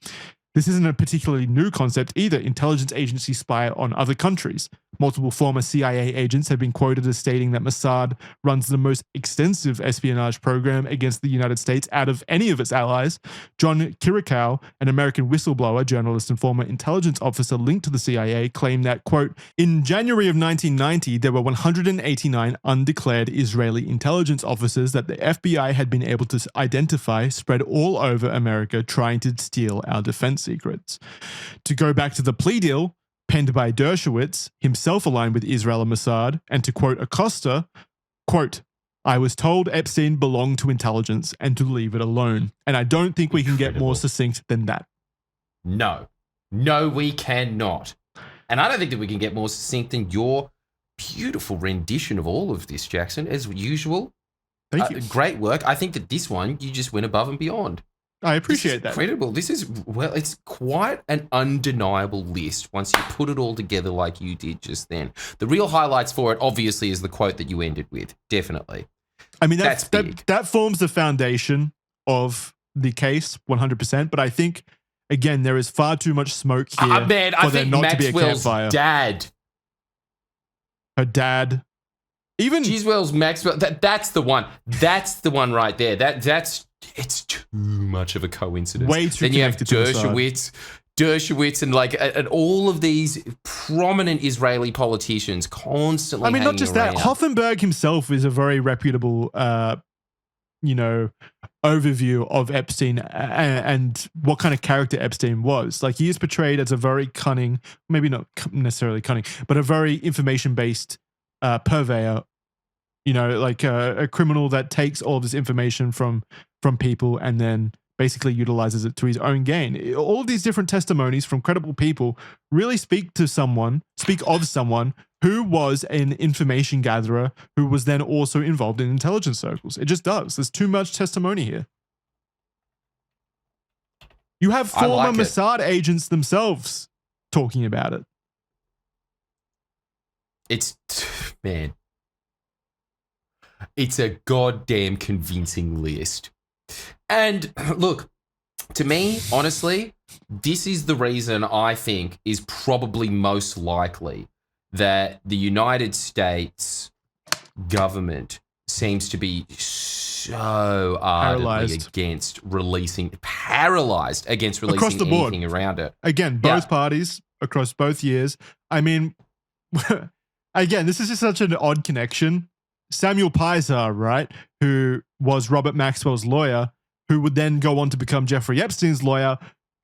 This isn't a particularly new concept either. Intelligence agencies spy on other countries. Multiple former CIA agents have been quoted as stating that Mossad runs the most extensive espionage program against the United States out of any of its allies. John Kirikow, an American whistleblower, journalist, and former intelligence officer linked to the CIA, claimed that, quote, in January of 1990, there were 189 undeclared Israeli intelligence officers that the FBI had been able to identify spread all over America trying to steal our defense secrets. To go back to the plea deal, penned by Dershowitz, himself aligned with Israel and Mossad, and to quote Acosta, quote, I was told Epstein belonged to intelligence and to leave it alone. And I don't think we can get more succinct than that. No, we cannot. And I don't think that we can get more succinct than your beautiful rendition of all of this, Jackson, as usual. Thank you. Great work. I think that this one, you just went above and beyond. I appreciate that. Incredible. This is, well, it's quite an undeniable list once you put it all together like you did just then. The real highlights for it, obviously, is the quote that you ended with. Definitely. I mean, that's big. That forms the foundation of the case 100%. But I think, again, there is far too much smoke here man, for there not to be a campfire. Dad. Her dad. Even Giswell's Maxwell. That's the one. That's the one right there. It's too much of a coincidence. Way too Then you have connected Dershowitz, and all of these prominent Israeli politicians constantly. I mean, not just around. that. Hoffenberg himself is a very reputable, overview of Epstein and what kind of character Epstein was. Like, he is portrayed as a very cunning, maybe not necessarily cunning, but a very information-based purveyor. Like a criminal that takes all of this information from people and then basically utilizes it to his own gain. All of these different testimonies from credible people really speak of someone who was an information gatherer who was then also involved in intelligence circles. It just does. There's too much testimony here. You have former Mossad agents themselves talking about it. Man. It's a goddamn convincing list. And look, to me, honestly, this is the reason I think is probably most likely that the United States government seems to be so ardently paralyzed against releasing across the board. anything around it. Again, both parties across both years. I mean, again, this is just such an odd connection. Samuel Pisar, right, who was Robert Maxwell's lawyer, who would then go on to become Jeffrey Epstein's lawyer,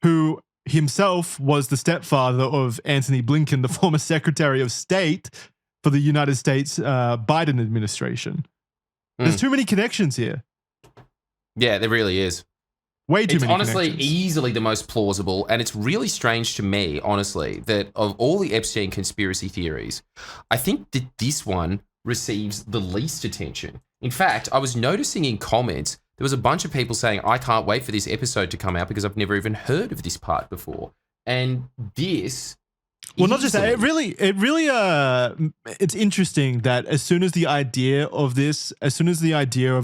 who himself was the stepfather of Antony Blinken, the former Secretary of State for the United States Biden administration. There's too many connections here. Yeah, there really is. Way too many honestly connections. Easily the most plausible, and it's really strange to me, honestly, that of all the Epstein conspiracy theories, I think that this one receives the least attention. In fact, I was noticing in comments, there was a bunch of people saying, I can't wait for this episode to come out because I've never even heard of this part before. And this... Well, not just that. It really, it's interesting that as soon as the idea of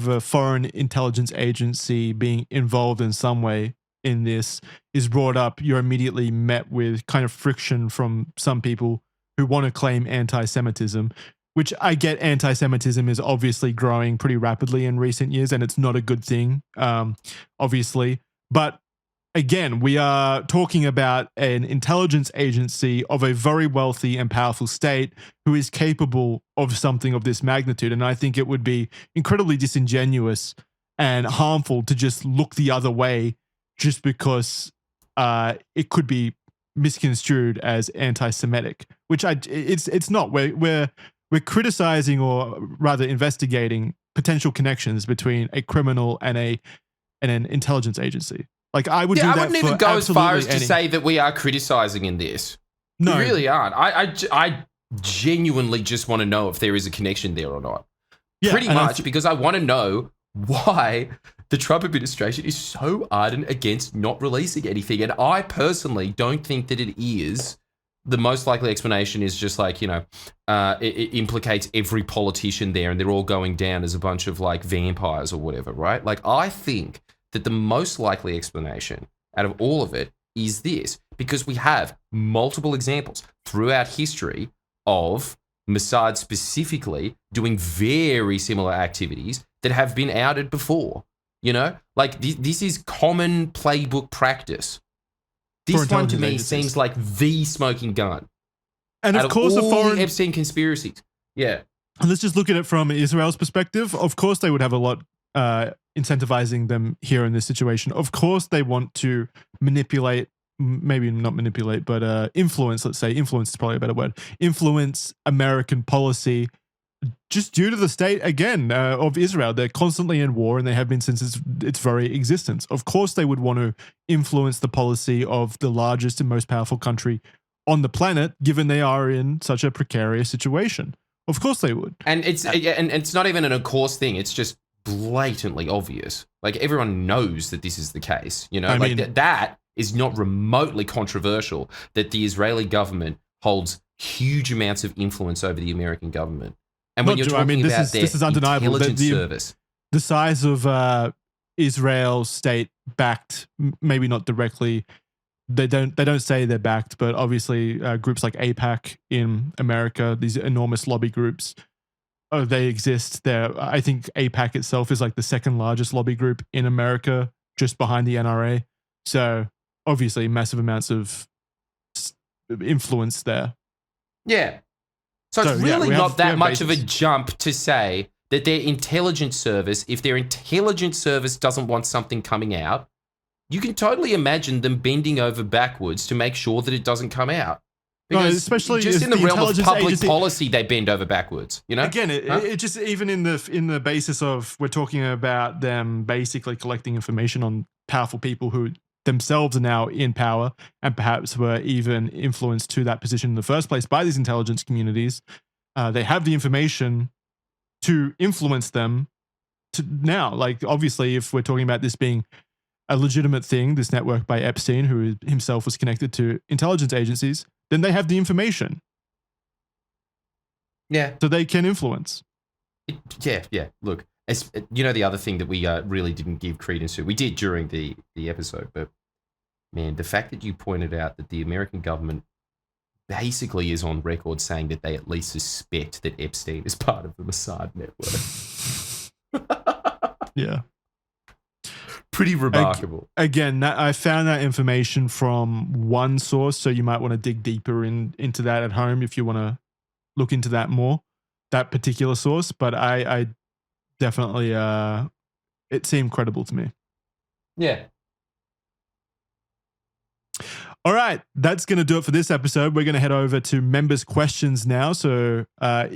a foreign intelligence agency being involved in some way in this is brought up, you're immediately met with kind of friction from some people who want to claim anti-Semitism, which I get. Anti-Semitism is obviously growing pretty rapidly in recent years, and it's not a good thing, obviously. But again, we are talking about an intelligence agency of a very wealthy and powerful state who is capable of something of this magnitude. And I think it would be incredibly disingenuous and harmful to just look the other way just because it could be misconstrued as anti-Semitic, which it's not. We're criticizing, or rather investigating, potential connections between a criminal and an intelligence agency. Like, I would do that. I wouldn't even go as far as to say that we are criticizing in this. No, we really aren't. I genuinely just want to know if there is a connection there or not. Yeah, pretty much, because I want to know why the Trump administration is so ardent against not releasing anything. And I personally don't think that it is. The most likely explanation is just like, it implicates every politician there and they're all going down as a bunch of like vampires or whatever, right? Like, I think that the most likely explanation out of all of it is this, because we have multiple examples throughout history of Mossad specifically doing very similar activities that have been outed before. You know, like this is common playbook practice. This one to me seems like the smoking gun. And of course, the foreign Epstein conspiracies. Yeah. And let's just look at it from Israel's perspective. Of course, they would have a lot incentivizing them here in this situation. Of course, they want to manipulate, maybe not manipulate, but influence, let's say. Influence is probably a better word. Influence American policy just due to the state, again, of Israel. They're constantly in war, and they have been since its very existence. Of course, they would want to influence the policy of the largest and most powerful country on the planet, given they are in such a precarious situation. Of course they would. And it's not even an of course thing. It's just blatantly obvious. Like, everyone knows that this is the case. You know, I mean, that is not remotely controversial, that the Israeli government holds huge amounts of influence over the American government. And when you're talking about this is undeniable. Intelligence service, the size of Israel's state backed, maybe not directly. They don't say they're backed, but obviously groups like AIPAC in America, these enormous lobby groups, they exist there. I think AIPAC itself is like the second largest lobby group in America, just behind the NRA. So obviously massive amounts of influence there. Yeah. So it's really not that much of a jump to say that their intelligence service, if their intelligence service doesn't want something coming out, you can totally imagine them bending over backwards to make sure that it doesn't come out. Because no, especially just in the realm of public policy, they bend over backwards. You know, again, it just even in the basis of we're talking about them basically collecting information on powerful people who themselves are now in power and perhaps were even influenced to that position in the first place by these intelligence communities. They have the information to influence them to now. Like, obviously, if we're talking about this being a legitimate thing, this network by Epstein, who himself was connected to intelligence agencies, then they have the information. Yeah. So they can influence. Yeah. Look, you know, the other thing that we really didn't give credence to, we did during the episode, but man, the fact that you pointed out that the American government basically is on record saying that they at least suspect that Epstein is part of the Mossad network. Yeah. Pretty remarkable. Again, I found that information from one source, so you might want to dig deeper into that at home if you want to look into that more, that particular source. But I definitely, it seemed credible to me. Yeah. All right, that's going to do it for this episode. We're going to head over to members' questions now. So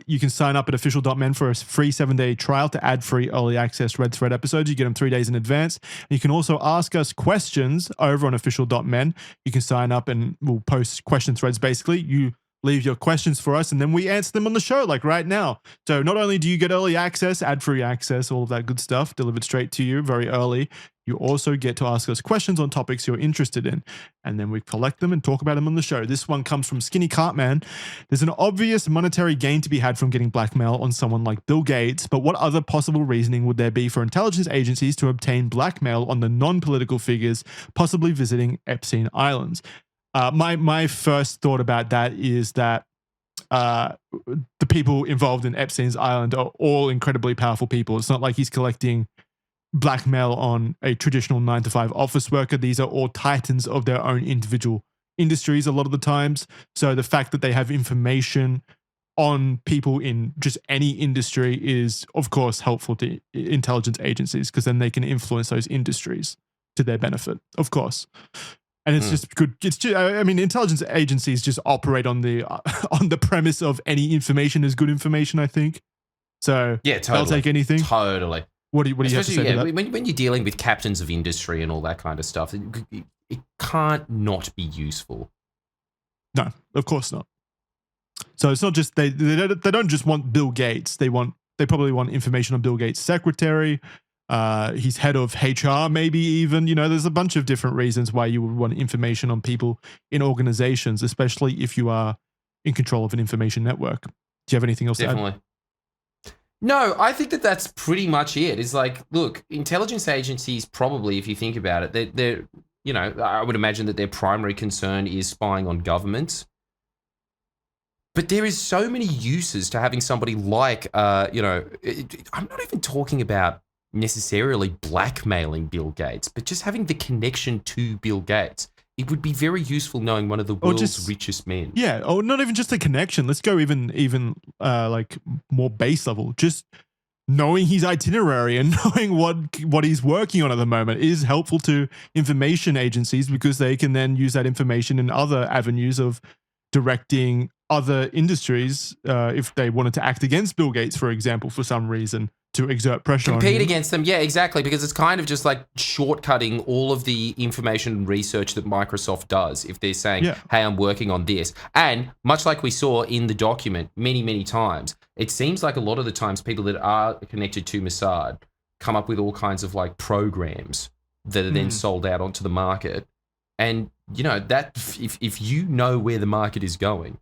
you can sign up at official.men for a free 7-day trial to ad-free early access Red Thread episodes. You get them 3 days in advance. And you can also ask us questions over on official.men. You can sign up and we'll post question threads. Basically, you leave your questions for us and then we answer them on the show, like right now. So not only do you get early access, ad-free access, all of that good stuff delivered straight to you very early, you also get to ask us questions on topics you're interested in, and then we collect them and talk about them on the show. This one comes from Skinny Cartman. There's an obvious monetary gain to be had from getting blackmail on someone like Bill Gates, but what other possible reasoning would there be for intelligence agencies to obtain blackmail on the non-political figures possibly visiting Epstein Islands? My first thought about that is that the people involved in Epstein's Island are all incredibly powerful people. It's not like he's collecting blackmail on a traditional 9-to-5 office worker. These are all titans of their own individual industries a lot of the times. So the fact that they have information on people in just any industry is, of course, helpful to intelligence agencies because then they can influence those industries to their benefit, of course. And it's just good. It's just, I mean, intelligence agencies just operate on the premise of any information is good information, I think. So yeah, totally. They'll take anything. Totally. What do you have to say to that? When you're dealing with captains of industry and all that kind of stuff, it can't not be useful. No, of course not. So it's not just they don't just want Bill Gates. They probably want information on Bill Gates' secretary, he's head of HR, maybe even. You know, there's a bunch of different reasons why you would want information on people in organizations, especially if you are in control of an information network. Do you have anything else to add? No, I think that's pretty much it. It's like, look, intelligence agencies probably, if you think about it, they're I would imagine that their primary concern is spying on governments. But there is so many uses to having somebody like, I'm not even talking about necessarily blackmailing Bill Gates, but just having the connection to Bill Gates. It would be very useful knowing one of the world's richest men. Yeah, or not even just a connection. Let's go even like more base level. Just knowing his itinerary and knowing what he's working on at the moment is helpful to information agencies because they can then use that information in other avenues of directing other industries if they wanted to act against Bill Gates, for example, for some reason, to exert pressure on him. Compete against them, yeah, exactly, because it's kind of just like shortcutting all of the information and research that Microsoft does if they're saying, hey, I'm working on this. And much like we saw in the document many, many times, it seems like a lot of the times people that are connected to Mossad come up with all kinds of like programs that are then sold out onto the market. And, that if you know where the market is going,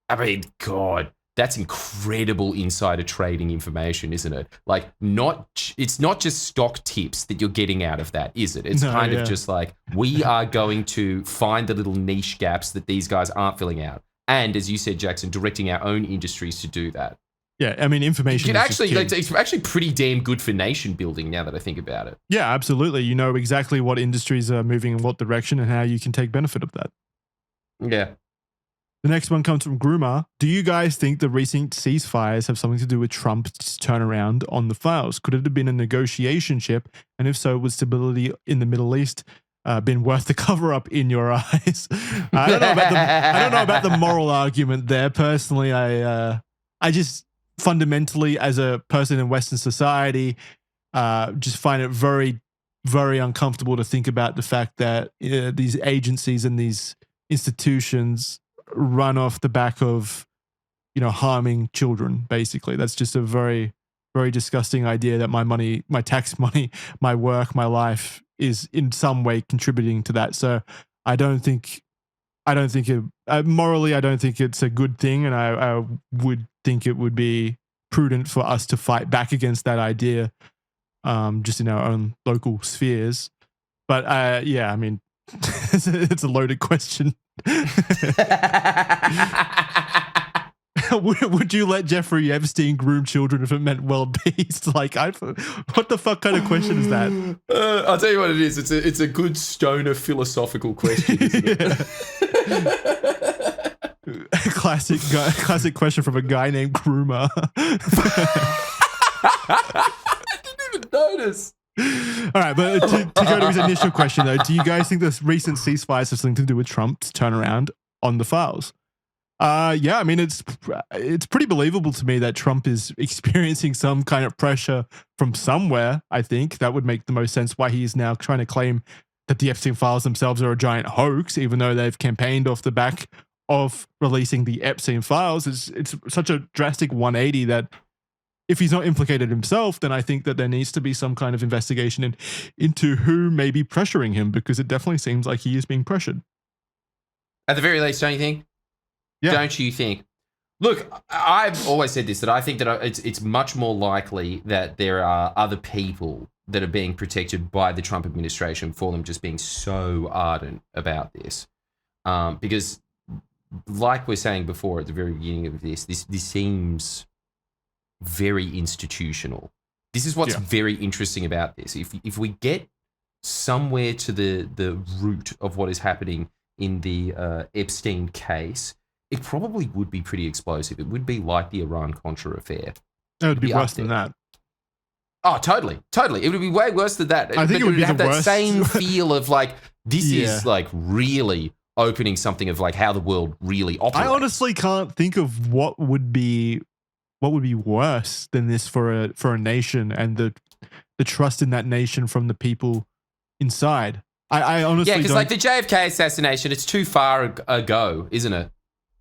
I mean, God, that's incredible insider trading information, isn't it? Like, it's not just stock tips that you're getting out of that, is it? It's of just like, we are going to find the little niche gaps that these guys aren't filling out. And as you said, Jackson, directing our own industries to do that. Yeah, I mean, information it's actually pretty damn good for nation building now that I think about it. Yeah, absolutely. You know exactly what industries are moving in what direction and how you can take benefit of that. Yeah. The next one comes from Grumar. Do you guys think the recent ceasefires have something to do with Trump's turnaround on the files? Could it have been a negotiation chip? And if so, would stability in the Middle East been worth the cover-up in your eyes? I don't know about the moral argument there. Personally, I just fundamentally, as a person in Western society, just find it very, very uncomfortable to think about the fact that these agencies and these institutions run off the back of, harming children, basically. That's just a very, very disgusting idea that my money, my tax money, my work, my life is in some way contributing to that. So I don't think morally, I don't think it's a good thing. And I would think it would be prudent for us to fight back against that idea, just in our own local spheres. But I mean, it's a loaded question. Would you let Jeffrey Epstein groom children if it meant world peace? Like, what the fuck kind of question is that? I'll tell you what it is. It's a good stoner philosophical question, isn't it? Classic question from a guy named Groomer. I didn't even notice. All right, but to go to his initial question, though, do you guys think this recent ceasefires have something to do with Trump's turnaround on the files? Yeah, I mean, it's pretty believable to me that Trump is experiencing some kind of pressure from somewhere. I think that would make the most sense why he is now trying to claim that the Epstein files themselves are a giant hoax, even though they've campaigned off the back of releasing the Epstein files. It's such a drastic 180 that if he's not implicated himself, then I think that there needs to be some kind of investigation into who may be pressuring him, because it definitely seems like he is being pressured. At the very least, don't you think? Yeah. Don't you think? Look, I've always said this, that I think that it's much more likely that there are other people that are being protected by the Trump administration for them just being so ardent about this. Because like we're saying before at the very beginning of this seems very institutional. This is what's very interesting about this. If we get somewhere to the root of what is happening in the Epstein case, it probably would be pretty explosive. It would be like the Iran-Contra affair. It would be worse than that. Oh, totally. It would be way worse than that. I think it would have that worst. Same feel of like, this is like really opening something of like how the world really operates. I honestly can't think of what would be worse than this for a nation and the trust in that nation from the people inside. I honestly because like the JFK assassination, it's too far ago, isn't it?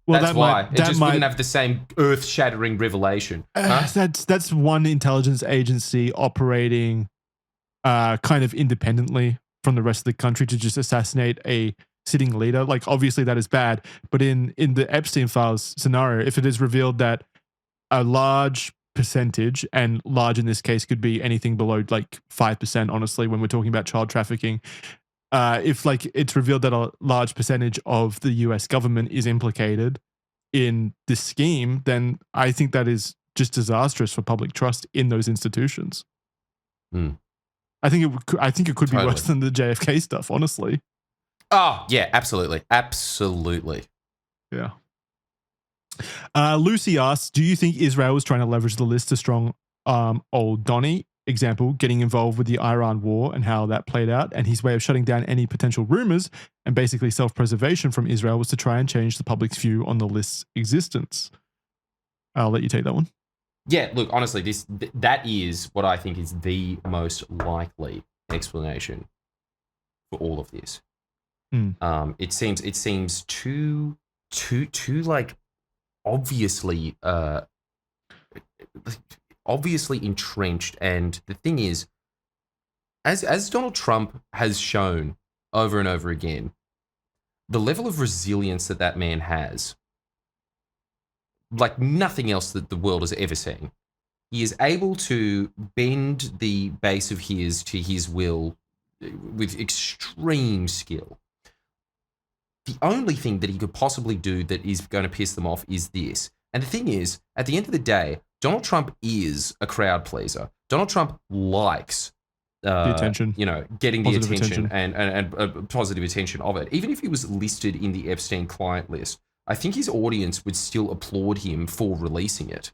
Well, that's why it just wouldn't have the same earth-shattering revelation. That's one intelligence agency operating kind of independently from the rest of the country to just assassinate a sitting leader. Like, obviously that is bad, but in the Epstein files scenario, if it is revealed that a large percentage, and large in this case could be anything below like 5%, honestly, when we're talking about child trafficking, if like it's revealed that a large percentage of the US government is implicated in this scheme, then I think that is just disastrous for public trust in those institutions. I think it could be worse than the JFK stuff, honestly. Oh, yeah, absolutely. Absolutely. Yeah. Lucy asks, do you think Israel was trying to leverage the list to strong old Donnie? Example, getting involved with the Iran war and how that played out, and his way of shutting down any potential rumors and basically self-preservation from Israel was to try and change the public's view on the list's existence. I'll let you take that one. Yeah, look, honestly, that is what I think is the most likely explanation for all of this. It seems too like obviously entrenched, and the thing is, as Donald Trump has shown over and over again, the level of resilience that man has, like nothing else that the world has ever seen. He is able to bend the base of his to his will with extreme skill. The only thing that he could possibly do that is going to piss them off is this. And the thing is, at the end of the day, Donald Trump is a crowd pleaser. Donald Trump likes the attention, getting the attention and positive attention of it. Even if he was listed in the Epstein client list, I think his audience would still applaud him for releasing it.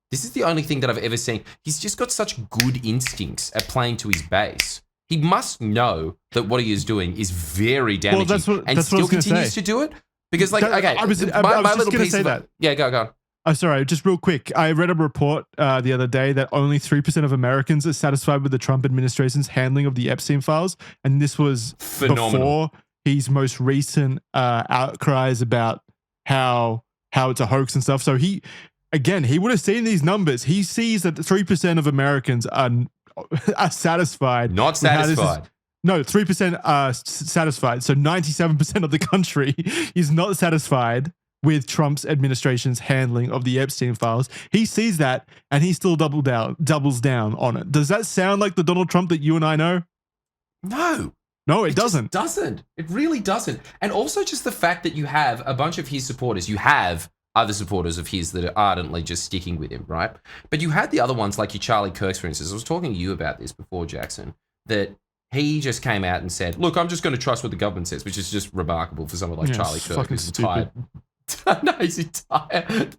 This is the only thing that I've ever seen. He's just got such good instincts at playing to his base. He must know that what he is doing is very damaging, and still continues to do it. Because, like, okay, I was just going to say that. Yeah, go on. Oh, sorry, just real quick. I read a report the other day that only 3% of Americans are satisfied with the Trump administration's handling of the Epstein files, and this was before his most recent outcries about how it's a hoax and stuff. So he would have seen these numbers. He sees that 3% of Americans are satisfied. Not satisfied. No, 3% are satisfied. So 97% of the country is not satisfied with Trump's administration's handling of the Epstein files. He sees that and he still doubles down on it. Does that sound like the Donald Trump that you and I know? No, it doesn't. It really doesn't. And also just the fact that you have a bunch of his supporters, you have other supporters of his that are ardently just sticking with him, right? But you had the other ones like your Charlie Kirks, for instance. I was talking to you about this before, Jackson, that he just came out and said, look, I'm just going to trust what the government says, which is just remarkable for someone like Charlie Kirk. His entire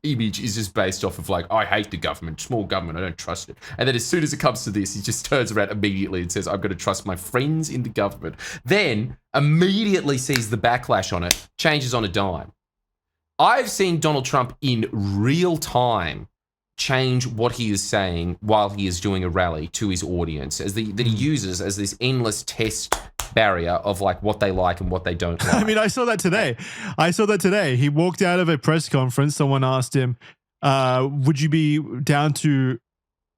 image is just based off of like, I hate the government, small government, I don't trust it. And then as soon as it comes to this, he just turns around immediately and says, I'm going to trust my friends in the government. Then immediately sees the backlash on it, changes on a dime. I've seen Donald Trump in real time change what he is saying while he is doing a rally to his audience, that he uses as this endless test barrier of like what they like and what they don't like. I mean, I saw that today. He walked out of a press conference. Someone asked him, would you be down to,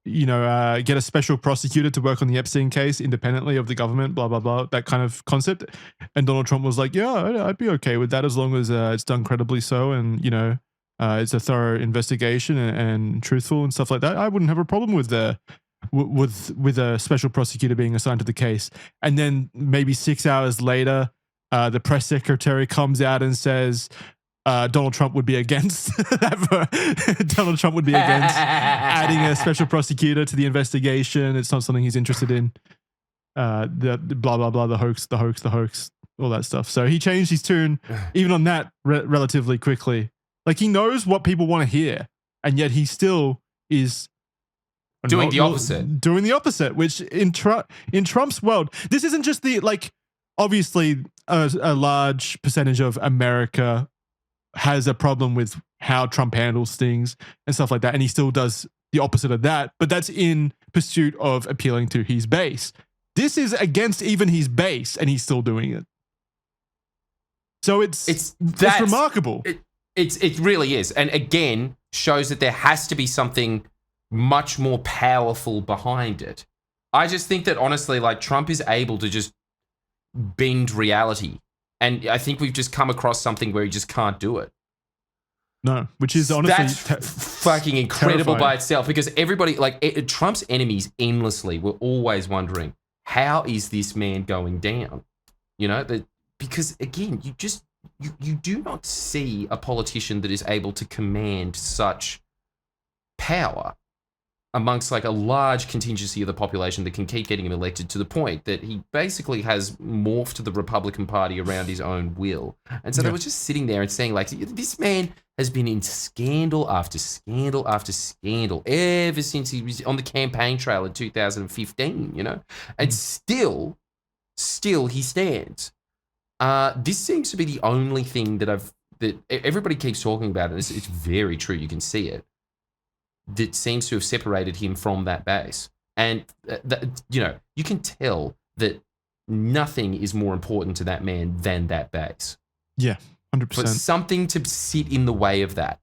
get a special prosecutor to work on the Epstein case independently of the government, blah, blah, blah, that kind of concept. And Donald Trump was like, yeah, I'd be okay with that as long as it's done credibly so. And, it's a thorough investigation and truthful and stuff like that. I wouldn't have a problem with with a special prosecutor being assigned to the case. And then maybe 6 hours later, the press secretary comes out and says Donald Trump would be against Donald Trump would be against adding a special prosecutor to the investigation. It's not something he's interested in. The blah blah blah, the hoax, all that stuff. So he changed his tune even on that relatively quickly. Like, he knows what people want to hear, and yet he still is doing the opposite. Doing the opposite, which in Trump's world, this isn't just obviously a large percentage of America has a problem with how Trump handles things and stuff like that, and he still does the opposite of that, but that's in pursuit of appealing to his base. This is against even his base, and he's still doing it. So it's remarkable. It really is. And again, shows that there has to be something much more powerful behind it. I just think that honestly, like, Trump is able to just bend reality. And I think we've just come across something where he just can't do it. No, which is honestly fucking incredible terrifying by itself, because everybody, like, Trump's enemies endlessly were always wondering, how is this man going down? You know, because again, you do not see a politician that is able to command such power amongst like a large contingency of the population that can keep getting him elected, to the point that he basically has morphed the Republican Party around his own will. And so they were just sitting there and saying, like, this man has been in scandal after scandal after scandal ever since he was on the campaign trail in 2015, you know? And still he stands. This seems to be the only thing that everybody keeps talking about, and it's very true, you can see it, that seems to have separated him from that base. And, you know, you can tell that nothing is more important to that man than that base. Yeah, 100%. For something to sit in the way of that,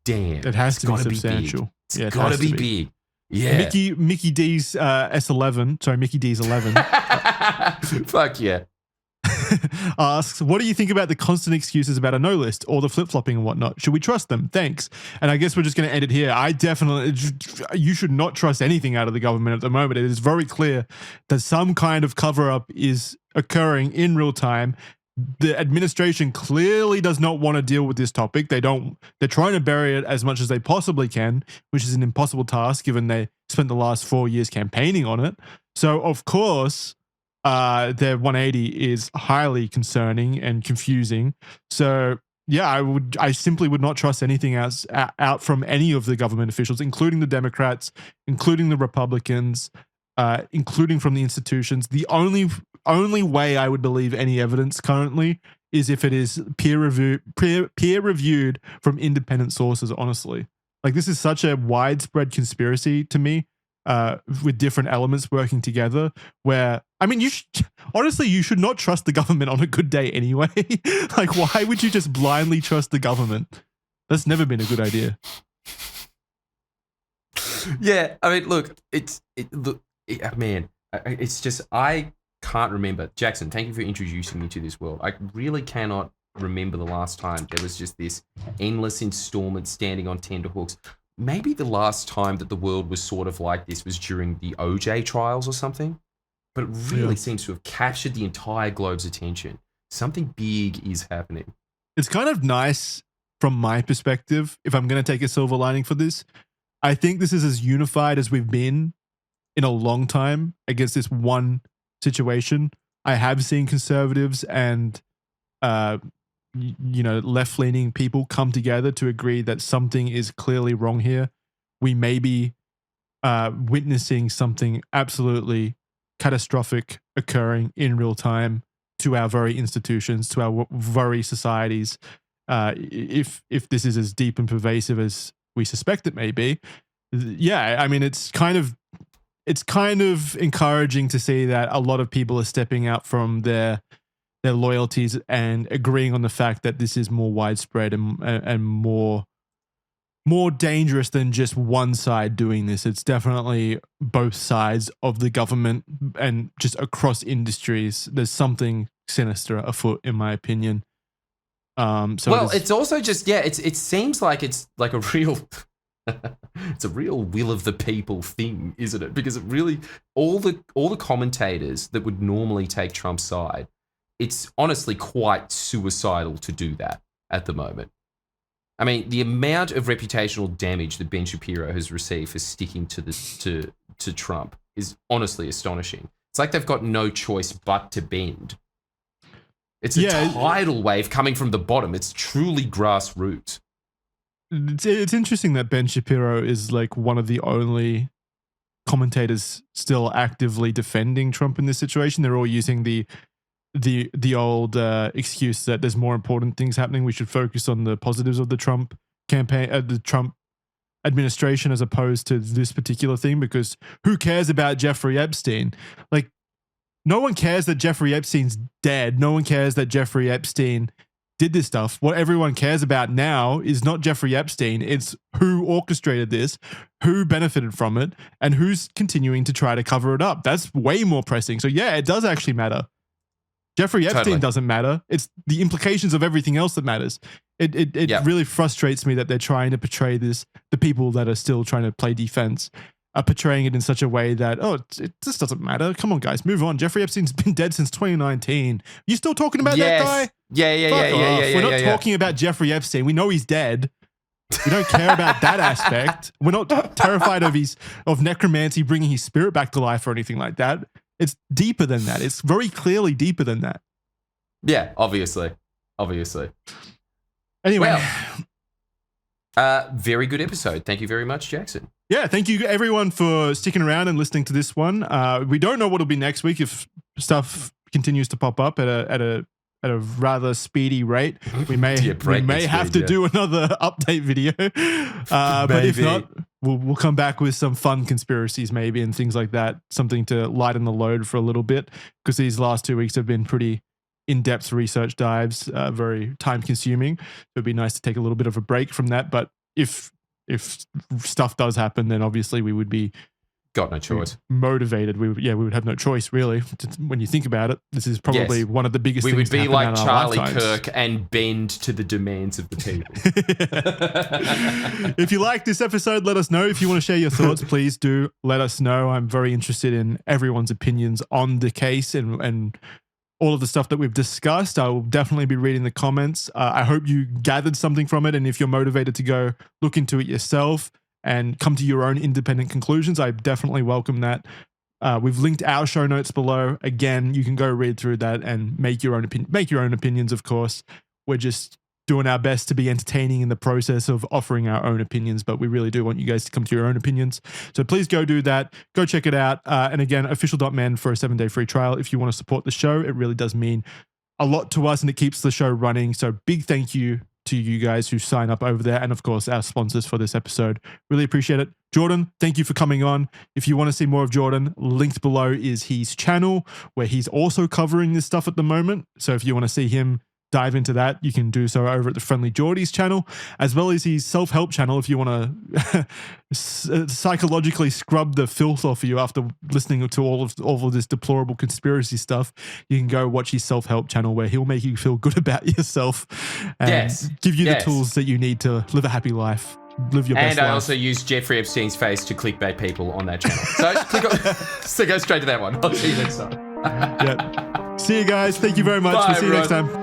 damn. It has to be substantial. It's got to be big. Yeah. Mickey D's S11, sorry, Mickey D's 11. Fuck yeah. Asks, what do you think about the constant excuses about a no list or the flip-flopping and whatnot? Should we trust them? Thanks. And I guess we're just going to end it here. You should not trust anything out of the government at the moment. It is very clear that some kind of cover-up is occurring in real time. The administration clearly does not want to deal with this topic. They're trying to bury it as much as they possibly can, which is an impossible task given they spent the last 4 years campaigning on it. So, of course, their 180 is highly concerning and confusing. So yeah, I simply would not trust anything else out from any of the government officials, including the Democrats, including the Republicans, including from the institutions. The only way I would believe any evidence currently is if it is peer reviewed from independent sources. Honestly, like, this is such a widespread conspiracy to me. With different elements working together, where, I mean, honestly, you should not trust the government on a good day anyway. Like, why would you just blindly trust the government? That's never been a good idea. Yeah, I mean, look, man, it's just, I can't remember. Jackson, thank you for introducing me to this world. I really cannot remember the last time there was just this endless installment standing on tenterhooks. Maybe the last time that the world was sort of like this was during the OJ trials or something, but it really seems to have captured the entire globe's attention. Something big is happening. It's kind of nice from my perspective, if I'm going to take a silver lining for this. I think this is as unified as we've been in a long time against this one situation. I have seen conservatives and left-leaning people come together to agree that something is clearly wrong here. We may be witnessing something absolutely catastrophic occurring in real time to our very institutions, to our very societies. If this is as deep and pervasive as we suspect it may be, yeah, I mean, it's kind of encouraging to see that a lot of people are stepping out from their loyalties and agreeing on the fact that this is more widespread and more dangerous than just one side doing this. It's definitely both sides of the government and just across industries. There's something sinister afoot, in my opinion. It's also just, it seems like it's like a real, it's a real will of the people thing, isn't it? Because it really, all the commentators that would normally take Trump's side, it's honestly quite suicidal to do that at the moment. I mean, the amount of reputational damage that Ben Shapiro has received for sticking to Trump is honestly astonishing. It's like they've got no choice but to bend. It's a tidal wave coming from the bottom. It's truly grassroots. It's interesting that Ben Shapiro is like one of the only commentators still actively defending Trump in this situation. They're all using the old excuse that there's more important things happening. We should focus on the positives of the Trump campaign, the Trump administration, as opposed to this particular thing, because who cares about Jeffrey Epstein? Like, no one cares that Jeffrey Epstein's dead. No one cares that Jeffrey Epstein did this stuff. What everyone cares about now is not Jeffrey Epstein. It's who orchestrated this, who benefited from it, and who's continuing to try to cover it up. That's way more pressing. So yeah, it does actually matter. Jeffrey Epstein doesn't matter. It's the implications of everything else that matters. It really frustrates me that they're trying to portray the people that are still trying to play defense are portraying it in such a way that, it just doesn't matter. Come on, guys, move on. Jeffrey Epstein's been dead since 2019. You still talking about that guy? Yeah. We're not talking about Jeffrey Epstein. We know he's dead. We don't care about that aspect. We're not terrified of necromancy bringing his spirit back to life or anything like that. It's deeper than that. It's very clearly deeper than that. Yeah, obviously. Anyway. Well, very good episode. Thank you very much, Jackson. Yeah, thank you everyone for sticking around and listening to this one. We don't know what'll be next week if stuff continues to pop up at a rather speedy rate. We may have to do another update video. But if not, we'll come back with some fun conspiracies maybe and things like that. Something to lighten the load for a little bit, because these last 2 weeks have been pretty in-depth research dives, very time-consuming. It'd be nice to take a little bit of a break from that. But if stuff does happen, then obviously we would be got no choice. Motivated. We would have no choice really. When you think about it, this is probably one of the biggest things. We would be like Charlie lifetimes. Kirk and bend to the demands of the people. If you like this episode, let us know. If you want to share your thoughts, please do let us know. I'm very interested in everyone's opinions on the case and all of the stuff that we've discussed. I will definitely be reading the comments. I hope you gathered something from it. And if you're motivated to go look into it yourself and come to your own independent conclusions, I definitely welcome that. We've linked our show notes below. Again, you can go read through that and make your own opinions, of course. We're just doing our best to be entertaining in the process of offering our own opinions, but we really do want you guys to come to your own opinions. So please go do that. Go check it out. And again, official.men for a 7-day free trial. If you want to support the show, it really does mean a lot to us and it keeps the show running. So big thank you to you guys who sign up over there. And of course, our sponsors for this episode. Really appreciate it. Jordan, thank you for coming on. If you want to see more of Jordan, linked below is his channel where he's also covering this stuff at the moment. So if you want to see him dive into that, you can do so over at the Friendly Jordies channel, as well as his self-help channel. If you want to psychologically scrub the filth off of you after listening to all of this deplorable conspiracy stuff, you can go watch his self-help channel where he'll make you feel good about yourself and give you the tools that you need to live a happy life. Live your best life. And I also use Jeffrey Epstein's face to clickbait people on that channel. So go straight to that one. I'll see you next time. Yeah. See you guys. Thank you very much. Bye, We'll see you everyone. next time.